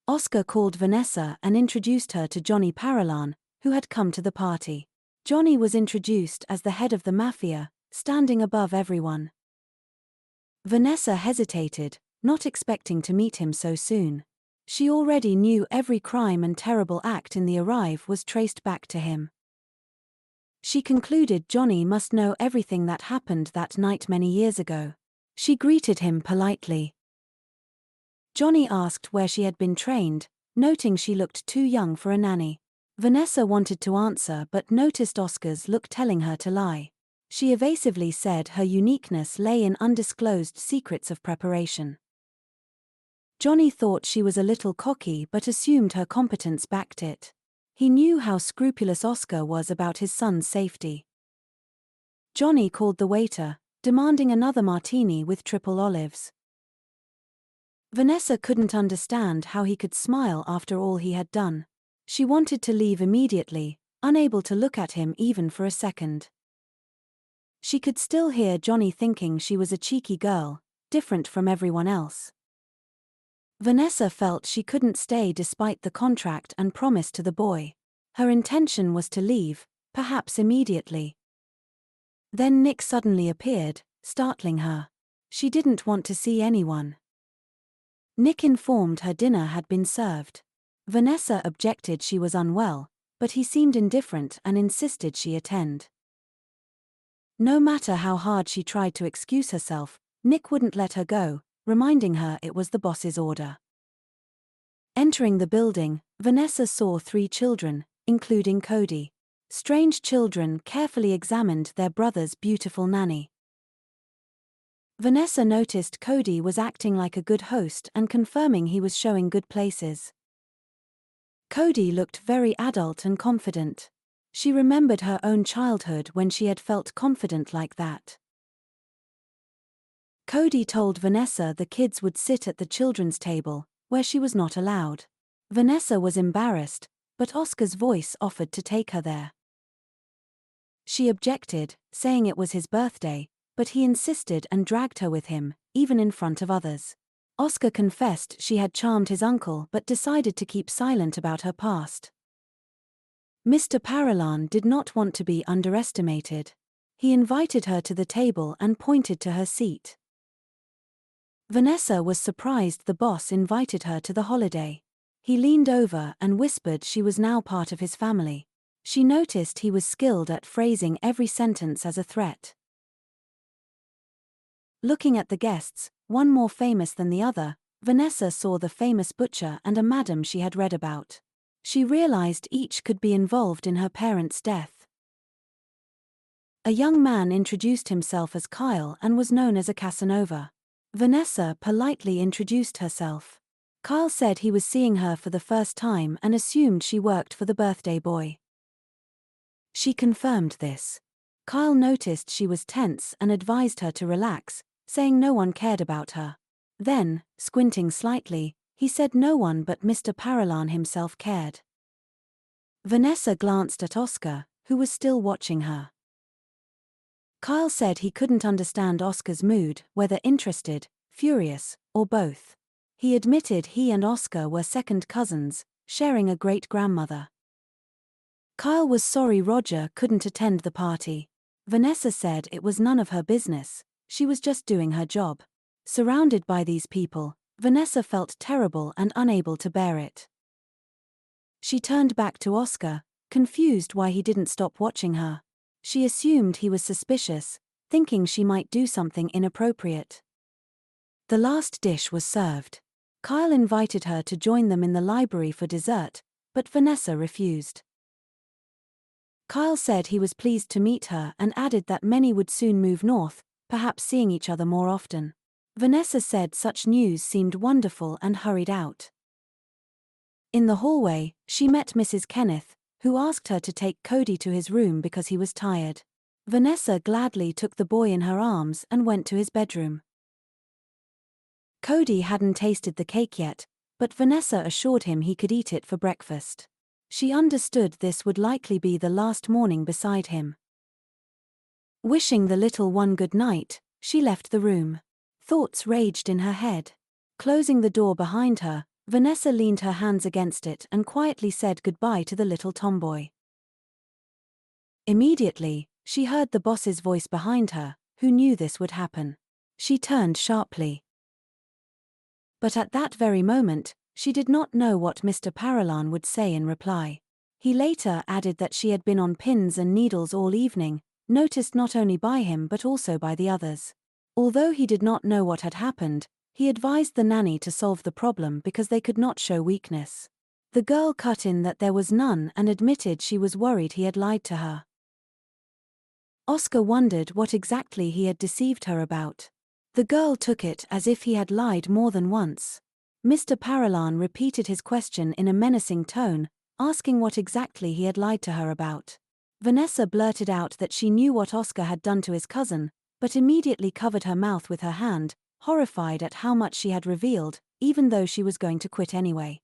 Speaker 1: Oscar called Vanessa and introduced her to Johnny Paralan, who had come to the party. Johnny was introduced as the head of the mafia, standing above everyone. Vanessa hesitated, not expecting to meet him so soon. She already knew every crime and terrible act in the arrive was traced back to him. She concluded Johnny must know everything that happened that night many years ago. She greeted him politely. Johnny asked where she had been trained, noting she looked too young for a nanny. Vanessa wanted to answer but noticed Oscar's look telling her to lie. She evasively said her uniqueness lay in undisclosed secrets of preparation. Johnny thought she was a little cocky but assumed her competence backed it. He knew how scrupulous Oscar was about his son's safety. Johnny called the waiter, demanding another martini with triple olives. Vanessa couldn't understand how he could smile after all he had done. She wanted to leave immediately, unable to look at him even for a second. She could still hear Johnny thinking she was a cheeky girl, different from everyone else. Vanessa felt she couldn't stay despite the contract and promise to the boy. Her intention was to leave, perhaps immediately. Then Nick suddenly appeared, startling her. She didn't want to see anyone. Nick informed her dinner had been served. Vanessa objected she was unwell, but he seemed indifferent and insisted she attend. No matter how hard she tried to excuse herself, Nick wouldn't let her go, reminding her it was the boss's order. Entering the building, Vanessa saw 3 children, including Cody. Strange children carefully examined their brother's beautiful nanny. Vanessa noticed Cody was acting like a good host and confirming he was showing good places. Cody looked very adult and confident. She remembered her own childhood when she had felt confident like that. Cody told Vanessa the kids would sit at the children's table, where she was not allowed. Vanessa was embarrassed, but Oscar's voice offered to take her there. She objected, saying it was his birthday, but he insisted and dragged her with him, even in front of others. Oscar confessed she had charmed his uncle but decided to keep silent about her past. Mr. Paralan did not want to be underestimated. He invited her to the table and pointed to her seat. Vanessa was surprised the boss invited her to the holiday. He leaned over and whispered she was now part of his family. She noticed he was skilled at phrasing every sentence as a threat. Looking at the guests, one more famous than the other, Vanessa saw the famous butcher and a madam she had read about. She realized each could be involved in her parents' death. A young man introduced himself as Kyle and was known as a Casanova. Vanessa politely introduced herself. Kyle said he was seeing her for the first time and assumed she worked for the birthday boy. She confirmed this. Kyle noticed she was tense and advised her to relax, saying no one cared about her. Then, squinting slightly, he said no one but Mr. Paralan himself cared. Vanessa glanced at Oscar, who was still watching her. Kyle said he couldn't understand Oscar's mood, whether interested, furious, or both. He admitted he and Oscar were second cousins, sharing a great-grandmother. Kyle was sorry Roger couldn't attend the party. Vanessa said it was none of her business, she was just doing her job. Surrounded by these people, Vanessa felt terrible and unable to bear it. She turned back to Oscar, confused why he didn't stop watching her. She assumed he was suspicious, thinking she might do something inappropriate. The last dish was served. Kyle invited her to join them in the library for dessert, but Vanessa refused. Kyle said he was pleased to meet her and added that many would soon move north, perhaps seeing each other more often. Vanessa said such news seemed wonderful and hurried out. In the hallway, she met Mrs. Kenneth, who asked her to take Cody to his room because he was tired. Vanessa gladly took the boy in her arms and went to his bedroom. Cody hadn't tasted the cake yet, but Vanessa assured him he could eat it for breakfast. She understood this would likely be the last morning beside him. Wishing the little one good night, she left the room. Thoughts raged in her head. Closing the door behind her, Vanessa leaned her hands against it and quietly said goodbye to the little tomboy. Immediately, she heard the boss's voice behind her, who knew this would happen. She turned sharply. But at that very moment, she did not know what Mr. Paralan would say in reply. He later added that she had been on pins and needles all evening, noticed not only by him but also by the others. Although he did not know what had happened, he advised the nanny to solve the problem because they could not show weakness. The girl cut in that there was none and admitted she was worried he had lied to her. Oscar wondered what exactly he had deceived her about. The girl took it as if he had lied more than once. Mr. Paralan repeated his question in a menacing tone, asking what exactly he had lied to her about. Vanessa blurted out that she knew what Oscar had done to his cousin, but immediately covered her mouth with her hand, horrified at how much she had revealed, even though she was going to quit anyway.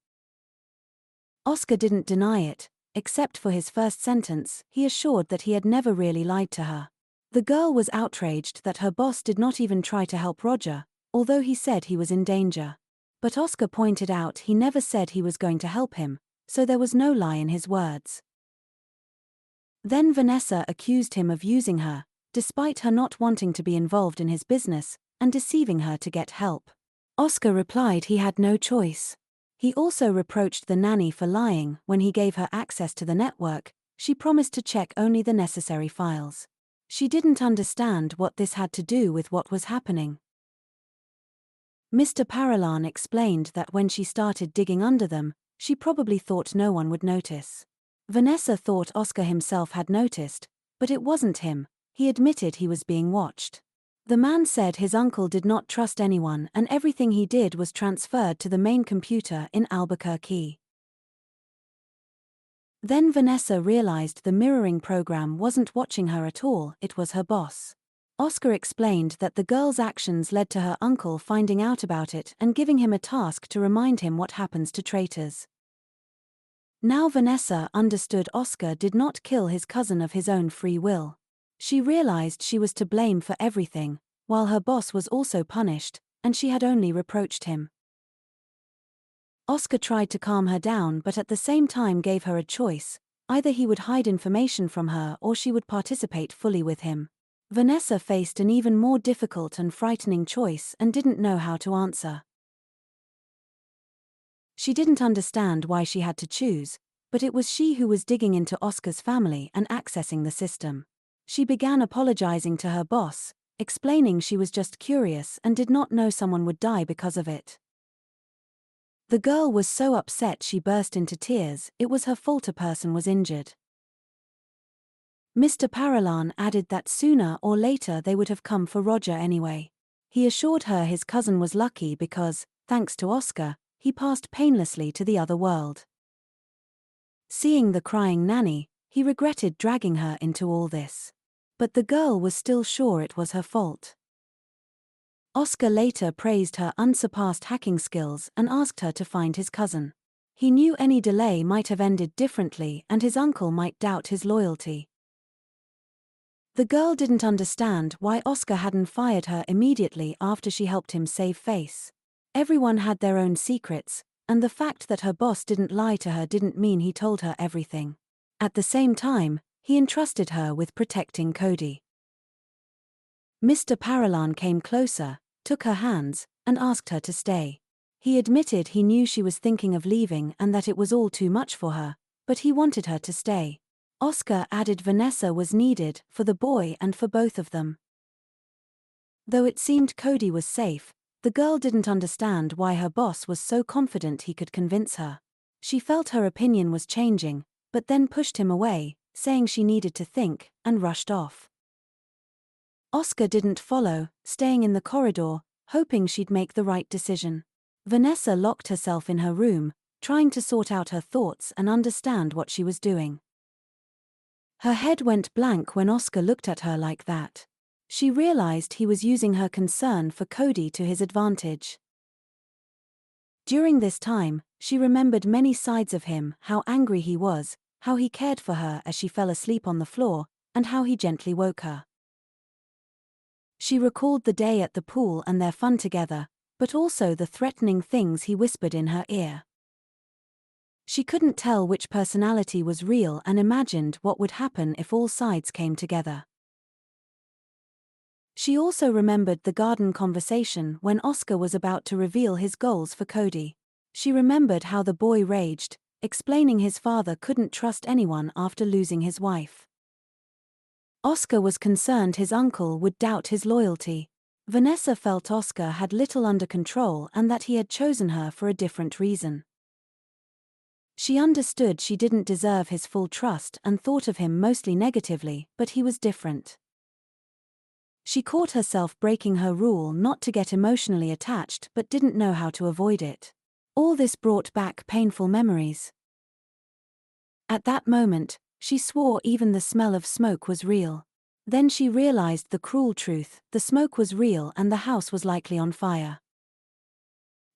Speaker 1: Oscar didn't deny it, except for his first sentence. He assured that he had never really lied to her. The girl was outraged that her boss did not even try to help Roger, although he said he was in danger. But Oscar pointed out he never said he was going to help him, so there was no lie in his words. Then Vanessa accused him of using her, despite her not wanting to be involved in his business, and deceiving her to get help. Oscar replied he had no choice. He also reproached the nanny for lying when he gave her access to the network. She promised to check only the necessary files. She didn't understand what this had to do with what was happening. Mr. Paralan explained that when she started digging under them, she probably thought no one would notice. Vanessa thought Oscar himself had noticed, but it wasn't him. He admitted he was being watched. The man said his uncle did not trust anyone and everything he did was transferred to the main computer in Albuquerque. Then Vanessa realized the mirroring program wasn't watching her at all, it was her boss. Oscar explained that the girl's actions led to her uncle finding out about it and giving him a task to remind him what happens to traitors. Now Vanessa understood Oscar did not kill his cousin of his own free will. She realized she was to blame for everything, while her boss was also punished, and she had only reproached him. Oscar tried to calm her down but at the same time gave her a choice: either he would hide information from her or she would participate fully with him. Vanessa faced an even more difficult and frightening choice and didn't know how to answer. She didn't understand why she had to choose, but it was she who was digging into Oscar's family and accessing the system. She began apologizing to her boss, explaining she was just curious and did not know someone would die because of it. The girl was so upset she burst into tears. It was her fault a person was injured. Mr. Paralan added that sooner or later they would have come for Roger anyway. He assured her his cousin was lucky because, thanks to Oscar, he passed painlessly to the other world. Seeing the crying nanny, he regretted dragging her into all this. But the girl was still sure it was her fault. Oscar later praised her unsurpassed hacking skills and asked her to find his cousin. He knew any delay might have ended differently and his uncle might doubt his loyalty. The girl didn't understand why Oscar hadn't fired her immediately after she helped him save face. Everyone had their own secrets, and the fact that her boss didn't lie to her didn't mean he told her everything. At the same time, he entrusted her with protecting Cody. Mr. Paralan came closer, took her hands, and asked her to stay. He admitted he knew she was thinking of leaving and that it was all too much for her, but he wanted her to stay. Oscar added Vanessa was needed for the boy and for both of them. Though it seemed Cody was safe, the girl didn't understand why her boss was so confident he could convince her. She felt her opinion was changing, but then pushed him away, saying she needed to think, and rushed off. Oscar didn't follow, staying in the corridor, hoping she'd make the right decision. Vanessa locked herself in her room, trying to sort out her thoughts and understand what she was doing. Her head went blank when Oscar looked at her like that. She realized he was using her concern for Cody to his advantage. During this time, she remembered many sides of him: how angry he was, how he cared for her as she fell asleep on the floor, and how he gently woke her. She recalled the day at the pool and their fun together, but also the threatening things he whispered in her ear. She couldn't tell which personality was real and imagined what would happen if all sides came together. She also remembered the garden conversation when Oscar was about to reveal his goals for Cody. She remembered how the boy raged, explaining his father couldn't trust anyone after losing his wife. Oscar was concerned his uncle would doubt his loyalty. Vanessa felt Oscar had little under control and that he had chosen her for a different reason. She understood she didn't deserve his full trust and thought of him mostly negatively, but he was different. She caught herself breaking her rule not to get emotionally attached but didn't know how to avoid it. All this brought back painful memories. At that moment, she swore even the smell of smoke was real. Then she realized the cruel truth: the smoke was real and the house was likely on fire.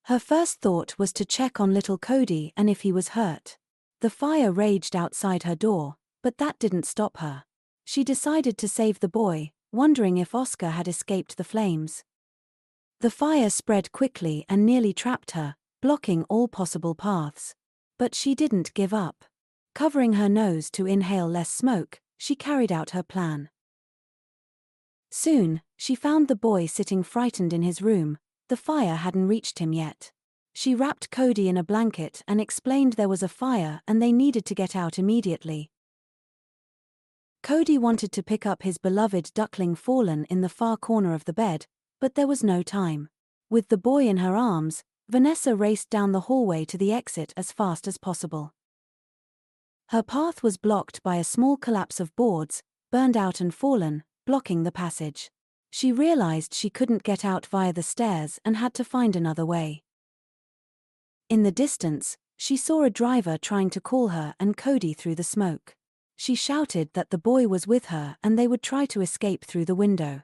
Speaker 1: Her first thought was to check on little Cody and if he was hurt. The fire raged outside her door, but that didn't stop her. She decided to save the boy, wondering if Oscar had escaped the flames. The fire spread quickly and nearly trapped her, blocking all possible paths. But she didn't give up. Covering her nose to inhale less smoke, she carried out her plan. Soon, she found the boy sitting frightened in his room. The fire hadn't reached him yet. She wrapped Cody in a blanket and explained there was a fire and they needed to get out immediately. Cody wanted to pick up his beloved duckling fallen in the far corner of the bed, but there was no time. With the boy in her arms, Vanessa raced down the hallway to the exit as fast as possible. Her path was blocked by a small collapse of boards, burned out and fallen, blocking the passage. She realized she couldn't get out via the stairs and had to find another way. In the distance, she saw a driver trying to call her and Cody through the smoke. She shouted that the boy was with her and they would try to escape through the window.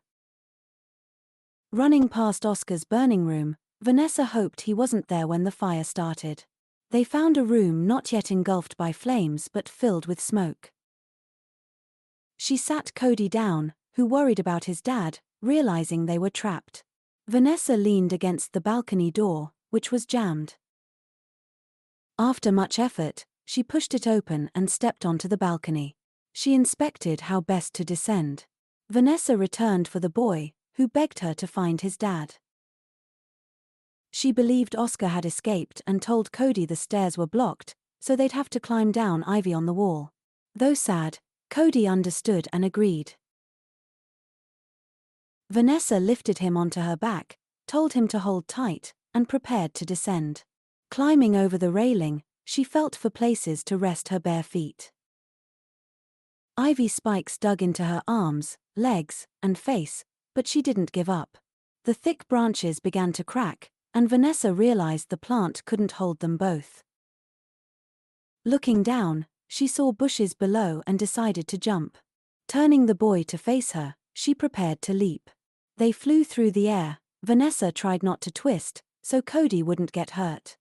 Speaker 1: Running past Oscar's burning room, Vanessa hoped he wasn't there when the fire started. They found a room not yet engulfed by flames but filled with smoke. She sat Cody down, who worried about his dad, realizing they were trapped. Vanessa leaned against the balcony door, which was jammed. After much effort, she pushed it open and stepped onto the balcony. She inspected how best to descend. Vanessa returned for the boy, who begged her to find his dad. She believed Oscar had escaped and told Cody the stairs were blocked, so they'd have to climb down ivy on the wall. Though sad, Cody understood and agreed. Vanessa lifted him onto her back, told him to hold tight, and prepared to descend. Climbing over the railing, she felt for places to rest her bare feet. Ivy spikes dug into her arms, legs, and face, but she didn't give up. The thick branches began to crack, and Vanessa realized the plant couldn't hold them both. Looking down, she saw bushes below and decided to jump. Turning the boy to face her, she prepared to leap. They flew through the air. Vanessa tried not to twist, so Cody wouldn't get hurt.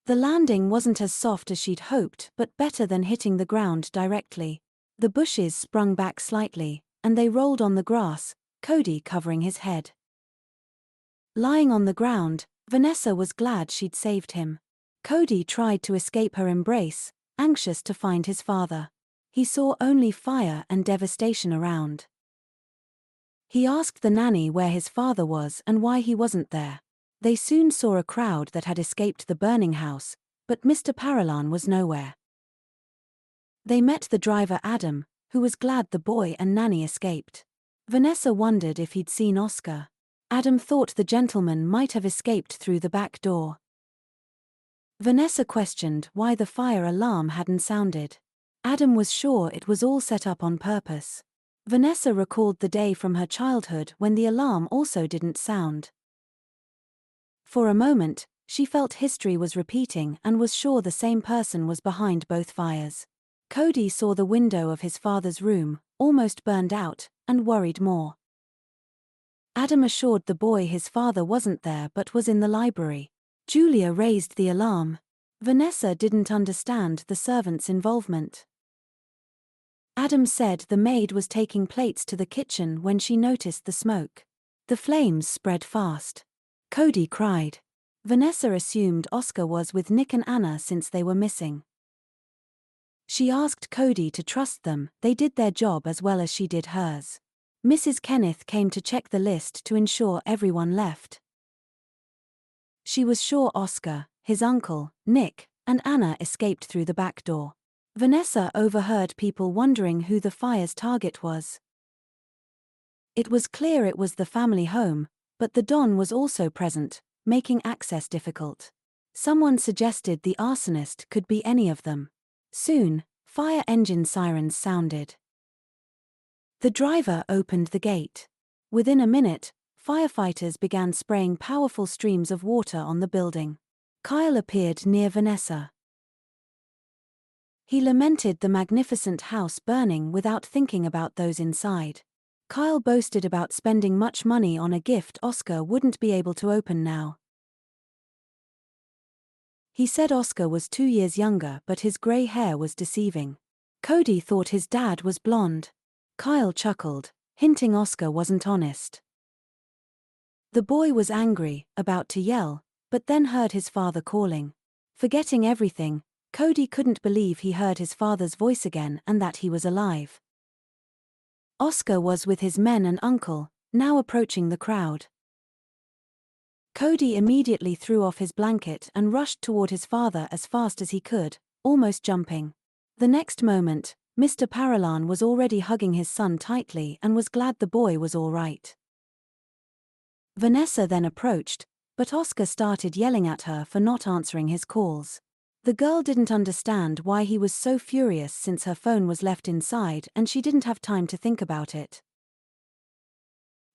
Speaker 1: The landing wasn't as soft as she'd hoped, but better than hitting the ground directly. The bushes sprung back slightly, and they rolled on the grass, Cody covering his head. Lying on the ground, Vanessa was glad she'd saved him. Cody tried to escape her embrace, anxious to find his father. He saw only fire and devastation around. He asked the nanny where his father was and why he wasn't there. They soon saw a crowd that had escaped the burning house, but Mr. Paralan was nowhere. They met the driver Adam, who was glad the boy and nanny escaped. Vanessa wondered if he'd seen Oscar. Adam thought the gentleman might have escaped through the back door. Vanessa questioned why the fire alarm hadn't sounded. Adam was sure it was all set up on purpose. Vanessa recalled the day from her childhood when the alarm also didn't sound. For a moment, she felt history was repeating and was sure the same person was behind both fires. Cody saw the window of his father's room, almost burned out, and worried more. Adam assured the boy his father wasn't there but was in the library. Julia raised the alarm. Vanessa didn't understand the servant's involvement. Adam said the maid was taking plates to the kitchen when she noticed the smoke. The flames spread fast. Cody cried. Vanessa assumed Oscar was with Nick and Anna since they were missing. She asked Cody to trust them, they did their job as well as she did hers. Mrs. Kenneth came to check the list to ensure everyone left. She was sure Oscar, his uncle, Nick, and Anna escaped through the back door. Vanessa overheard people wondering who the fire's target was. It was clear it was the family home, but the Don was also present, making access difficult. Someone suggested the arsonist could be any of them. Soon, fire engine sirens sounded. The driver opened the gate. Within a minute, firefighters began spraying powerful streams of water on the building. Kyle appeared near Vanessa. He lamented the magnificent house burning without thinking about those inside. Kyle boasted about spending much money on a gift Oscar wouldn't be able to open now. He said Oscar was 2 years younger, but his grey hair was deceiving. Cody thought his dad was blonde. Kyle chuckled, hinting Oscar wasn't honest. The boy was angry, about to yell, but then heard his father calling. Forgetting everything, Cody couldn't believe he heard his father's voice again and that he was alive. Oscar was with his men and uncle, now approaching the crowd. Cody immediately threw off his blanket and rushed toward his father as fast as he could, almost jumping. The next moment, Mr. Paralan was already hugging his son tightly and was glad the boy was all right. Vanessa then approached, but Oscar started yelling at her for not answering his calls. The girl didn't understand why he was so furious since her phone was left inside and she didn't have time to think about it.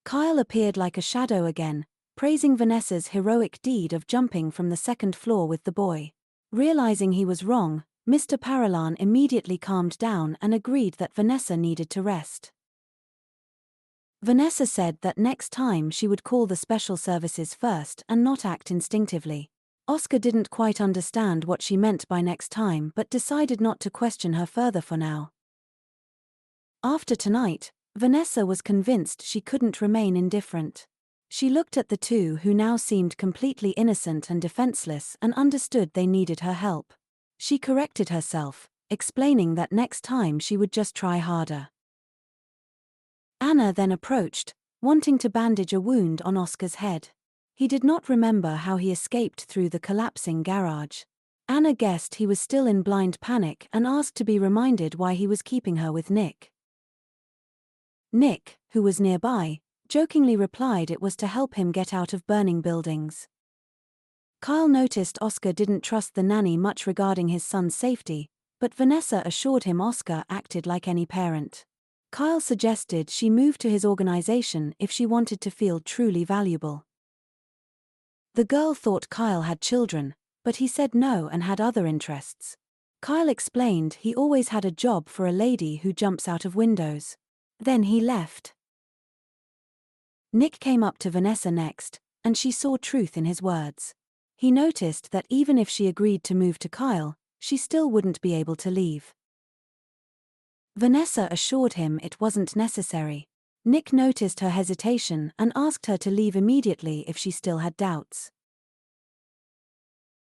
Speaker 1: Kyle appeared like a shadow again, praising Vanessa's heroic deed of jumping from the second floor with the boy. Realizing he was wrong, Mr. Paralan immediately calmed down and agreed that Vanessa needed to rest. Vanessa said that next time she would call the special services first and not act instinctively. Oscar didn't quite understand what she meant by next time but decided not to question her further for now. After tonight, Vanessa was convinced she couldn't remain indifferent. She looked at the two who now seemed completely innocent and defenseless and understood they needed her help. She corrected herself, explaining that next time she would just try harder. Anna then approached, wanting to bandage a wound on Oscar's head. He did not remember how he escaped through the collapsing garage. Anna guessed he was still in blind panic and asked to be reminded why he was keeping her with Nick. Nick, who was nearby, jokingly replied it was to help him get out of burning buildings. Kyle noticed Oscar didn't trust the nanny much regarding his son's safety, but Vanessa assured him Oscar acted like any parent. Kyle suggested she move to his organization if she wanted to feel truly valuable. The girl thought Kyle had children, but he said no and had other interests. Kyle explained he always had a job for a lady who jumps out of windows. Then he left. Nick came up to Vanessa next, and she saw truth in his words. He noticed that even if she agreed to move to Kyle, she still wouldn't be able to leave. Vanessa assured him it wasn't necessary. Nick noticed her hesitation and asked her to leave immediately if she still had doubts.